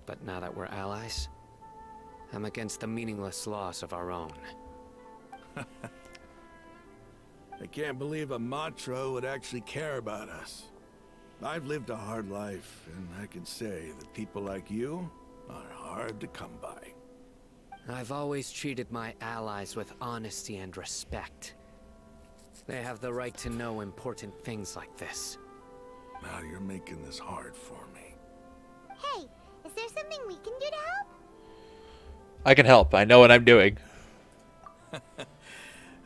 But now that we're allies, I'm against the meaningless loss of our own. I can't believe a Matra would actually care about us. I've lived a hard life, and I can say that people like you are hard to come by. I've always treated my allies with honesty and respect. They have the right to know important things like this. Now you're making this hard for me. Hey, is there something we can do to help? I can help. I know what I'm doing.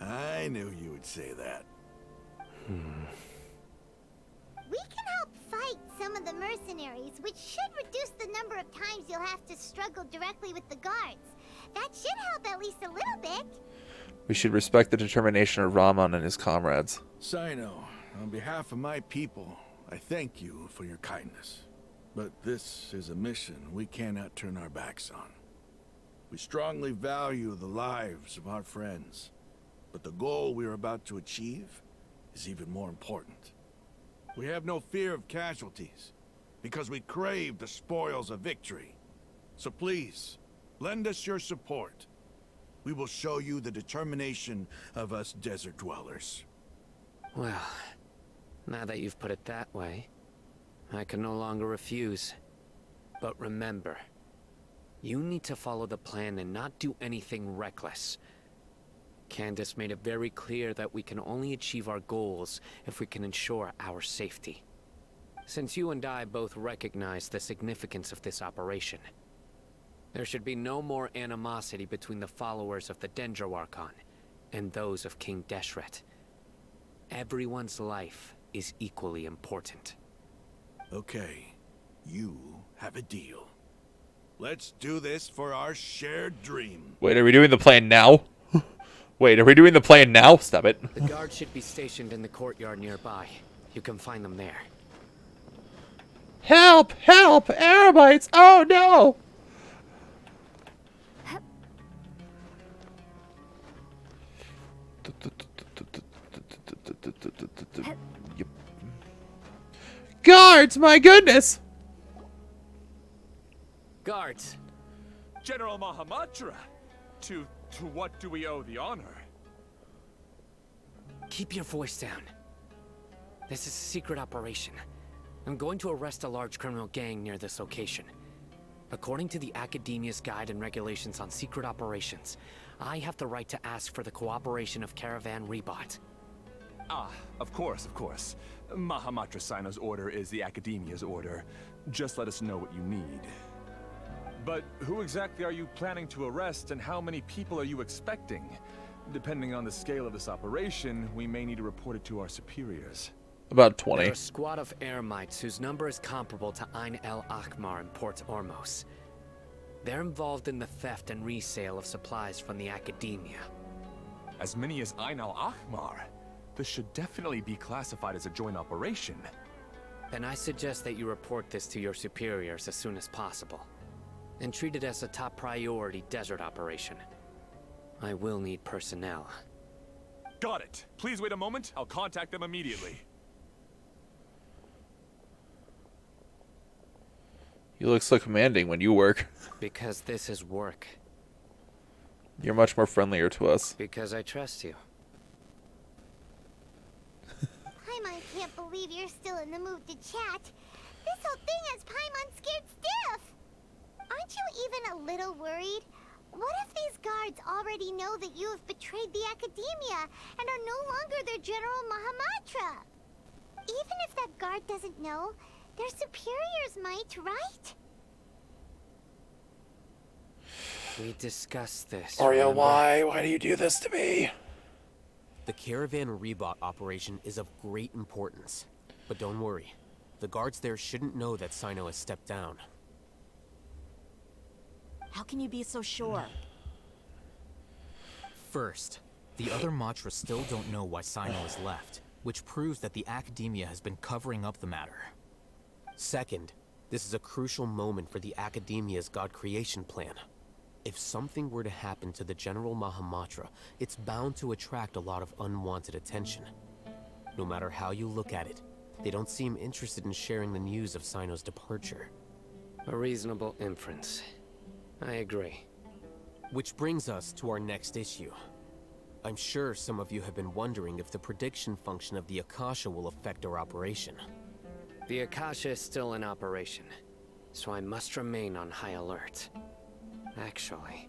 I knew you would say that. We can help fight some of the mercenaries, which should reduce the number of times you'll have to struggle directly with the guards. That should help at least a little bit. We should respect the determination of Rahman and his comrades. Sino, on behalf of my people, I thank you for your kindness. But this is a mission we cannot turn our backs on. We strongly value the lives of our friends, but the goal we are about to achieve is even more important. We have no fear of casualties, because we crave the spoils of victory. So please, lend us your support. We will show you the determination of us desert dwellers. Well, now that you've put it that way, I can no longer refuse. But remember, you need to follow the plan and not do anything reckless. Candace made it very clear that we can only achieve our goals if we can ensure our safety. Since you and I both recognize the significance of this operation, there should be no more animosity between the followers of the Dendro Archon and those of King Deshret. Everyone's life is equally important. Okay, you have a deal. Let's do this for our shared dream. Wait, are we doing the plan now? Wait, are we doing the plan now? Stop it. The guards should be stationed in the courtyard nearby. You can find them there. Help! Help! Arabites! Oh no! Guards! My goodness! Guards! General Mahamatra! To what do we owe the honor? Keep your voice down. This is a secret operation. I'm going to arrest a large criminal gang near this location. According to the Academia's Guide and Regulations on Secret Operations, I have the right to ask for the cooperation of Caravan Rebot. Ah, of course, of course. Mahamatra Sino's order is the Academia's order. Just let us know what you need. But who exactly are you planning to arrest, and how many people are you expecting? Depending on the scale of this operation, we may need to report it to our superiors. About 20. They're a squad of Eremites whose number is comparable to Ain el Akmar in Port Ormos. They're involved in the theft and resale of supplies from the Academia. As many as Ain el Akmar? This should definitely be classified as a joint operation. Then I suggest that you report this to your superiors as soon as possible, and treat it as a top priority desert operation. I will need personnel. Got it. Please wait a moment. I'll contact them immediately. You look so commanding when you work. Because this is work. You're much more friendlier to us. Because I trust you. Paimon can't believe you're still in the mood to chat. This whole thing has Paimon scared stiff. Aren't you even a little worried? What if these guards already know that you have betrayed the Academia and are no longer their General Mahamatra? Even if that guard doesn't know, their superiors might, right? We discussed this. Oreo, remember? why do you do this to me? The caravan rebot operation is of great importance. But don't worry, the guards there shouldn't know that Sino has stepped down. How can you be so sure? First, the other Matra still don't know why Sino has left, which proves that the Academia has been covering up the matter. Second, this is a crucial moment for the Academia's God creation plan. If something were to happen to the General Mahamatra, it's bound to attract a lot of unwanted attention. No matter how you look at it, they don't seem interested in sharing the news of Sino's departure. A reasonable inference. I agree. Which brings us to our next issue. I'm sure some of you have been wondering if the prediction function of the Akasha will affect our operation. The Akasha is still in operation, so I must remain on high alert. Actually,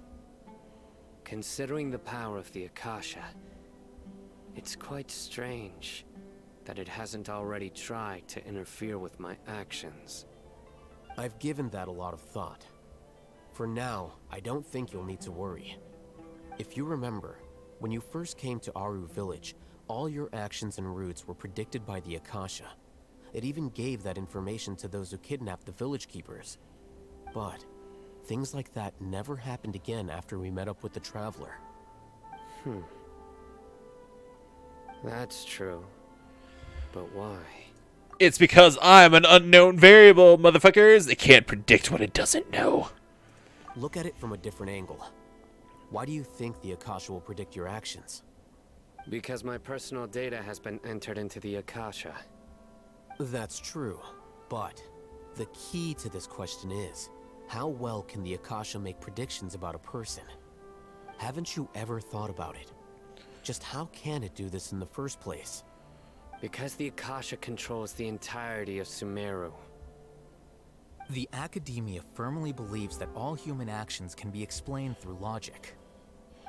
considering the power of the Akasha, it's quite strange that it hasn't already tried to interfere with my actions. I've given that a lot of thought. For now, I don't think you'll need to worry. If you remember, when you first came to Aru Village, all your actions and routes were predicted by the Akasha. It even gave that information to those who kidnapped the village keepers. But things like that never happened again after we met up with the Traveler. That's true. But why? It's because I'm an unknown variable, motherfuckers. It can't predict what it doesn't know. Look at it from a different angle. Why do you think the Akasha will predict your actions? Because my personal data has been entered into the Akasha. That's true, but the key to this question is, how well can the Akasha make predictions about a person? Haven't you ever thought about it? Just how can it do this in the first place? Because the Akasha controls the entirety of Sumeru. The Academia firmly believes that all human actions can be explained through logic.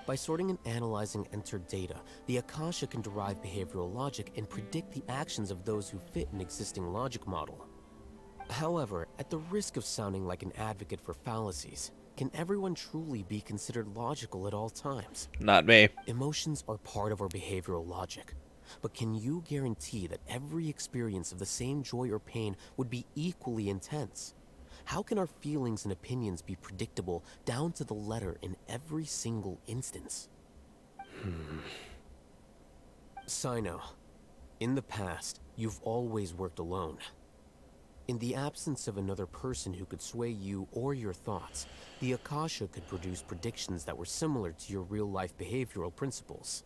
By sorting and analyzing entered data, the Akasha can derive behavioral logic and predict the actions of those who fit an existing logic model. However, at the risk of sounding like an advocate for fallacies, can everyone truly be considered logical at all times? Not me. Emotions are part of our behavioral logic. But can you guarantee that every experience of the same joy or pain would be equally intense? How can our feelings and opinions be predictable down to the letter in every single instance? Sino, in the past, you've always worked alone. In the absence of another person who could sway you or your thoughts, the Akasha could produce predictions that were similar to your real-life behavioral principles.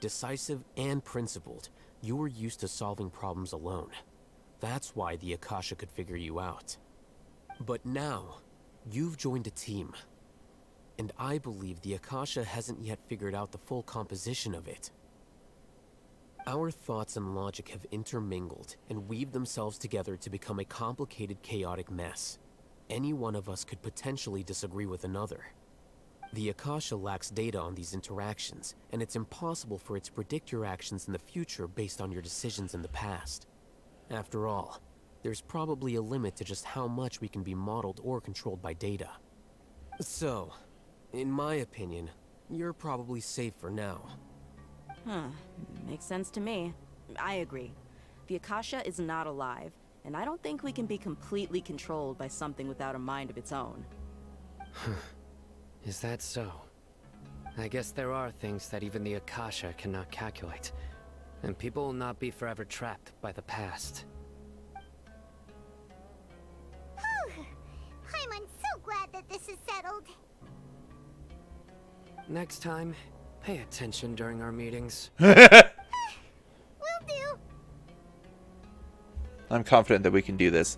Decisive and principled, you were used to solving problems alone. That's why the Akasha could figure you out. But now, you've joined a team. And I believe the Akasha hasn't yet figured out the full composition of it. Our thoughts and logic have intermingled and weaved themselves together to become a complicated, chaotic mess. Any one of us could potentially disagree with another. The Akasha lacks data on these interactions, and it's impossible for it to predict your actions in the future based on your decisions in the past. After all, there's probably a limit to just how much we can be modeled or controlled by data. So, in my opinion, you're probably safe for now. Makes sense to me. I agree. The Akasha is not alive, and I don't think we can be completely controlled by something without a mind of its own. Is that so? I guess there are things that even the Akasha cannot calculate, and people will not be forever trapped by the past. I'm so glad that this is settled. Next time, pay attention during our meetings. Will do. I'm confident that we can do this.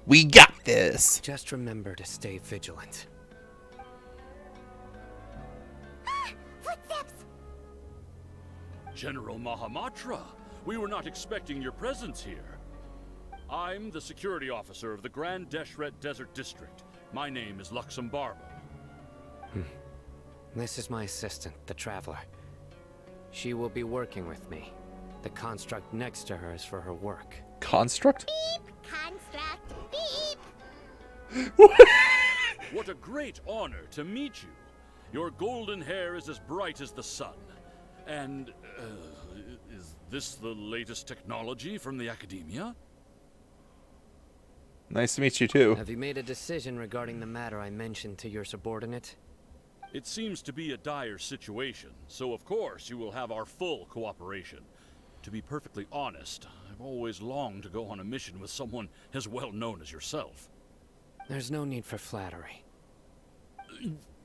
We got this! Just remember to stay vigilant. Footsteps! General Mahamatra, We were not expecting your presence here. I'm the security officer of the Grand Deshret Desert District. My name is Luxembarbo. This is my assistant, the Traveler. She will be working with me. The construct next to her is for her work. Construct? Beep! Construct! Beep! What a great honor to meet you. Your golden hair is as bright as the sun. And, is this the latest technology from the Academia? Nice to meet you too. Have you made a decision regarding the matter I mentioned to your subordinate? It seems to be a dire situation, so of course you will have our full cooperation. To be perfectly honest, I've always longed to go on a mission with someone as well known as yourself. There's no need for flattery.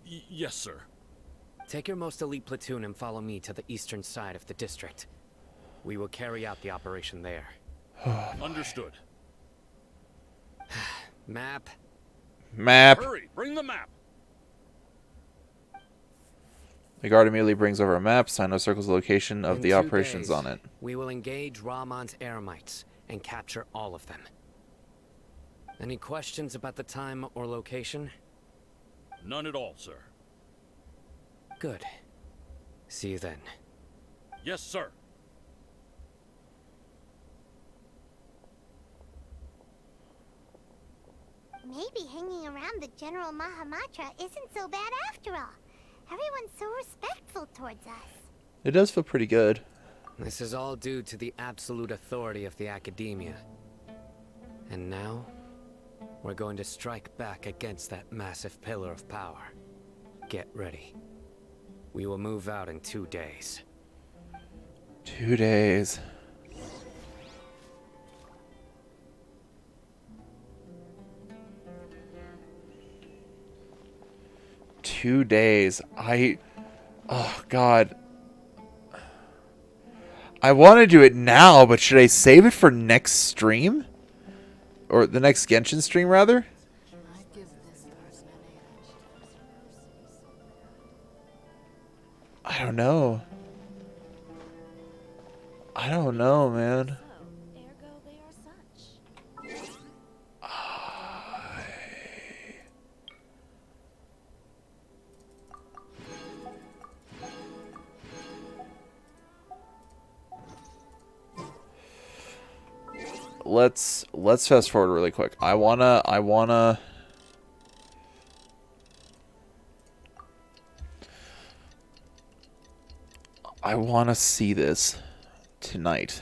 Yes, sir. Take your most elite platoon and follow me to the eastern side of the district. We will carry out the operation there. Understood. Map. Map. Hurry, bring the map. The guard immediately brings over a map. Sino circles the location of In the 2 operations days, on it. We will engage Rahman's Eremites and capture all of them. Any questions about the time or location? None at all, sir. Good. See you then. Yes, sir. Maybe hanging around the General Mahamatra isn't so bad after all. Everyone's so respectful towards us. It does feel pretty good. This is all due to the absolute authority of the Academia. And now, we're going to strike back against that massive pillar of power. Get ready. We will move out in 2 days. 2 days. Oh God. I want to do it now, but should I save it for next stream? Or the next Genshin stream, rather? I don't know. I don't know, man. Let's fast forward really quick. I wanna see this tonight.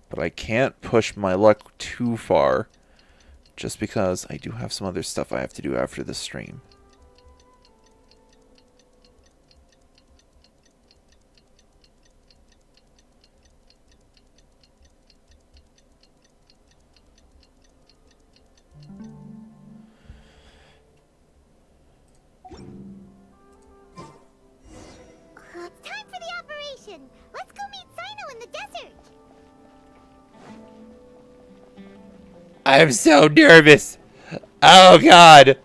But I can't push my luck too far just because I do have some other stuff I have to do after the stream. It's time for the operation. Let's go meet Sino in the desert. I'm so nervous. Oh God.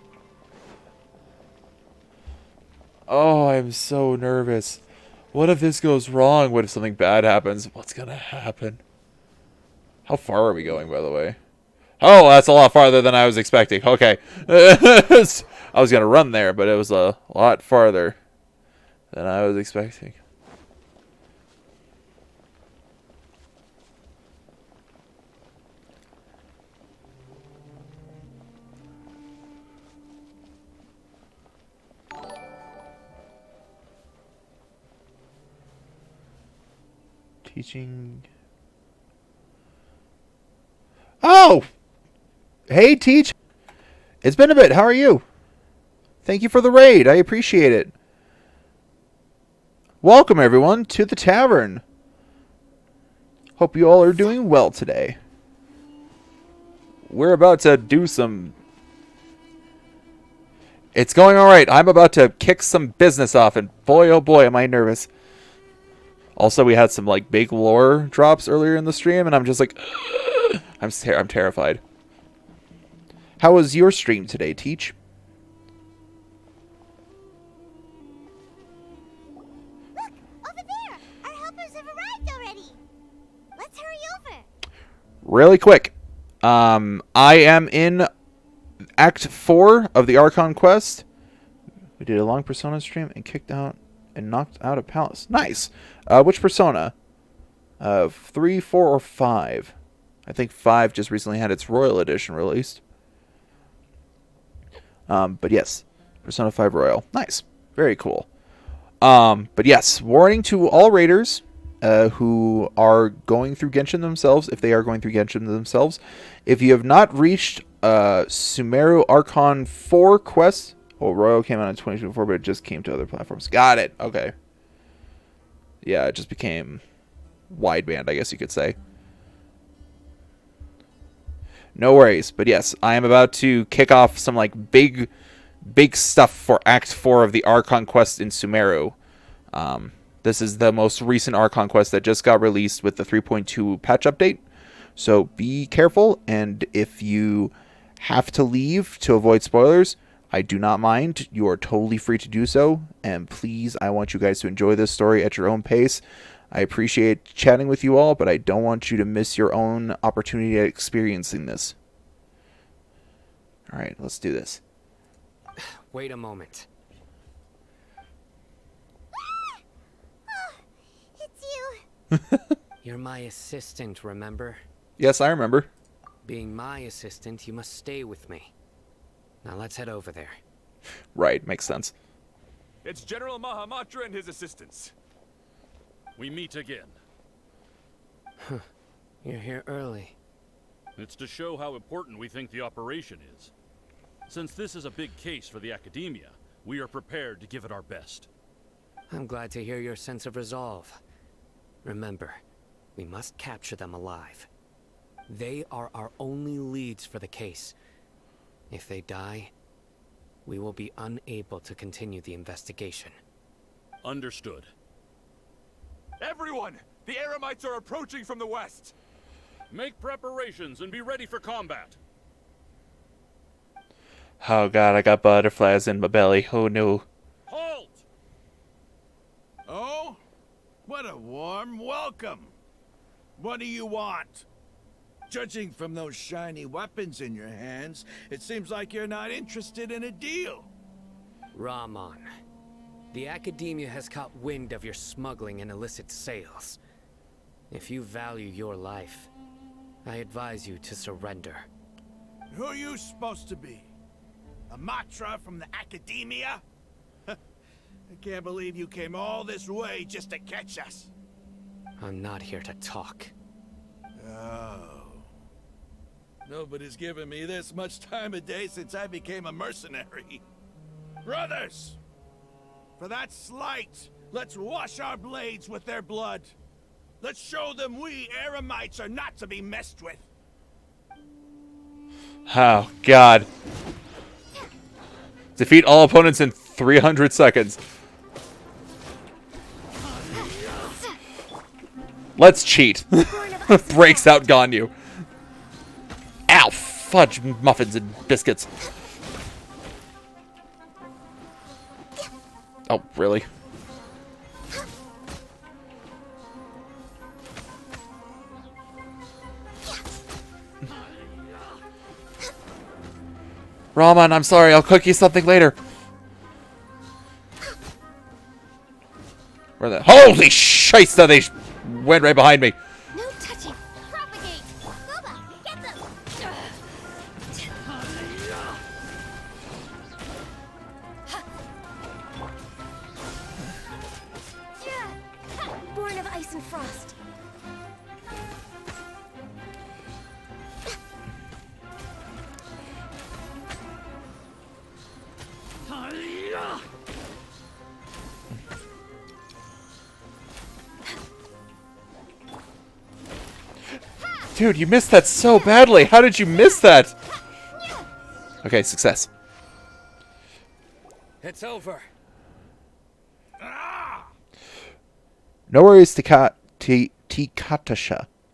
Oh, I'm so nervous. What if this goes wrong? What if something bad happens? What's gonna happen? How far are we going, by the way? Oh, that's a lot farther than I was expecting. Okay. I was gonna run there, but it was a lot farther than I was expecting. Teaching. Oh! Hey, Teach. It's been a bit. How are you? Thank you for the raid. I appreciate it. Welcome, everyone, to the tavern. Hope you all are doing well today. We're about to do some... It's going alright. I'm about to kick some business off, and boy, oh boy, am I nervous. Also, we had some, like, big lore drops earlier in the stream, and I'm just like... I'm terrified. How was your stream today, Teach? Look, over there. Our helpers have arrived already. really quick. I am in Act 4 of the Archon Quest. We did a long Persona stream and kicked out and knocked out a palace. Nice. Which Persona? 3, 4, or 5? I think 5 just recently had its Royal Edition released. But yes, Persona 5 Royal. Nice. Very cool. But yes, warning to all raiders who are going through Genshin themselves, if they are going through Genshin themselves, if you have not reached Sumeru Archon 4 Quest, well, Royal came out in 2024, but it just came to other platforms. Got it. Okay. Yeah, it just became wideband, I guess you could say. No worries. But yes, I am about to kick off some like big stuff for Act 4 of the Archon Quest in Sumeru. This is the most recent Archon Quest that just got released with the 3.2 patch update. So be careful, and if you have to leave to avoid spoilers, I do not mind. You are totally free to do so. And please, I want you guys to enjoy this story at your own pace. I appreciate chatting with you all, but I don't want you to miss your own opportunity at experiencing this. All right, let's do this. Wait a moment. It's you. You're my assistant, remember? Yes, I remember. Being my assistant, you must stay with me. Now let's head over there. Right, makes sense. It's General Mahamatra and his assistants. We meet again. You're here early. It's to show how important we think the operation is. Since this is a big case for the Academia, we are prepared to give it our best. I'm glad to hear your sense of resolve. Remember, we must capture them alive. They are our only leads for the case. If they die, we will be unable to continue the investigation. Understood. Everyone! The Eremites are approaching from the west! Make preparations and be ready for combat. Oh god, I got butterflies in my belly. Oh no. Halt! Oh? What a warm welcome. What do you want? Judging from those shiny weapons in your hands, it seems like you're not interested in a deal. Rahman, the Academia has caught wind of your smuggling and illicit sales. If you value your life, I advise you to surrender. Who are you supposed to be? A Matra from the Academia? I can't believe you came all this way just to catch us. I'm not here to talk. Oh. Nobody's given me this much time of day since I became a mercenary. Brothers! For that slight, let's wash our blades with their blood. Let's show them we Eremites are not to be messed with. Oh god. Defeat all opponents in 300 seconds. Let's cheat. Breaks out Ganyu. Ow! Fudge muffins and biscuits. Oh, really? Rahman, I'm sorry. I'll cook you something later. Where the... Holy shite! They went right behind me. No touching. Propagate. Boba, get them. Born of ice and frost. Dude, you missed that so badly. How did you miss that? Okay, success. It's over. No worries, Tikatasha.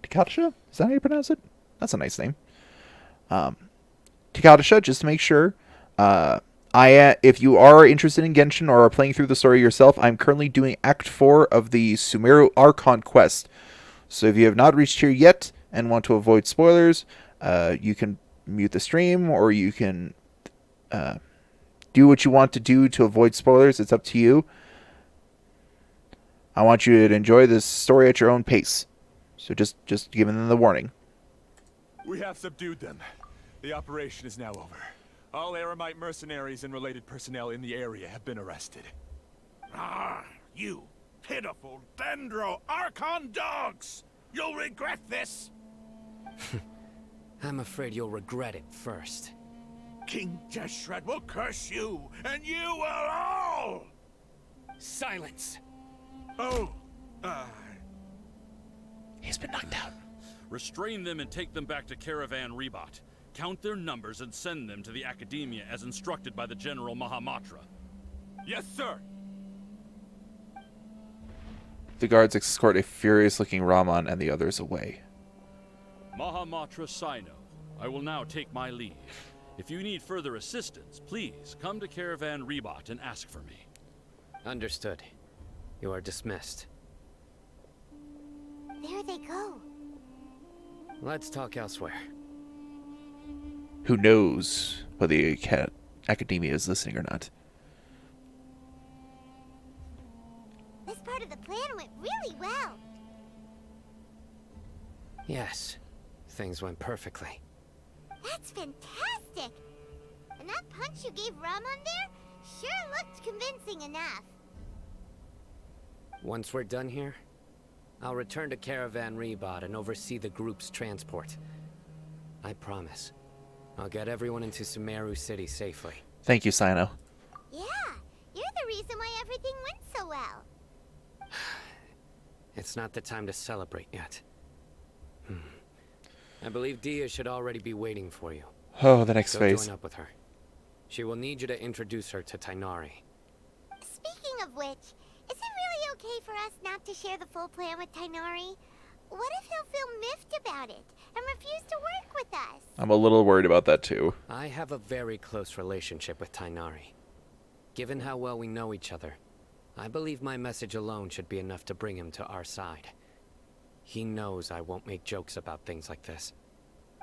Tikatasha? Is that how you pronounce it? That's a nice name. Tikatasha, just to make sure. If you are interested in Genshin or are playing through the story yourself, I'm currently doing Act 4 of the Sumeru Archon Quest. So if you have not reached here yet, and want to avoid spoilers, you can mute the stream, or you can do what you want to do to avoid spoilers. It's up to you. I want you to enjoy this story at your own pace. So just giving them the warning. We have subdued them. The operation is now over. All Aramite mercenaries and related personnel in the area have been arrested. Ah, you pitiful Dendro Archon dogs! You'll regret this! I'm afraid you'll regret it first. King Deshret will curse you, and you will all! Silence! Oh, He's been knocked out. Restrain them and take them back to Caravan Rebot. Count their numbers and send them to the Academia as instructed by the General Mahamatra. Yes, sir! The guards escort a furious-looking Raman and the others away. Mahamatra Sino, I will now take my leave. If you need further assistance, please come to Caravan Rebot and ask for me. Understood. You are dismissed. There they go. Let's talk elsewhere. Who knows whether the Academia is listening or not? This part of the plan went really well. Yes, things went perfectly. That's fantastic! And that punch you gave Raman there sure looked convincing enough. Once we're done here, I'll return to Caravan Rebot and oversee the group's transport. I promise. I'll get everyone into Sumeru City safely. Thank you, Sino. Yeah, you're the reason why everything went so well. It's not the time to celebrate yet. I believe Dehya should already be waiting for you. Oh, the next So phase. join up with her. She will need you to introduce her to Tighnari. Speaking of which, is it really okay for us not to share the full plan with Tighnari? What if he'll feel miffed about it and refuse to work with us? I'm a little worried about that too. I have a very close relationship with Tighnari. Given how well we know each other, I believe my message alone should be enough to bring him to our side. He knows I won't make jokes about things like this.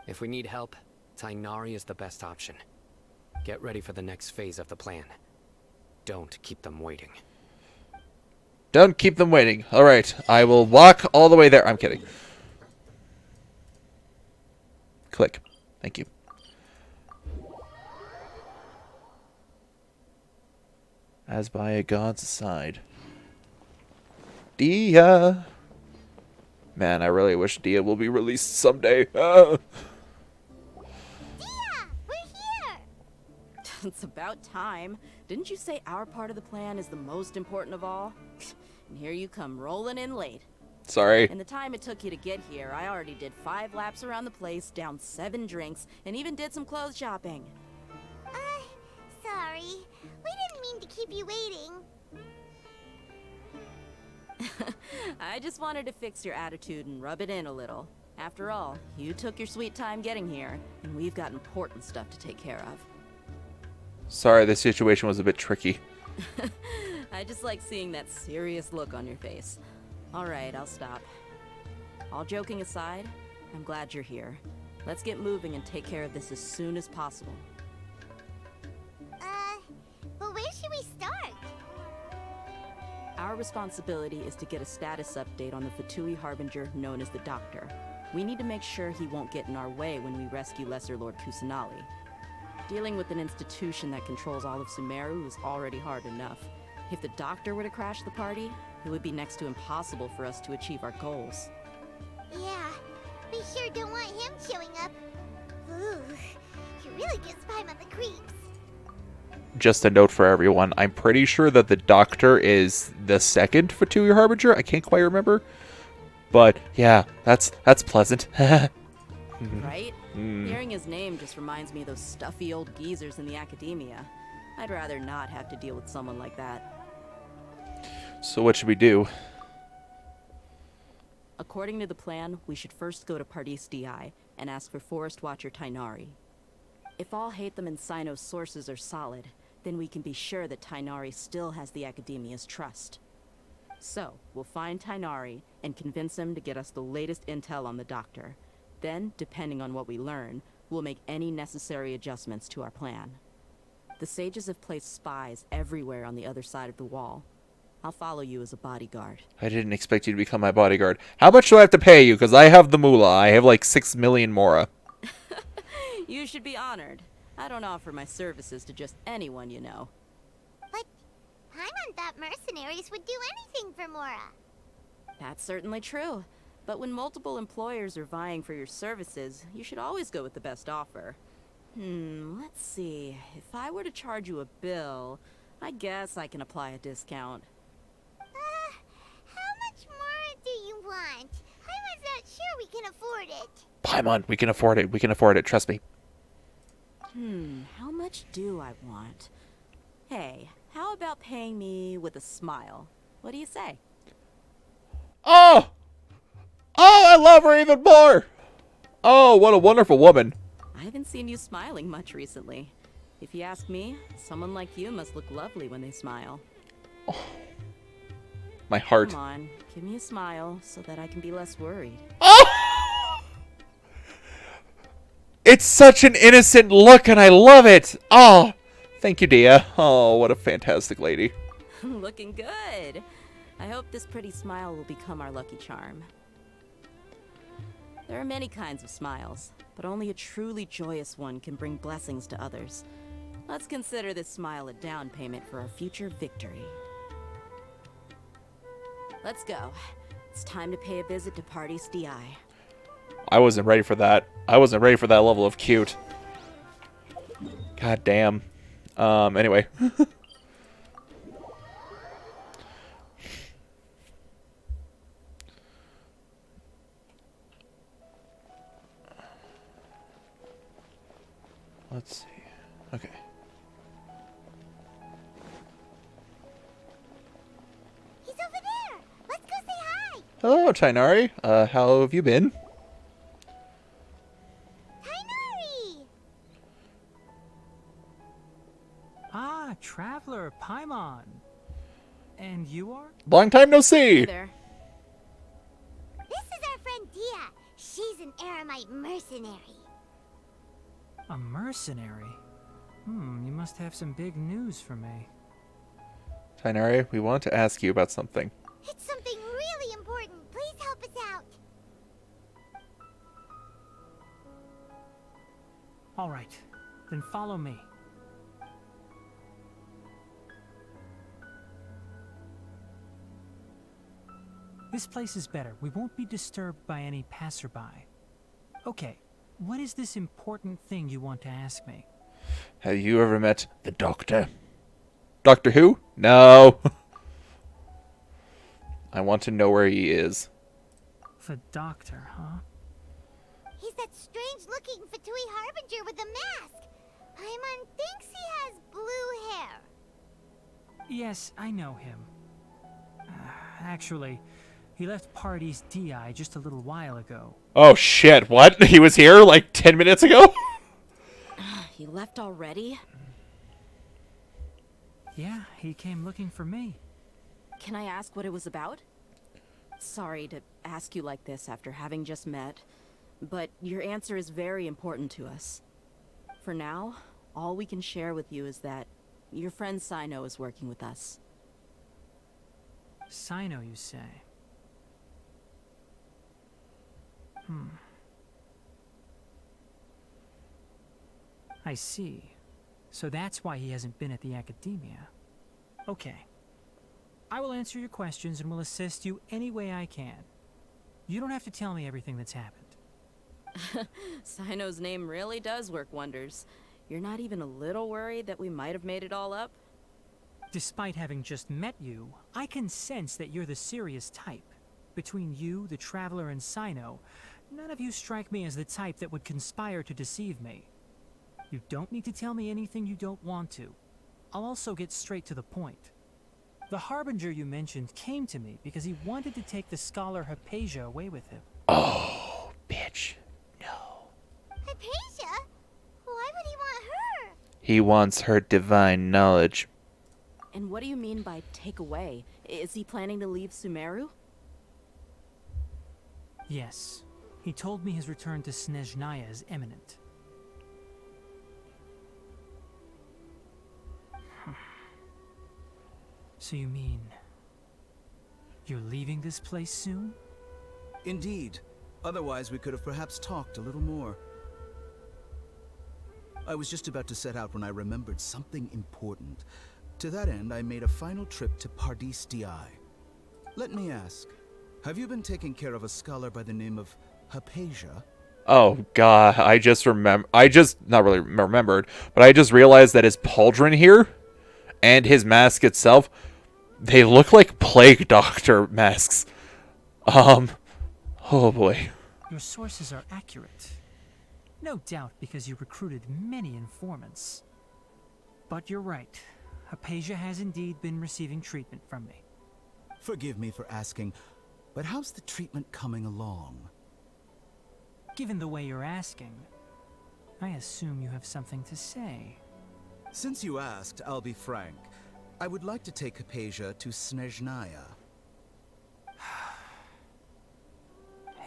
If we need help, Tighnari is the best option. Get ready for the next phase of the plan. Don't keep them waiting. Don't keep them waiting. All right, I will walk all the way there. I'm kidding. Click. Thank you. As by a god's side. Dehya. Man, I really wish Dehya will be released someday. Dehya, we're here! It's about time. Didn't you say our part of the plan is the most important of all? And here you come rolling in late. Sorry. In the time it took you to get here, I already did 5 laps around the place, downed 7 drinks, and even did some clothes shopping. Sorry. We didn't mean to keep you waiting. I just wanted to fix your attitude and rub it in a little. After all, you took your sweet time getting here, and we've got important stuff to take care of. Sorry, this situation was a bit tricky. I just like seeing that serious look on your face. Alright, I'll stop. All joking aside, I'm glad you're here. Let's get moving and take care of this as soon as possible. But where should we start? Our responsibility is to get a status update on the Fatui Harbinger known as the Doctor. We need to make sure he won't get in our way when we rescue Lesser Lord Kusanali. Dealing with an institution that controls all of Sumeru is already hard enough. If the Doctor were to crash the party, it would be next to impossible for us to achieve our goals. Yeah, we sure don't want him showing up. Ooh, he really gives Paimon the creeps. Just a note for everyone. I'm pretty sure that the Doctor is the second Fatui Harbinger. I can't quite remember. But, yeah, that's pleasant. Right? Hearing his name just reminds me of those stuffy old geezers in the Academia. I'd rather not have to deal with someone like that. So what should we do? According to the plan, we should first go to Pardis Di and ask for Forest Watcher Tighnari. If all Hatham and Sino's sources are solid, then we can be sure that Tighnari still has the Academia's trust. So, we'll find Tighnari and convince him to get us the latest intel on the Doctor. Then, depending on what we learn, we'll make any necessary adjustments to our plan. The sages have placed spies everywhere on the other side of the wall. I'll follow you as a bodyguard. I didn't expect you to become my bodyguard. How much do I have to pay you? Because I have the moolah. I have like 6 million mora. You should be honored. I don't offer my services to just anyone you know. But Paimon thought mercenaries would do anything for Mora. That's certainly true. But when multiple employers are vying for your services, you should always go with the best offer. Let's see. If I were to charge you a bill, I guess I can apply a discount. How much more do you want? Paimon's not sure we can afford it. Paimon, we can afford it. We can afford it. Trust me. How much do I want? Hey, how about paying me with a smile? What do you say? Oh! Oh, I love her even more! Oh, what a wonderful woman. I haven't seen you smiling much recently. If you ask me, someone like you must look lovely when they smile. Oh, my heart. Come on, give me a smile so that I can be less worried. Oh! It's such an innocent look and I love it. Oh, thank you, Dehya. Oh, what a fantastic lady. Looking good. I hope this pretty smile will become our lucky charm. There are many kinds of smiles, but only a truly joyous one can bring blessings to others. Let's consider this smile a down payment for our future victory. Let's go. It's time to pay a visit to Party's DI. I wasn't ready for that. I wasn't ready for that level of cute. God damn. Anyway. Let's see. Okay. He's over there. Let's go say hi. Hello, Tainari. How have you been? Tainari! Ah, Traveler, Paimon. And you are? Long time no see. Hey there. This is our friend Dehya. She's an Aramite mercenary. A mercenary? You must have some big news for me. Tainari, we wanted to ask you about something. It's something really important. Please help us out. All right, then follow me. This place is better. We won't be disturbed by any passerby. Okay, what is this important thing you want to ask me? Have you ever met the Doctor? Doctor Who? No. I want to know where he is. The Doctor, huh? He's that strange-looking Fatui Harbinger with the mask. Paimon thinks he has blue hair. Yes, I know him. Actually, he left Party's DI just a little while ago. Oh shit, what? He was here like 10 minutes ago? He left already? Yeah, he came looking for me. Can I ask what it was about? Sorry to ask you like this after having just met, but your answer is very important to us. For now, all we can share with you is that your friend Cyno is working with us. Cyno, you say? I see. So that's why he hasn't been at the academia. Okay. I will answer your questions and will assist you any way I can. You don't have to tell me everything that's happened. Cyno's name really does work wonders. You're not even a little worried that we might have made it all up? Despite having just met you, I can sense that you're the serious type. Between you, the Traveler, and Cyno, none of you strike me as the type that would conspire to deceive me. You don't need to tell me anything you don't want to. I'll also get straight to the point. The Harbinger you mentioned came to me because he wanted to take the scholar Hypatia away with him. Oh, bitch. No. Hypatia? Why would he want her? He wants her divine knowledge. And what do you mean by take away? Is he planning to leave Sumeru? Yes. He told me his return to Snezhnaya is imminent. So you mean you're leaving this place soon? Indeed. Otherwise, we could have perhaps talked a little more. I was just about to set out when I remembered something important. To that end, I made a final trip to Pardis Di. Let me ask, have you been taking care of a scholar by the name of Hypatia? Oh god, I just not really remembered, but I just realized that his pauldron here and his mask itself, they look like plague doctor masks. Oh boy. Your sources are accurate. No doubt because you recruited many informants. But you're right. Hypatia has indeed been receiving treatment from me. Forgive me for asking, but how's the treatment coming along? Given the way you're asking, I assume you have something to say. Since you asked, I'll be frank. I would like to take Hypatia to Snezhnaya.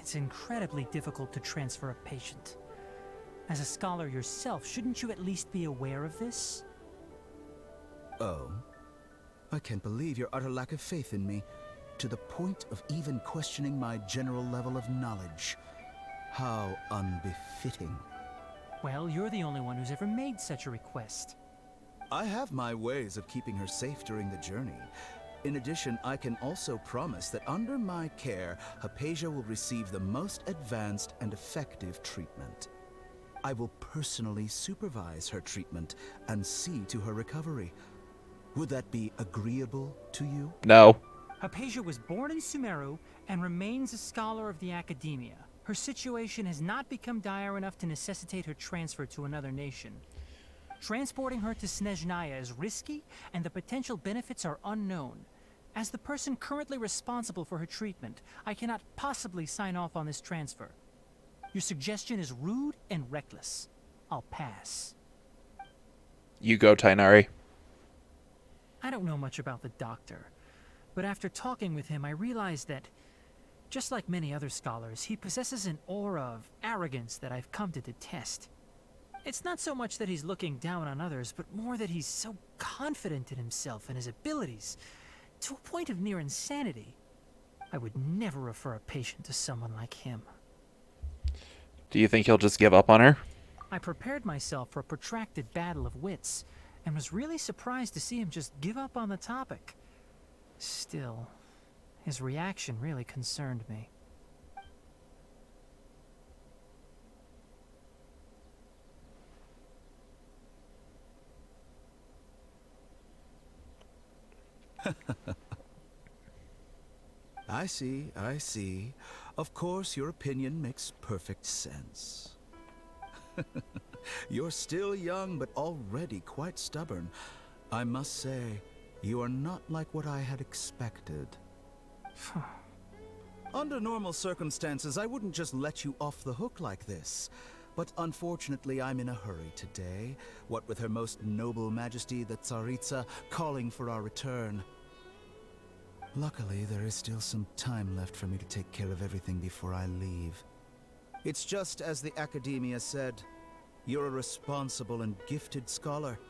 It's incredibly difficult to transfer a patient. As a scholar yourself, shouldn't you at least be aware of this? Oh? I can't believe your utter lack of faith in me, to the point of even questioning my general level of knowledge. How unbefitting. Well, you're the only one who's ever made such a request. I have my ways of keeping her safe during the journey. In addition, I can also promise that under my care, Hypatia will receive the most advanced and effective treatment. I will personally supervise her treatment and see to her recovery. Would that be agreeable to you? No. Hypatia was born in Sumeru and remains a scholar of the Academia. Her situation has not become dire enough to necessitate her transfer to another nation. Transporting her to Snezhnaya is risky, and the potential benefits are unknown. As the person currently responsible for her treatment, I cannot possibly sign off on this transfer. Your suggestion is rude and reckless. I'll pass. You go, Tainari. I don't know much about the doctor, but after talking with him, I realized that, just like many other scholars, he possesses an aura of arrogance that I've come to detest. It's not so much that he's looking down on others, but more that he's so confident in himself and his abilities, to a point of near insanity. I would never refer a patient to someone like him. Do you think he'll just give up on her? I prepared myself for a protracted battle of wits, and was really surprised to see him just give up on the topic. Still, his reaction really concerned me. I see. Of course, your opinion makes perfect sense. You're still young, but already quite stubborn. I must say, you are not like what I had expected. Under normal circumstances, I wouldn't just let you off the hook like this. But unfortunately, I'm in a hurry today, what with Her Most Noble Majesty the Tsaritsa calling for our return. Luckily, there is still some time left for me to take care of everything before I leave. It's just as the Academia said, you're a responsible and gifted scholar.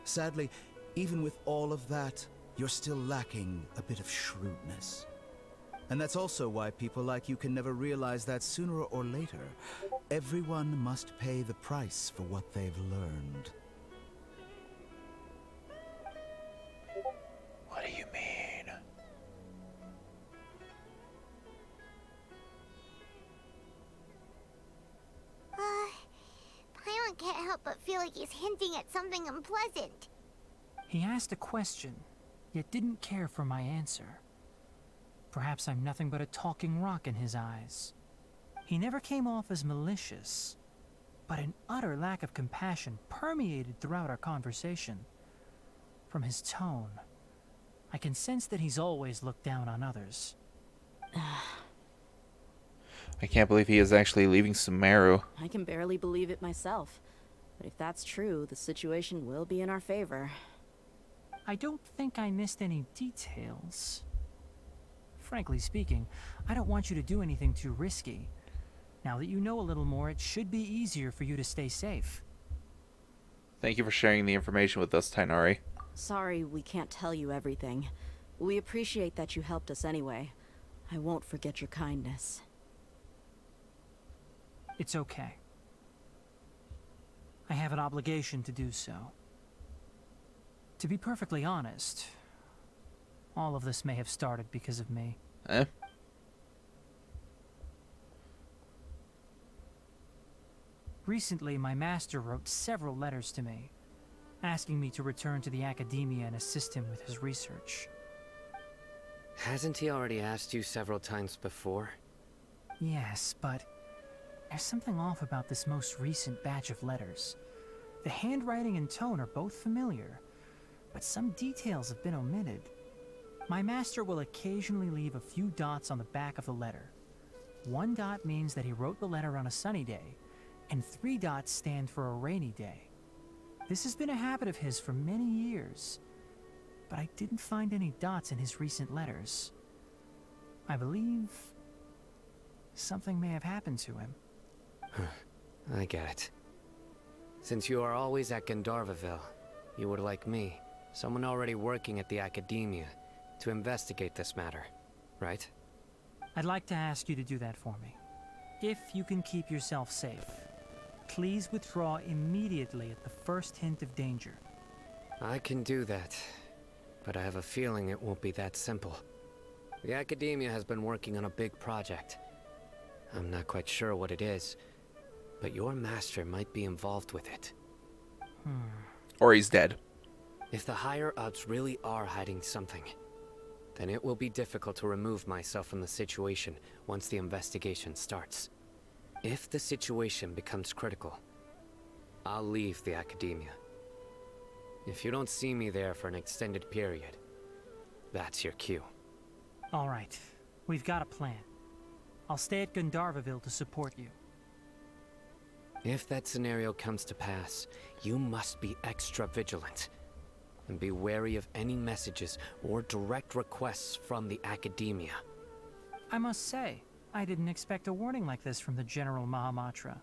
Sadly, even with all of that, you're still lacking a bit of shrewdness. And that's also why people like you can never realize that sooner or later, everyone must pay the price for what they've learned. What do you mean? Paimon can't help but feel like he's hinting at something unpleasant. He asked a question, yet didn't care for my answer. Perhaps I'm nothing but a talking rock in his eyes. He never came off as malicious, but an utter lack of compassion permeated throughout our conversation. From his tone, I can sense that he's always looked down on others. I can't believe he is actually leaving Sumeru. I can barely believe it myself. But if that's true, the situation will be in our favor. I don't think I missed any details. Frankly speaking, I don't want you to do anything too risky. Now that you know a little more, it should be easier for you to stay safe. Thank you for sharing the information with us, Tainari. Sorry we can't tell you everything. We appreciate that you helped us anyway. I won't forget your kindness. It's okay. I have an obligation to do so. To be perfectly honest, all of this may have started because of me. Eh? Recently, my master wrote several letters to me, asking me to return to the academia and assist him with his research. Hasn't he already asked you several times before? Yes, but there's something off about this most recent batch of letters. The handwriting and tone are both familiar, but some details have been omitted. My master will occasionally leave a few dots on the back of the letter. 1 dot means that he wrote the letter on a sunny day, and 3 dots stand for a rainy day. This has been a habit of his for many years, but I didn't find any dots in his recent letters. I believe something may have happened to him. I get it. Since you are always at Gandharvaville, you would like me, someone already working at the academia, to investigate this matter, right? I'd like to ask you to do that for me. If you can keep yourself safe, please withdraw immediately at the first hint of danger. I can do that, but I have a feeling it won't be that simple. The academia has been working on a big project. I'm not quite sure what it is, but your master might be involved with it. Or he's dead. If the higher-ups really are hiding something, then it will be difficult to remove myself from the situation once the investigation starts. If the situation becomes critical, I'll leave the academia. If you don't see me there for an extended period, that's your cue. All right, we've got a plan. I'll stay at Gandharvaville to support you. If that scenario comes to pass, you must be extra vigilant. And be wary of any messages or direct requests from the academia. I must say, I didn't expect a warning like this from the General Mahamatra.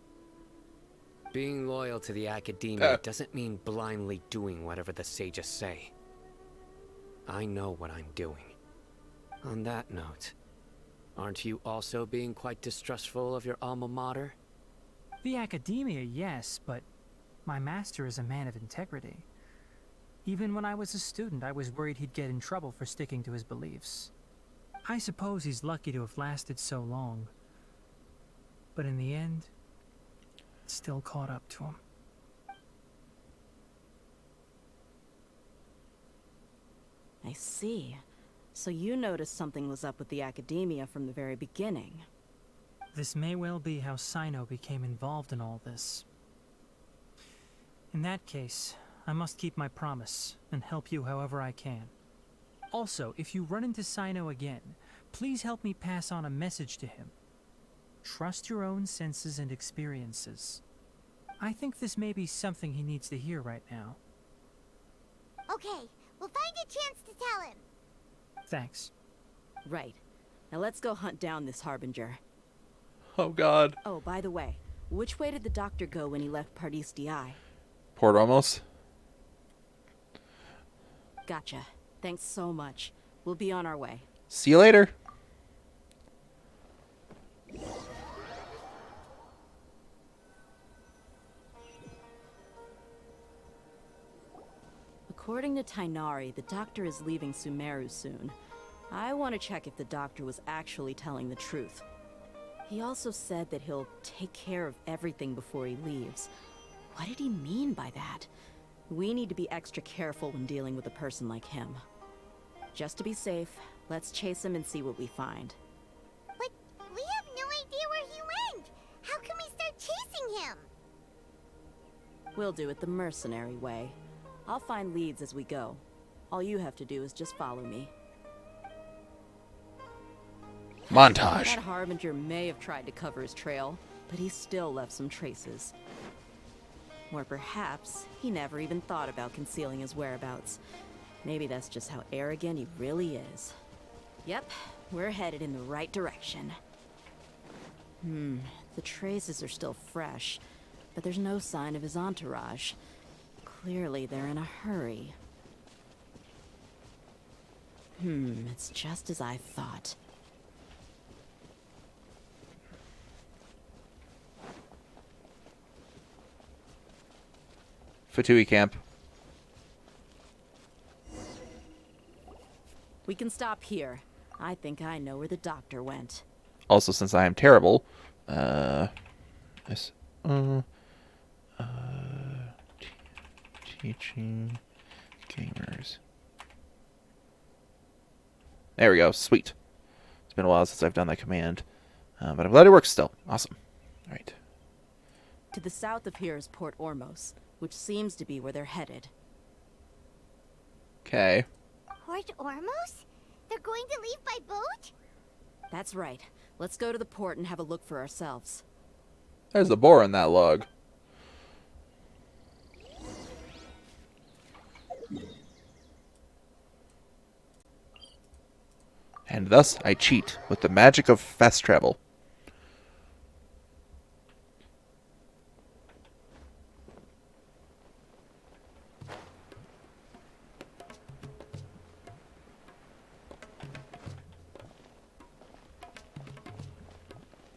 Being loyal to the academia doesn't mean blindly doing whatever the sages say. I know what I'm doing. On that note, aren't you also being quite distrustful of your alma mater? The academia, yes, but my master is a man of integrity. Even when I was a student, I was worried he'd get in trouble for sticking to his beliefs. I suppose he's lucky to have lasted so long. But in the end, it still caught up to him. I see. So you noticed something was up with the academia from the very beginning. This may well be how Sino became involved in all this. In that case, I must keep my promise and help you however I can. Also, if you run into Sino again, please help me pass on a message to him. Trust your own senses and experiences. I think this may be something he needs to hear right now. Okay, we'll find a chance to tell him. Thanks. Right. Now let's go hunt down this harbinger. Oh god. Oh, by the way, which way did the doctor go when he left Pardis Di? Port Ramos? Gotcha. Thanks so much. We'll be on our way. See you later. According to Tainari, the doctor is leaving Sumeru soon. I want to check if the doctor was actually telling the truth. He also said that he'll take care of everything before he leaves. What did he mean by that? We need to be extra careful when dealing with a person like him. Just to be safe, let's chase him and see what we find. But we have no idea where he went! How can we start chasing him? We'll do it the mercenary way. I'll find leads as we go. All you have to do is just follow me. Montage. That harbinger may have tried to cover his trail, but he still left some traces. Or perhaps he never even thought about concealing his whereabouts. Maybe that's just how arrogant he really is. Yep, we're headed in the right direction. The traces are still fresh, but there's no sign of his entourage. Clearly, they're in a hurry. It's just as I thought. Fatui camp. We can stop here. I think I know where the doctor went. Also, since I am terrible, teaching gamers. There we go. Sweet. It's been a while since I've done that command, but I'm glad it works still. Awesome. All right. To the south of here is Port Ormos, which seems to be where they're headed. Okay. Port Ormos? They're going to leave by boat? That's right. Let's go to the port and have a look for ourselves. There's a boar in that log. And thus I cheat with the magic of fast travel.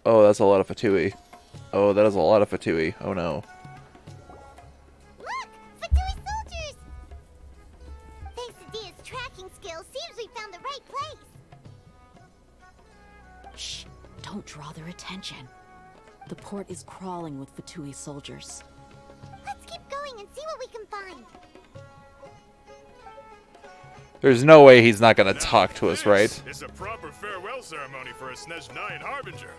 Oh, that's a lot of Fatui. Oh, that is a lot of Fatui. Oh no. Look! Fatui soldiers! Thanks to Dehya's tracking skills, seems we found the right place. Shh! Don't draw their attention. The port is crawling with Fatui soldiers. Let's keep going and see what we can find. There's no way he's not gonna talk to us, right? It's a proper farewell ceremony for a Snezhnayan harbinger.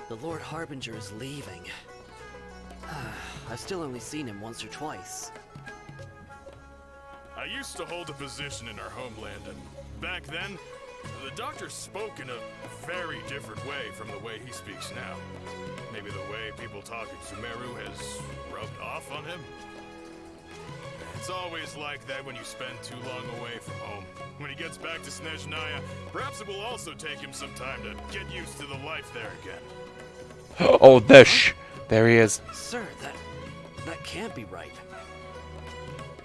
The Lord Harbinger is leaving. I've still only seen him once or twice. I used to hold a position in our homeland, and back then, the doctor spoke in a very different way from the way he speaks now. Maybe the way people talk in Sumeru has rubbed off on him. It's always like that when you spend too long away from home. When he gets back to Snezhnaya, perhaps it will also take him some time to get used to the life there again. Oh, there he is. Sir, that can't be right.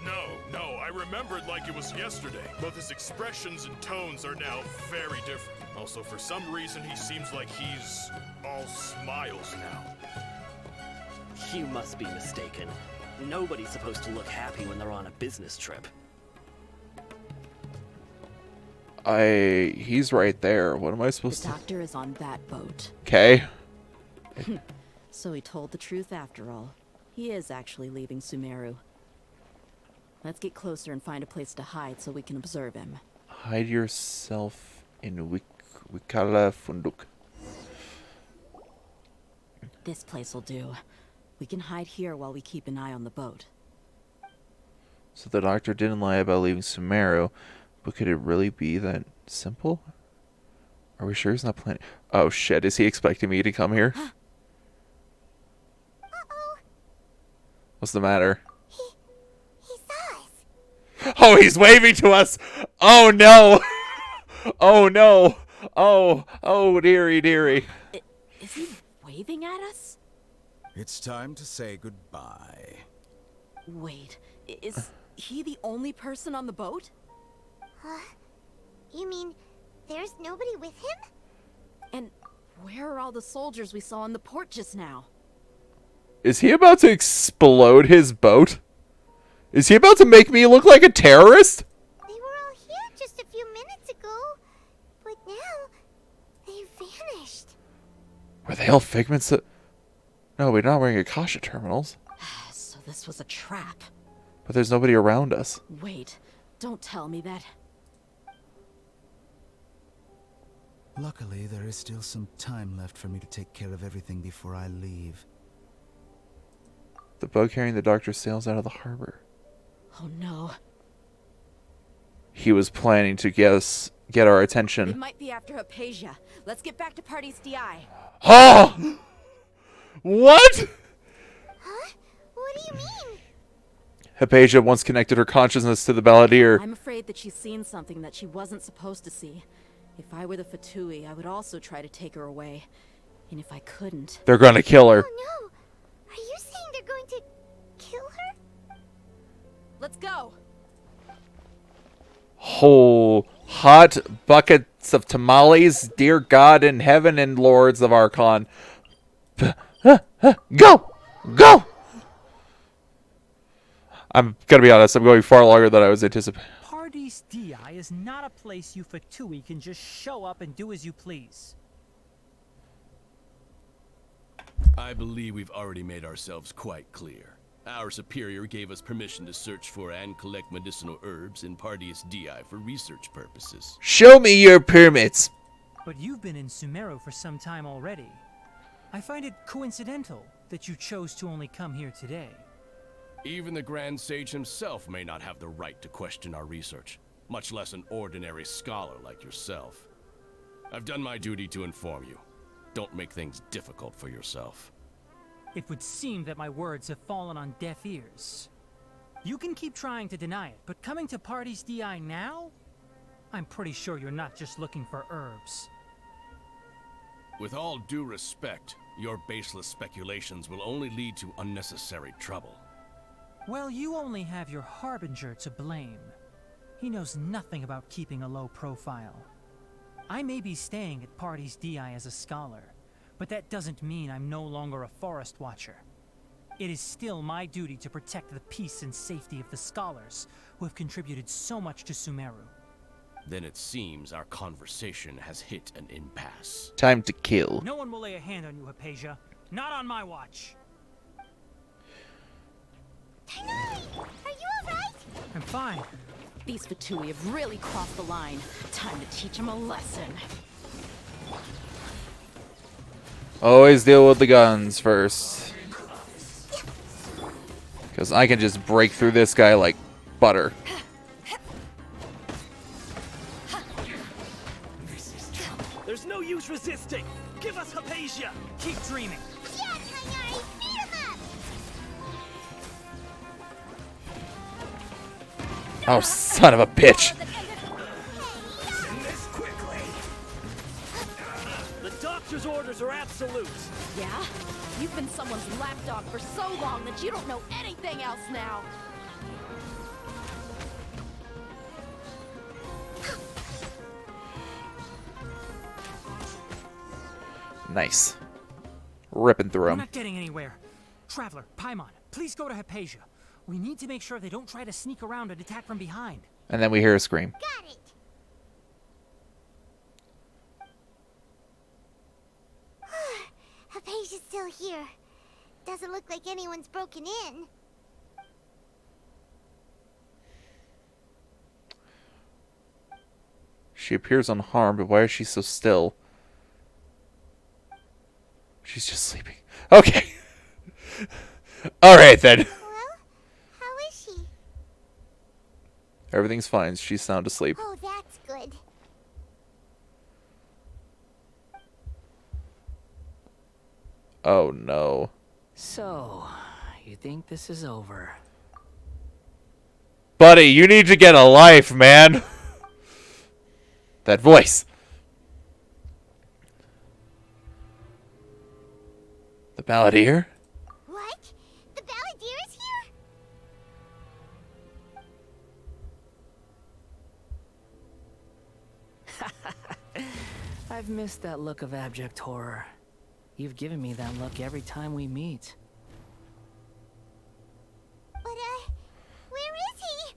No, I remembered like it was yesterday. Both his expressions and tones are now very different. Also, for some reason, he seems like he's all smiles now. You must be mistaken. Nobody's supposed to look happy when they're on a business trip. He's right there. What am I supposed The doctor is on that boat. Okay. So he told the truth after all. He is actually leaving Sumeru. Let's get closer and find a place to hide so we can observe him. Hide yourself in Wikala Funduk. This place will do. We can hide here while we keep an eye on the boat. So the doctor didn't lie about leaving Sumeru, but could it really be that simple? Are we sure he's not planning? Oh shit, is he expecting me to come here? What's the matter? He saw us. Oh, he's waving to us! Oh no! Oh no! Oh dearie, dearie. Is he waving at us? It's time to say goodbye. Wait, is he the only person on the boat? You mean there's nobody with him? And where are all the soldiers we saw in the port just now? Is he about to explode his boat? Is he about to make me look like a terrorist? They were all here just a few minutes ago, but now they've vanished. Were they all figments of... No, we're not wearing Akasha terminals. So this was a trap. But there's nobody around us. Wait, don't tell me that... Luckily, there is still some time left for me to take care of everything before I leave. The boat carrying the doctor sails out of the harbor. Oh no. He was planning to get our attention. It might be after Hypatia. Let's get back to Party's DI. Oh! What? Huh? What do you mean? Hypatia once connected her consciousness to the balladeer. I'm afraid that she's seen something that she wasn't supposed to see. If I were the Fatui, I would also try to take her away. And if I couldn't... They're gonna kill her. Oh no! Are you saying they're going to kill her? Let's go! Whole hot buckets of tamales, dear God in heaven and lords of Archon. Go! Go! I'm gonna be honest, I'm going far longer than I was anticipating. Paradis Dehya is not a place you Fatui can just show up and do as you please. I believe we've already made ourselves quite clear. Our superior gave us permission to search for and collect medicinal herbs in Paradis Dehya for research purposes. Show me your permits! But you've been in Sumeru for some time already. I find it coincidental that you chose to only come here today. Even the Grand Sage himself may not have the right to question our research, much less an ordinary scholar like yourself. I've done my duty to inform you. Don't make things difficult for yourself. It would seem that my words have fallen on deaf ears. You can keep trying to deny it, but coming to Paradis Dehya now? I'm pretty sure you're not just looking for herbs. With all due respect, your baseless speculations will only lead to unnecessary trouble. Well, you only have your harbinger to blame. He knows nothing about keeping a low profile. I may be staying at Paradis Dehya as a scholar, but that doesn't mean I'm no longer a forest watcher. It is still my duty to protect the peace and safety of the scholars who have contributed so much to Sumeru. Then it seems our conversation has hit an impasse. Time to kill. No one will lay a hand on you, Hypatia. Not on my watch. Are you alright? I'm fine. These Fatui have really crossed the line. Time to teach them a lesson. Always deal with the guns first. Because I can just break through this guy like butter. There's no use resisting. Give us Hypatia. Keep dreaming. Yeah, Tainari, beat him up! Oh, son of a bitch. The doctor's orders are absolute. Yeah? You've been someone's lapdog for so long that you don't know anything else now. Nice. Ripping through We're him. not getting anywhere. Traveler, Paimon, please go to Hypatia. We need to make sure they don't try to sneak around and attack from behind. And then we hear a scream. Got it! Hypatia's still here. Doesn't look like anyone's broken in. She appears unharmed, but why is she so still? She's just sleeping. Okay. Alright then. Well, how is she? Everything's fine. She's sound asleep. Oh, that's good. Oh no. So, you think this is over? Buddy, you need to get a life, man. That voice. The Balladeer? What? The Balladeer is here? I've missed that look of abject horror. You've given me that look every time we meet. But, where is he?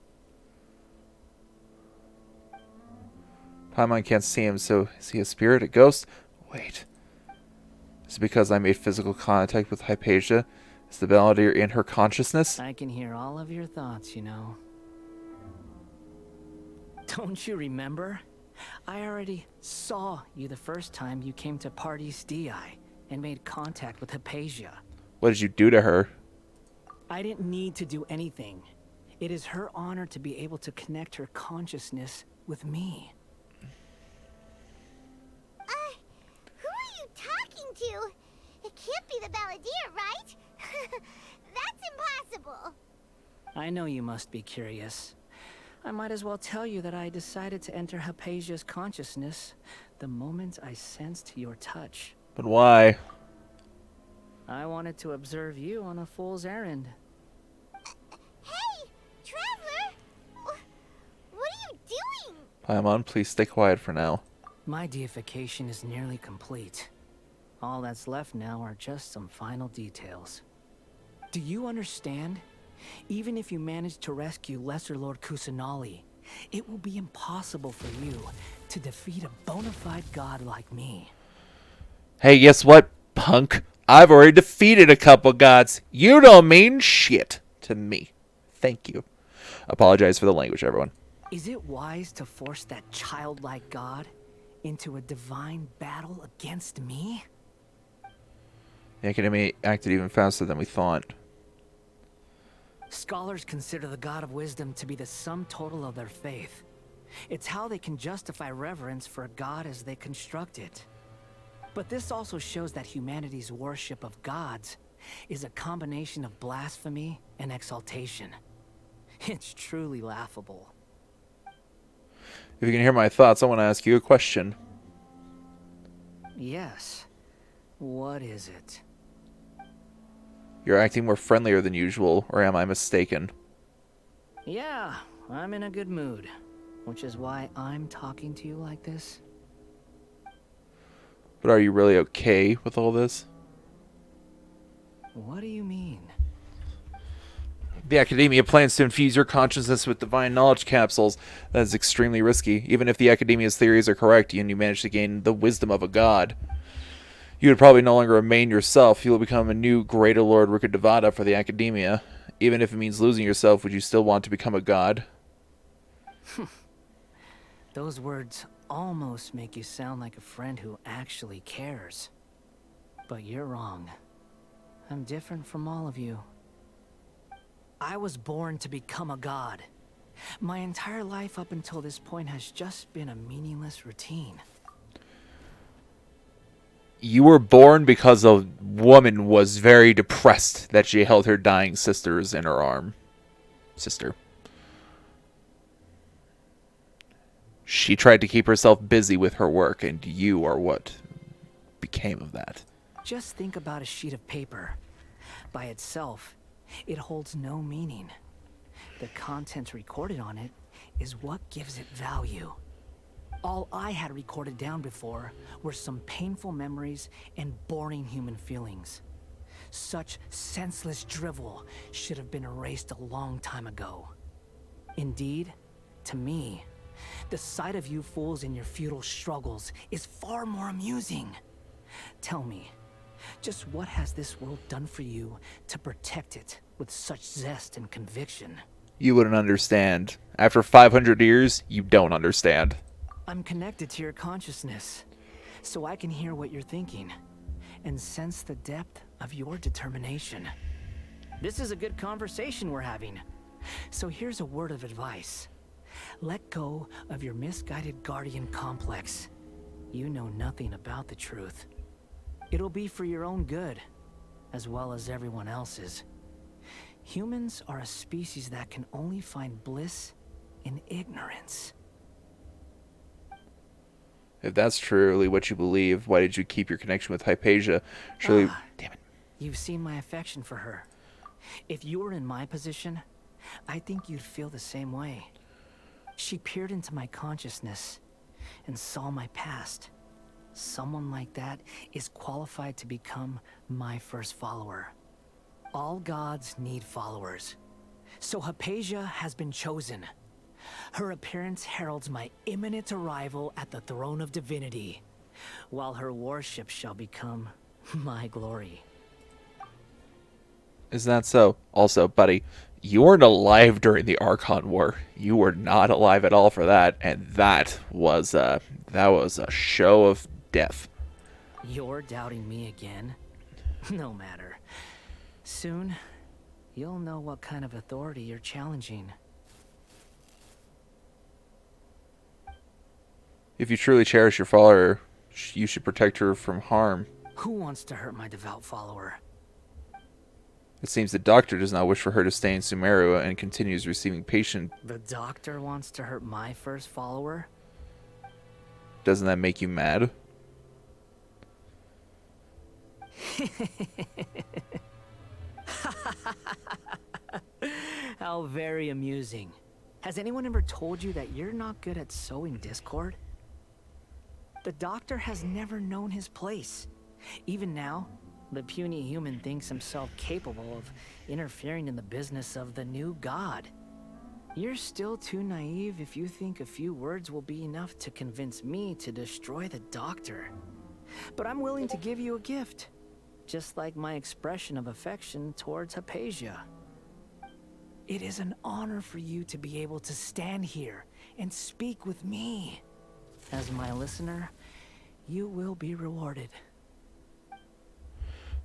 Paimon can't see him, so is he a spirit, a ghost? Wait. Is it because I made physical contact with Hypatia? Is the Balladeer in her consciousness? I can hear all of your thoughts, you know. Don't you remember? I already saw you the first time you came to Paradis Dehya and made contact with Hypatia. What did you do to her? I didn't need to do anything. It is her honor to be able to connect her consciousness with me. Who are you talking to? It can't be the Balladeer, right? That's impossible. I know you must be curious. I might as well tell you that I decided to enter Hypatia's consciousness the moment I sensed your touch. But why? I wanted to observe you on a fool's errand. Hey, Traveler! What are you doing? Paimon, please stay quiet for now. My deification is nearly complete. All that's left now are just some final details. Do you understand? Even if you manage to rescue Lesser Lord Kusanali, it will be impossible for you to defeat a bona fide god like me. Hey, guess what, punk? I've already defeated a couple gods. You don't mean shit to me. Thank you. Apologize for the language, everyone. Is it wise to force that childlike god into a divine battle against me? The Academy acted even faster than we thought. Scholars consider the God of Wisdom to be the sum total of their faith. It's how they can justify reverence for a god as they construct it. But this also shows that humanity's worship of gods is a combination of blasphemy and exaltation. It's truly laughable. If you can hear my thoughts, I want to ask you a question. Yes. What is it? You're acting more friendlier than usual, or am I mistaken? Yeah, I'm in a good mood, which is why I'm talking to you like this. But are you really okay with all this? What do you mean? The Academia plans to infuse your consciousness with divine knowledge capsules. That is extremely risky. Even if the Academia's theories are correct and you manage to gain the wisdom of a god, you would probably no longer remain yourself. You will become a new Greater Lord Rukkhadevata for the Academia. Even if it means losing yourself, would you still want to become a god? Those words almost make you sound like a friend who actually cares. But you're wrong. I'm different from all of you. I was born to become a god. My entire life up until this point has just been a meaningless routine. You were born because a woman was very depressed that she held her dying sisters in her arm. Sister. She tried to keep herself busy with her work, and you are what became of that. Just think about a sheet of paper. By itself, it holds no meaning. The content recorded on it is what gives it value. All I had recorded down before were some painful memories and boring human feelings. Such senseless drivel should have been erased a long time ago. Indeed, to me, the sight of you fools in your futile struggles is far more amusing. Tell me, just what has this world done for you to protect it with such zest and conviction? You wouldn't understand. After 500 years, you don't understand. I'm connected to your consciousness, so I can hear what you're thinking, and sense the depth of your determination. This is a good conversation we're having, so here's a word of advice. Let go of your misguided guardian complex. You know nothing about the truth. It'll be for your own good, as well as everyone else's. Humans are a species that can only find bliss in ignorance. If that's truly what you believe, why did you keep your connection with Hypatia? Surely... Damn it. You've seen my affection for her. If you were in my position, I think you'd feel the same way. She peered into my consciousness and saw my past. Someone like that is qualified to become my first follower. All gods need followers. So Hypatia has been chosen. Her appearance heralds my imminent arrival at the throne of divinity, while her worship shall become my glory. Is that so? Also, buddy, you weren't alive during the Archon War. You were not alive at all for that, and that was a show of death. You're doubting me again? No matter. Soon, you'll know what kind of authority you're challenging. If you truly cherish your follower, you should protect her from harm. Who wants to hurt my devout follower? It seems the doctor does not wish for her to stay in Sumeru and continues receiving patient. The doctor wants to hurt my first follower? Doesn't that make you mad? How very amusing. Has anyone ever told you that you're not good at sowing discord? The Doctor has never known his place. Even now, the puny human thinks himself capable of interfering in the business of the new god. You're still too naive if you think a few words will be enough to convince me to destroy the Doctor. But I'm willing to give you a gift, just like my expression of affection towards Hypatia. It is an honor for you to be able to stand here and speak with me. As my listener, you will be rewarded.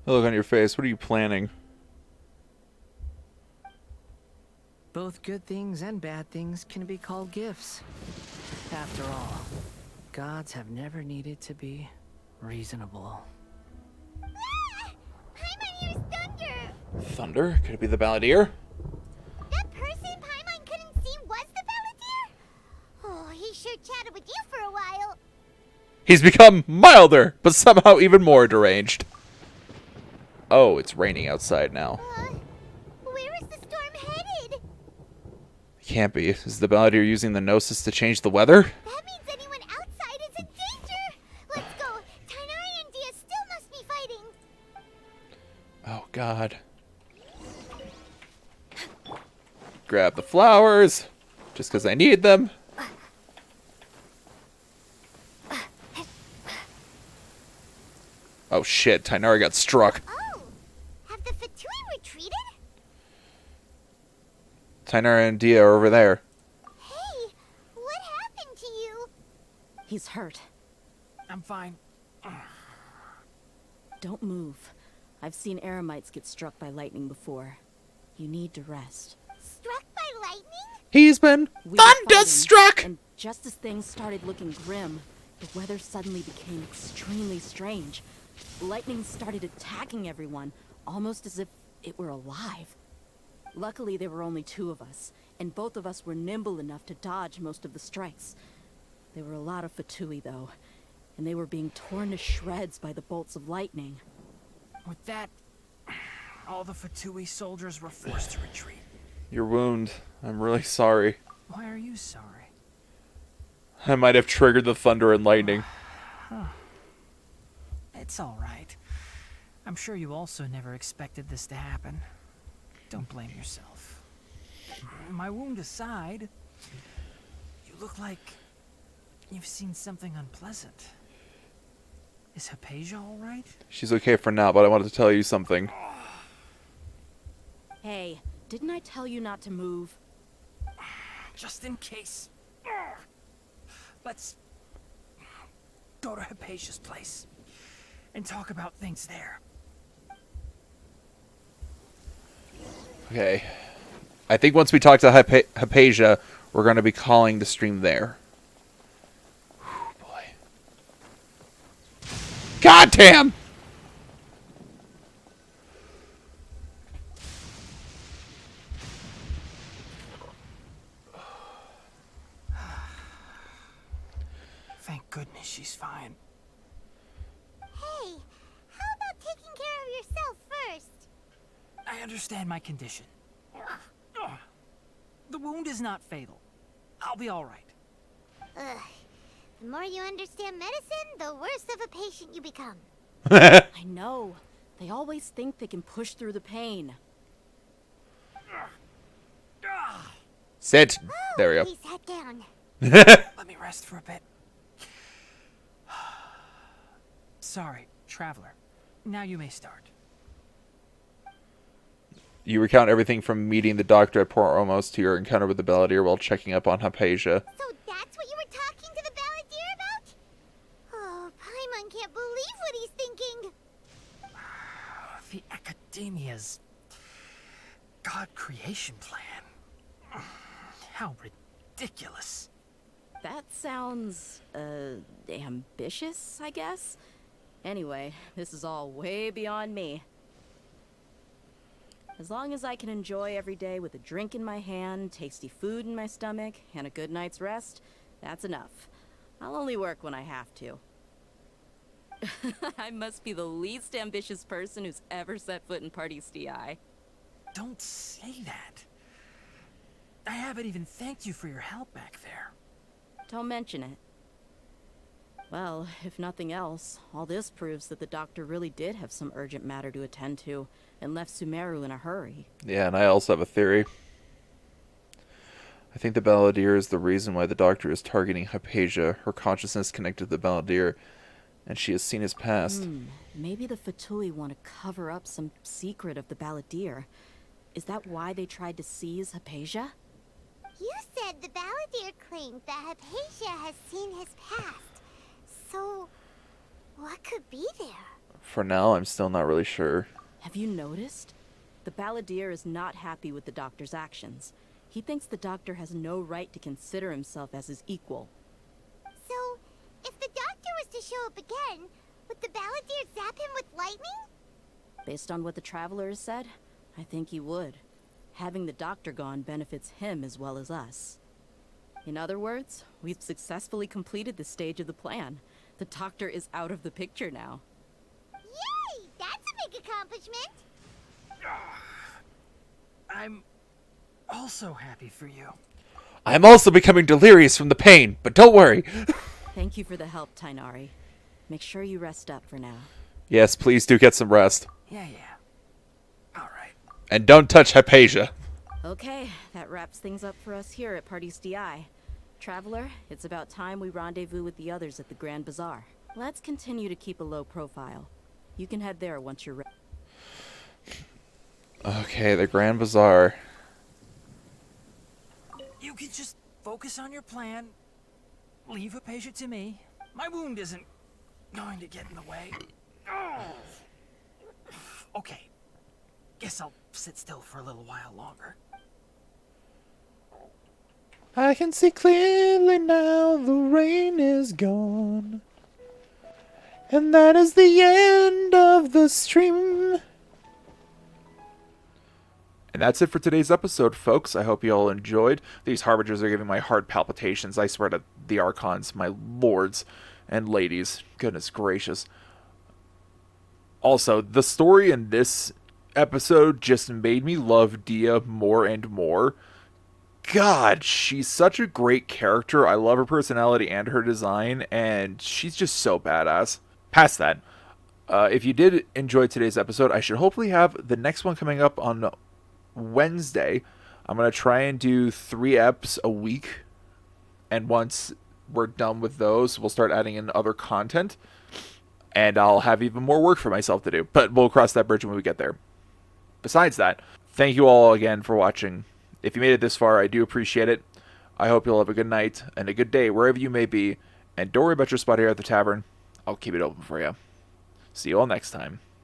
The look on your face. What are you planning? Both good things and bad things can be called gifts. After all, gods have never needed to be reasonable. Paimon hears thunder! Thunder? Could it be the Balladeer? That person Paimon couldn't see was the Balladeer? Oh, he sure chatted with you for a while. He's become milder, but somehow even more deranged. Oh, it's raining outside now. Where is the storm headed? Can't be. Is the Balladeer using the Gnosis to change the weather? That means anyone outside is in danger. Let's go. Tighnari and Dehya still must be fighting. Oh, God. Grab the flowers, just because I need them. Oh, shit. Tighnari got struck. Oh, have the Fatui retreated? Tighnari and Dehya are over there. Hey, what happened to you? He's hurt. I'm fine. Don't move. I've seen Eremites get struck by lightning before. You need to rest. Struck by lightning? He's been thunderstruck! And just as things started looking grim, the weather suddenly became extremely strange. Lightning started attacking everyone, almost as if it were alive. Luckily, there were only two of us, and both of us were nimble enough to dodge most of the strikes. There were a lot of Fatui, though, and they were being torn to shreds by the bolts of lightning. With that, all the Fatui soldiers were forced to retreat. Your wound. I'm really sorry. Why are you sorry? I might have triggered the thunder and lightning. Huh. It's all right. I'm sure you also never expected this to happen. Don't blame yourself. My wound aside, you look like you've seen something unpleasant. Is Hypatia all right? She's okay for now, but I wanted to tell you something. Hey, didn't I tell you not to move? Just in case. Let's go to Hypatia's place and talk about things there. Okay. I think once we talk to Hypatia, we're going to be calling the stream there. Whew, boy. God damn! Thank goodness she's fine. Hey, how about taking care of yourself first? I understand my condition. The wound is not fatal. I'll be all right. Ugh. The more you understand medicine, the worse of a patient you become. I know. They always think they can push through the pain. Sit. There we go. He sat down. Let me rest for a bit. Sorry, traveler. Now you may start. You recount everything from meeting the doctor at Port Ormos to your encounter with the Balladeer while checking up on Hypatia. So that's what you were talking to the Balladeer about? Oh, Paimon can't believe what he's thinking. The Academia's God creation plan. How ridiculous. That sounds, ambitious, I guess? Anyway, this is all way beyond me. As long as I can enjoy every day with a drink in my hand, tasty food in my stomach, and a good night's rest, that's enough. I'll only work when I have to. I must be the least ambitious person who's ever set foot in Party's DI. Don't say that. I haven't even thanked you for your help back there. Don't mention it. Well, if nothing else, all this proves that the doctor really did have some urgent matter to attend to and left Sumeru in a hurry. Yeah, and I also have a theory. I think the Balladeer is the reason why the doctor is targeting Hypatia. Her consciousness connected to the Balladeer, and she has seen his past. Maybe the Fatui want to cover up some secret of the Balladeer. Is that why they tried to seize Hypatia? You said the Balladeer claimed that Hypatia has seen his past. So, what could be there? For now, I'm still not really sure. Have you noticed? The Balladeer is not happy with the doctor's actions. He thinks the doctor has no right to consider himself as his equal. So, if the doctor was to show up again, would the Balladeer zap him with lightning? Based on what the Traveler has said, I think he would. Having the doctor gone benefits him as well as us. In other words, we've successfully completed this stage of the plan. The doctor is out of the picture now. Yay! That's a big accomplishment! I'm also happy for you. I'm also becoming delirious from the pain, but don't worry. Thank you for the help, Tainari. Make sure you rest up for now. Yes, please do get some rest. Yeah. And don't touch Hypatia. Okay, that wraps things up for us here at Party's DI. Traveler, it's about time we rendezvous with the others at the Grand Bazaar. Let's continue to keep a low profile. You can head there once you're ready. Okay, the Grand Bazaar. You can just focus on your plan. Leave Hypatia to me. My wound isn't going to get in the way. Okay. Guess I'll sit still for a little while longer. I can see clearly now the rain is gone. And that is the end of the stream. And that's it for today's episode, folks. I hope you all enjoyed. These harbingers are giving my heart palpitations. I swear to the Archons, my lords and ladies. Goodness gracious. Also, the story in this episode just made me love Dehya more and more. God, she's such a great character. I love her personality and her design, and she's just so badass. Past that, if you did enjoy today's episode, I should hopefully have the next one coming up on Wednesday. I'm going to try and do 3 eps a week, and once we're done with those, we'll start adding in other content, and I'll have even more work for myself to do, but we'll cross that bridge when we get there. Besides that, thank you all again for watching. If you made it this far, I do appreciate it. I hope you'll have a good night and a good day wherever you may be. And don't worry about your spot here at the tavern. I'll keep it open for you. See you all next time.